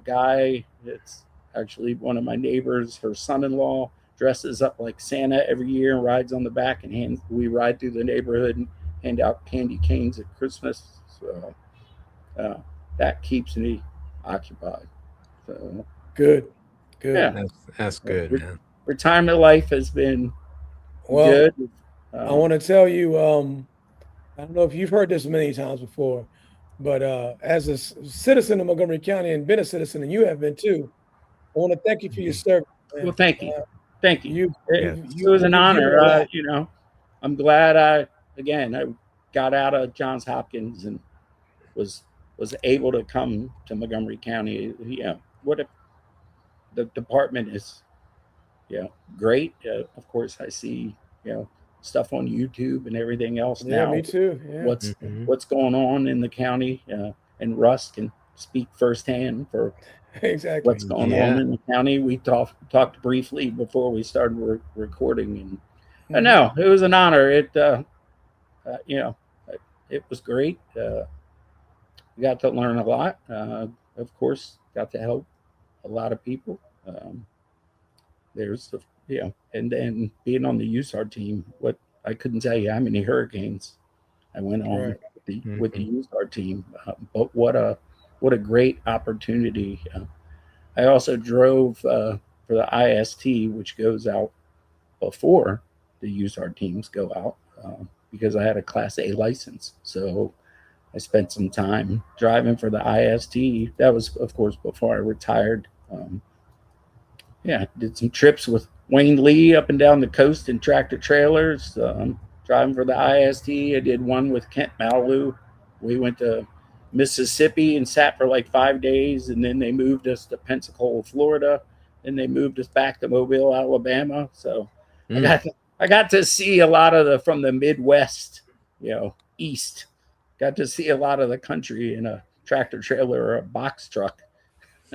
S11: guy that's actually one of my neighbors. Her son-in-law dresses up like Santa every year and rides on the back, and we ride through the neighborhood and hand out candy canes at Christmas. So that keeps me occupied. So
S1: good.
S11: Yeah,
S10: that's good, man.
S11: Retirement life has been
S1: good.
S11: Good.
S1: I want to tell you, I don't know if you've heard this many times before, but as a citizen of Montgomery County, and been a citizen, and you have been too, I want to thank you for your service. Man.
S11: Well, thank you. Thank you. It was an honor. I'm glad I got out of Johns Hopkins and was able to come to Montgomery County. The department is, great. Of course, I see, stuff on YouTube and everything else now.
S1: Yeah, me too. Yeah.
S11: What's going on in the county, and Russ can speak firsthand for
S1: exactly
S11: what's going on in the county. We talked briefly before we started recording, and no, it was an honor. It it was great. We got to learn a lot. Of course, got to help a lot of people. And then being on the USAR team, I couldn't tell you how many hurricanes I went on with the USAR team. But what a great opportunity. I also drove for the IST, which goes out before the USAR teams go out, because I had a Class A license. So I spent some time driving for the IST. That was, of course, before I retired. Did some trips with Wayne Lee up and down the coast in tractor trailers, driving for the IST. I did one with Kent Malalu We went to Mississippi and sat for like 5 days, and then they moved us to Pensacola, Florida, and they moved us back to Mobile, Alabama. So I got to see a lot of from the Midwest, east. Got to see a lot of the country in a tractor trailer or a box truck.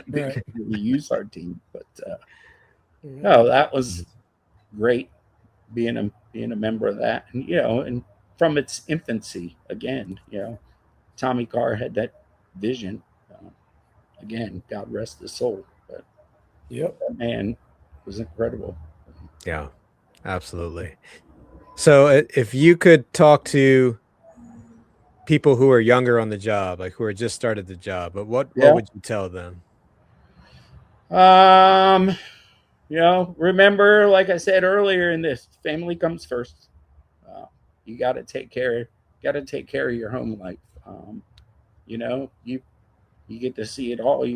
S1: Right.
S11: We use our team, but no, that was great being a member of that, and and from its infancy, again, Tommy Carr had that vision. Again, God rest his soul, but that man was incredible.
S10: Yeah, absolutely. So if you could talk to people who are younger on the job, like who are just started the job, but what would you tell them?
S11: Remember, like I said earlier in this, family comes first. You got to take care of your home life. You get to see it all.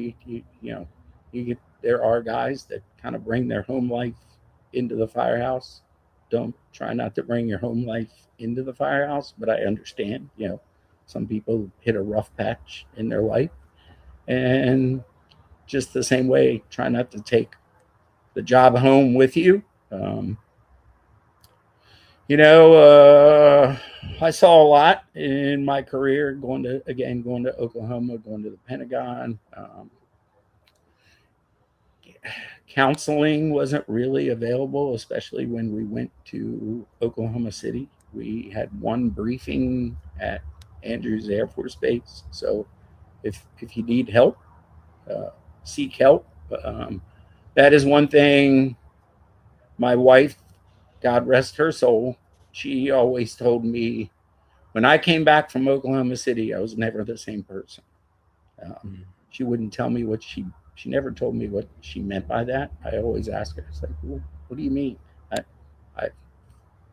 S11: There are guys that kind of bring their home life into the firehouse. Don't try not to bring your home life into the firehouse, but I understand, some people hit a rough patch in their life, and just the same way, try not to take the job home with you. I saw a lot in my career going to Oklahoma, going to the Pentagon. Counseling wasn't really available, especially when we went to Oklahoma City. We had one briefing at Andrews Air Force Base. So if you need help, seek help. That is one thing my wife, God rest her soul, she always told me when I came back from Oklahoma City, I was never the same person. She wouldn't tell me she never told me what she meant by that. I always asked her, it's like, well, what do you mean? I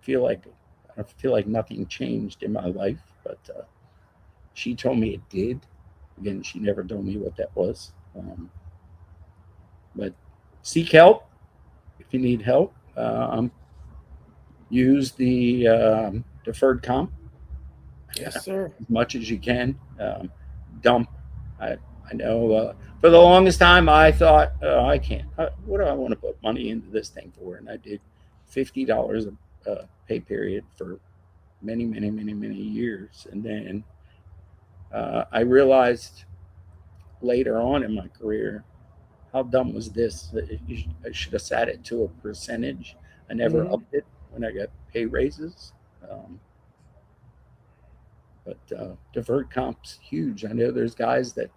S11: feel like nothing changed in my life, but she told me it did. Again, she never told me what that was. But seek help if you need help. Use the deferred comp.
S1: Yes, sir.
S11: As much as you can. Dump. I know for the longest time I thought, I can't. What do I want to put money into this thing for? And I did $50 a pay period for many, many, many, many years. And then I realized later on in my career, how dumb was this? I should have sat it to a percentage. I never upped it when I got pay raises. But deferred comp's huge. I know there's guys that,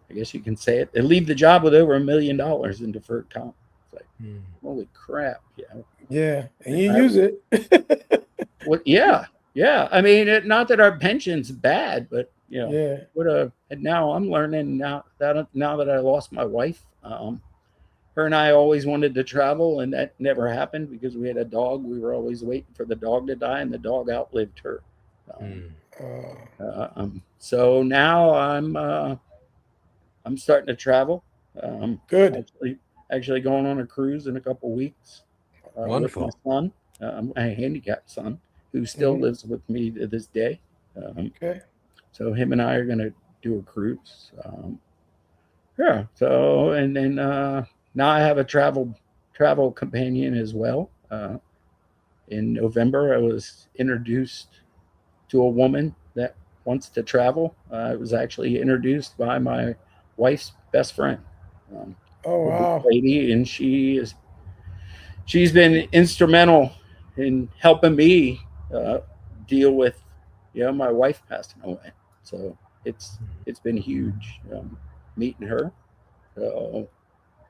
S11: I guess you can say it, they leave the job with over $1 million in deferred comp. It's like, holy crap.
S1: Yeah, and you use it.
S11: Well, yeah. I mean, not that our pension's bad, but and now I'm learning now that I lost my wife. Her and I always wanted to travel, and that never happened because we had a dog. We were always waiting for the dog to die, and the dog outlived her. So now I'm starting to travel.
S1: Good.
S11: Actually going on a cruise in a couple weeks.
S10: Wonderful.
S11: With my son, my handicapped son, who still lives with me to this day.
S1: Okay.
S11: So him and I are going to do a cruise. So, and then now I have a travel companion as well. In November, I was introduced to a woman that wants to travel. I was actually introduced by my wife's best friend.
S1: Oh, wow.
S11: Lady, and she's been instrumental in helping me deal with, my wife passing away. So it's been huge meeting her. So,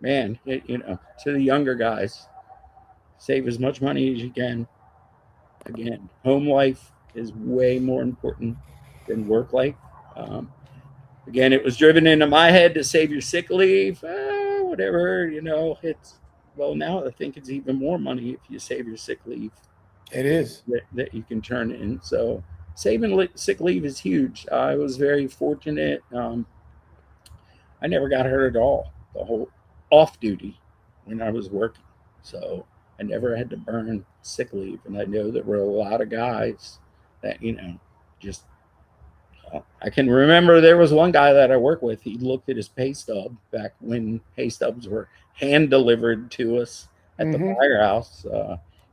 S11: man, to the younger guys, save as much money as you can. Again, home life is way more important than work life. Again, it was driven into my head to save your sick leave, whatever, now I think it's even more money if you save your sick leave.
S1: It is.
S11: That you can turn in. So saving sick leave is huge. I was very fortunate. I never got hurt at all, the whole off duty when I was working. So I never had to burn sick leave. And I know there were a lot of guys that, just I can remember there was one guy that I worked with. He looked at his pay stub back when pay stubs were hand delivered to us at the firehouse.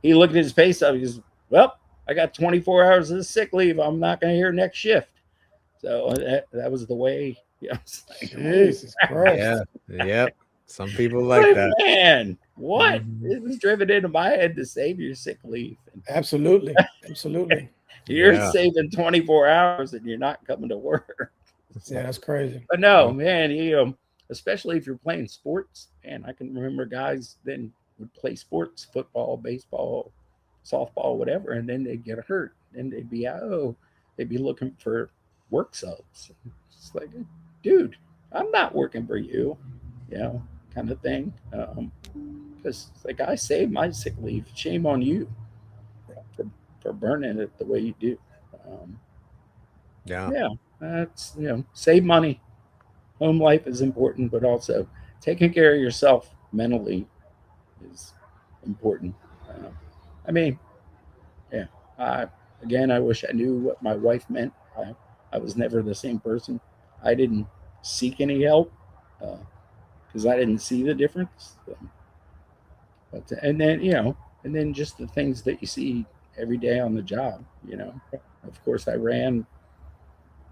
S11: He looked at his pay stub. He goes, "Well, I got 24 hours of sick leave. I'm not going to hear next shift." So that was the way. Yeah,
S1: Jesus Christ.
S10: Yeah. Yep. Some people like that.
S11: Man, what? It was driven into my head to save your sick leave.
S1: Absolutely. Absolutely.
S11: You're saving 24 hours and you're not coming to work.
S1: Yeah, that's crazy.
S11: But no, man, especially if you're playing sports, man, I can remember guys then would play sports, football, baseball, softball, whatever, and then they'd get hurt. Then they'd be they'd be looking for work subs. It's like, dude, I'm not working for you, kind of thing. Because like, I saved my sick leave. Shame on you for burning it the way you do. That's save money. Home life is important, but also taking care of yourself mentally is important. I wish I knew what my wife meant. I was never the same person. I didn't seek any help because I didn't see the difference. And then just the things that you see every day on the job. Of course, I ran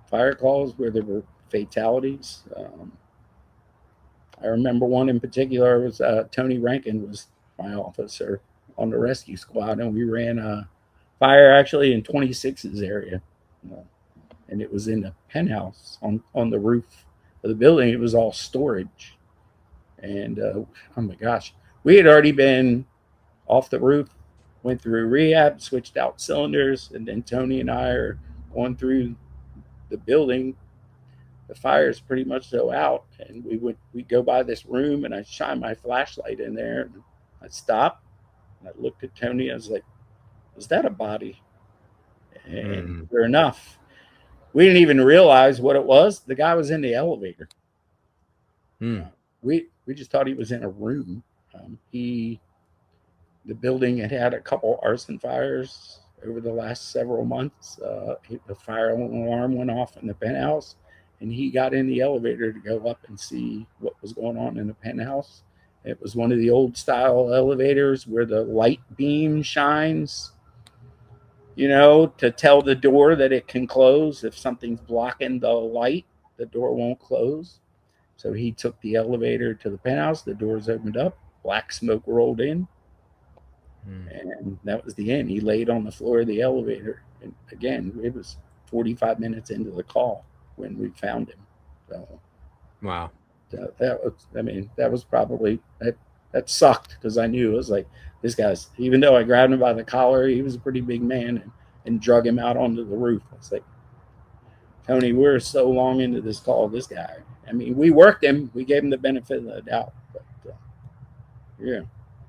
S11: fire calls where there were fatalities. I remember one in particular was Tony Rankin was my officer on the rescue squad, and we ran a fire actually in 26's area, and it was in the penthouse on the roof of the building. It was all storage, and oh my gosh, we had already been off the roof, went through rehab, switched out cylinders, and then Tony and I are going through the building. The fire is pretty much out, and we go by this room, and I shine my flashlight in there, and I stopped, and I looked at Tony. I was like, "Was that a body?" And sure enough, we didn't even realize what it was. The guy was in the elevator. We just thought he was in a room. The building had a couple arson fires over the last several months. The fire alarm went off in the penthouse, and he got in the elevator to go up and see what was going on in the penthouse. It was one of the old style elevators where the light beam shines, to tell the door that it can close. If something's blocking the light, the door won't close. So he took the elevator to the penthouse. The doors opened up. Black smoke rolled in. And that was the end. He laid on the floor of the elevator. And again, it was 45 minutes into the call when we found him. So,
S10: wow.
S11: That was probably, that sucked, because I knew it was like, this guy's, even though I grabbed him by the collar, he was a pretty big man, and drug him out onto the roof. It's like, Tony, we're so long into this call, this guy. We worked him. We gave him the benefit of the doubt. But,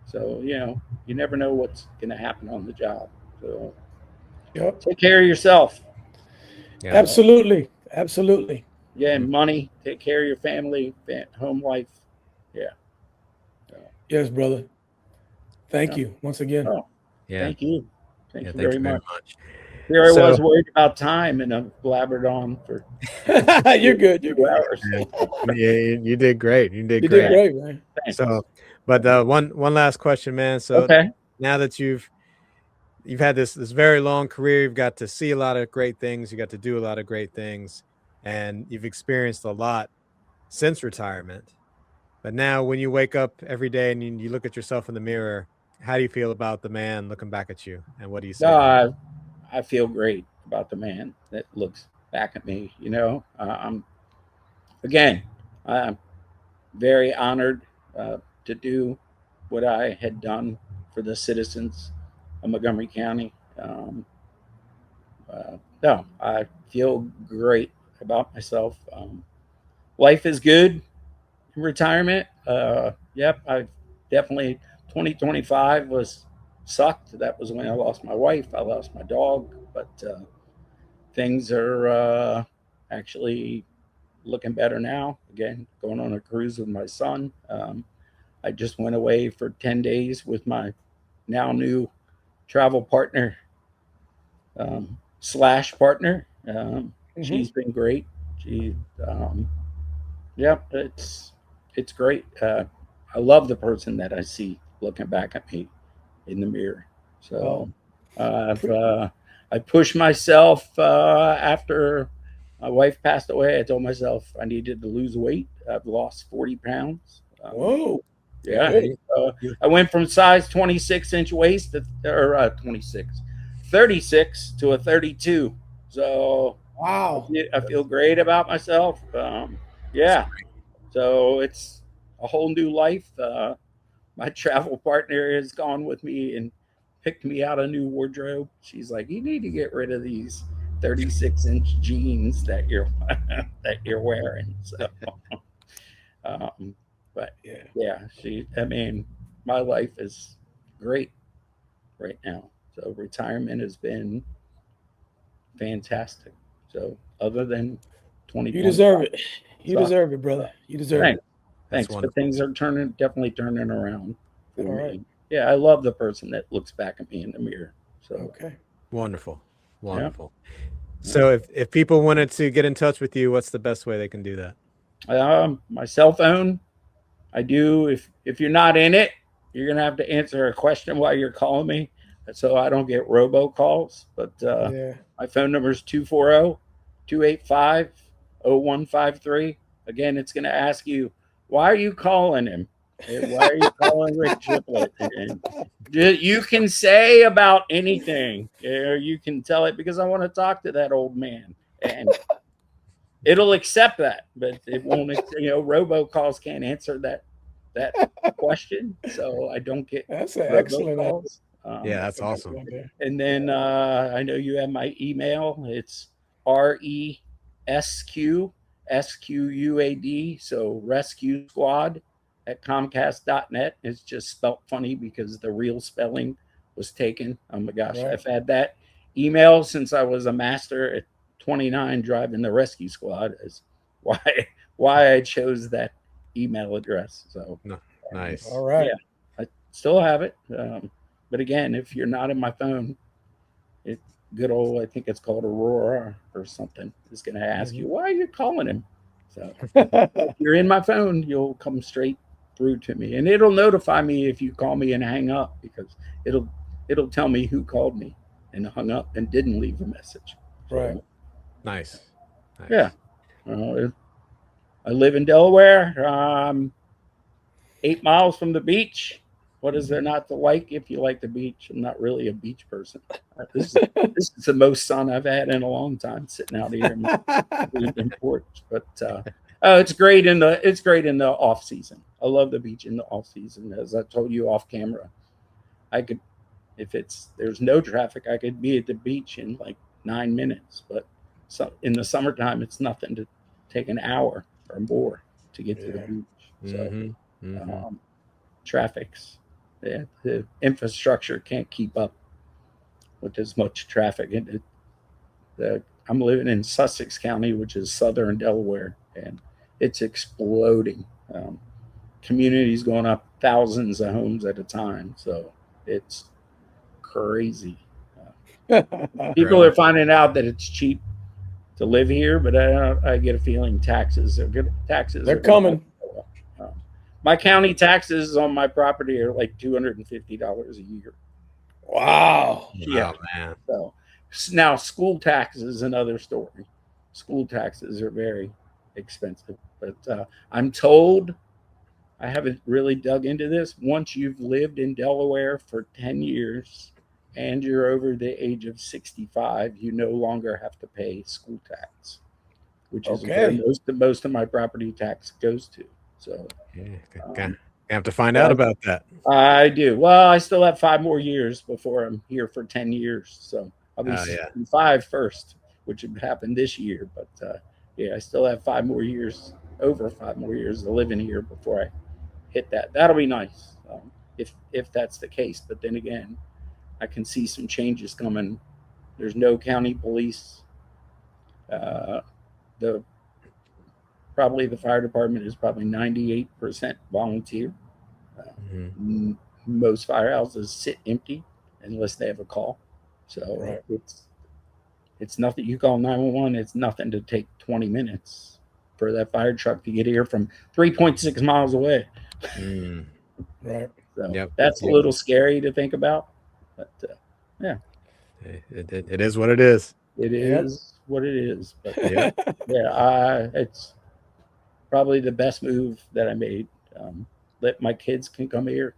S11: So, you never know what's going to happen on the job. So take care of yourself.
S10: Yeah.
S1: Absolutely. Absolutely.
S11: Yeah, and money. Take care of your family, home life. Yeah.
S1: Yes, brother. Thank you once again.
S11: Thank you. Thank you
S10: thank
S11: very
S10: you
S11: much.
S10: much.
S11: Here I was worried about time, and I've blabbered on for
S1: You're good. You're
S11: 2
S1: good.
S11: hours.
S10: Yeah, you did great. You did
S1: great, man.
S11: Thanks.
S10: So, but one last question, man. So now that you've had this very long career, you've got to see a lot of great things, you got to do a lot of great things, and you've experienced a lot since retirement. But now when you wake up every day and you look at yourself in the mirror, how do you feel about the man looking back at you? And what do you say?
S11: I feel great about the man that looks back at me. I'm very honored to do what I had done for the citizens of Montgomery County. I feel great about myself. Life is good in retirement. I definitely 2025 was sucked. That was when I lost my wife. I lost my dog, but things are actually looking better now. Again, going on a cruise with my son. I just went away for 10 days with my now new travel partner / partner. She's been great. She, yeah, it's great. I love the person that I see looking back at me in the mirror. So I pushed myself after my wife passed away. I told myself I needed to lose weight. I've lost 40 pounds.
S1: Whoa.
S11: Yeah. I went from size 26-inch waist to, or 36 to a 32. So
S1: wow,
S11: I feel great about myself. Yeah. So it's a whole new life. My travel partner has gone with me and picked me out a new wardrobe. She's like, you need to get rid of these 36-inch jeans that you're that you're wearing. So, but yeah, I mean, my life is great right now. So retirement has been fantastic. So other than 20,
S1: you deserve it. You deserve it, brother. You deserve it.
S11: Thanks. But things are definitely turning around for
S1: All
S11: me.
S1: right.
S11: Yeah, I love the person that looks back at me in the mirror. So
S1: okay.
S10: Wonderful. So if people wanted to get in touch with you, what's the best way they can do that?
S11: My cell phone. I do. If you're not in it, you're gonna have to answer a question while you're calling me, so I don't get robocalls. But my phone number is 240-285-0153. Again, it's gonna ask you, why are you calling him? Why are you calling Rick Triplett? You can say about anything, or you can tell it because I want to talk to that old man, and it'll accept that, but it won't. Robocalls can't answer that question, so I don't get.
S1: That's an excellent
S11: calls.
S10: Yeah, that's awesome.
S11: And then I know you have my email. It's RESQSQUAD, so Rescue Squad at Comcast.net. It's just spelt funny because the real spelling was taken. Oh my gosh, I've had that email since I was a master at 29 driving the rescue squad. Is why I chose that email address. So
S10: nice.
S1: All right.
S11: Yeah, I still have it. But again, if you're not in my phone, good old, I think it's called Aurora or something, is going to ask you, why are you calling him? So if you're in my phone, you'll come straight through to me, and it'll notify me if you call me and hang up, because it'll tell me who called me and hung up and didn't leave a message. So,
S1: right.
S10: Nice.
S11: Yeah. I live in Delaware, 8 miles from the beach. What is there not to like if you like the beach? I'm not really a beach person. This is the most sun I've had in a long time, sitting out here in my porch. But it's great in the off season. I love the beach in the off season. As I told you off camera, I could, if there's no traffic, I could be at the beach in like 9 minutes. But in the summertime, it's nothing to take an hour or more to get to the beach. So traffic's. The infrastructure can't keep up with as much traffic. I'm living in Sussex County, which is southern Delaware, and it's exploding. Communities going up thousands of homes at a time, so it's crazy. People are finding out that it's cheap to live here, but I get a feeling taxes are good. They're
S1: coming.
S11: My county taxes on my property are like $250 a year.
S1: Wow.
S11: Yeah,
S10: man.
S11: So now school taxes is another story. School taxes are very expensive, but I'm told, I haven't really dug into this, once you've lived in Delaware for 10 years and you're over the age of 65, you no longer have to pay school tax, which is where most of my property tax goes to. So
S10: have to find out about that.
S11: I do. Well, I still have 5 more years before I'm here for 10 years. So I'll be 65 first, which would happen this year. But I still have 5 more years, over 5 more years of living here before I hit that. That'll be nice if that's the case. But then again, I can see some changes coming. There's no county police. Probably the fire department is probably 98% volunteer. Most firehouses sit empty unless they have a call. So it's nothing. You call 911, it's nothing to take 20 minutes for that fire truck to get here from 3.6 miles away.
S1: Right.
S11: So
S10: Yep.
S11: that's a little scary to think about, but yeah,
S10: It is what it is.
S11: it is what it is. But
S10: Yeah.
S11: it's probably the best move that I made. Let my kids can come here,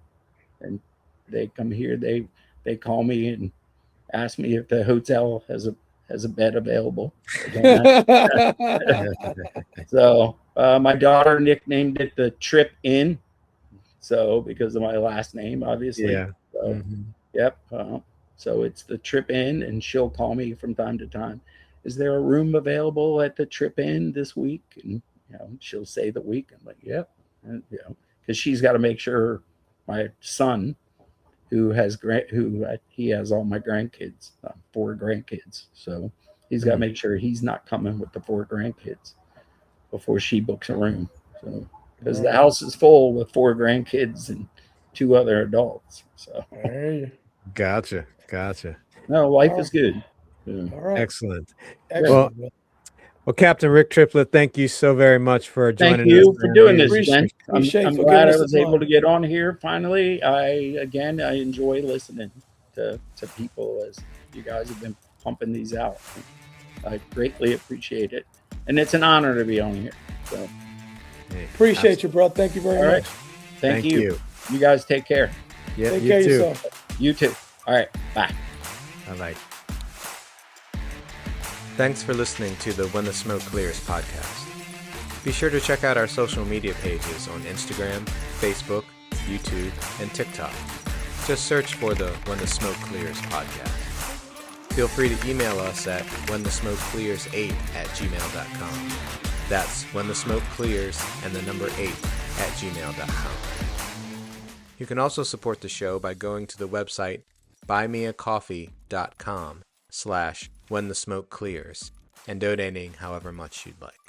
S11: and they come here. They call me and ask me if the hotel has a bed available. So my daughter nicknamed it the Trip Inn. So because of my last name, obviously.
S10: Yeah.
S11: So, Yep. So it's the Trip Inn, and she'll call me from time to time. Is there a room available at the Trip Inn this week? And she'll say the week. I'm like, yep. And because she's got to make sure my son, who has he has all my grandkids, 4 grandkids. So he's got to make sure he's not coming with the 4 grandkids before she books a room. So because the house is full with 4 grandkids and 2 other adults. So
S10: Gotcha.
S11: no, life is good. Yeah.
S1: All right.
S10: Excellent.
S1: Excellent.
S10: Well, Captain Rick Triplett, thank you so very much for joining us.
S11: Thank you for doing this,
S1: Appreciate-
S11: Glenn.
S1: appreciate
S11: I'm
S1: for
S11: glad
S1: giving
S11: I
S1: us the
S11: was able
S1: time.
S11: to get on here finally. I enjoy listening to people as you guys have been pumping these out. I greatly appreciate it. And it's an honor to be on here. So
S1: Appreciate you, bro. Thank you very
S11: all
S1: much.
S11: right. Thank you. You guys take care.
S10: Yeah,
S1: Take
S10: you
S1: care of
S10: too.
S1: yourself.
S11: You too. All right. Bye.
S10: Bye-bye. Thanks for listening to the When the Smoke Clears podcast. Be sure to check out our social media pages on Instagram, Facebook, YouTube, and TikTok. Just search for the When the Smoke Clears podcast. Feel free to email us at whenthesmokeclears8@gmail.com. That's whenthesmokeclears and the number 8@gmail.com. You can also support the show by going to the website buymeacoffee.com/whenthesmokeclears and donating however much you'd like.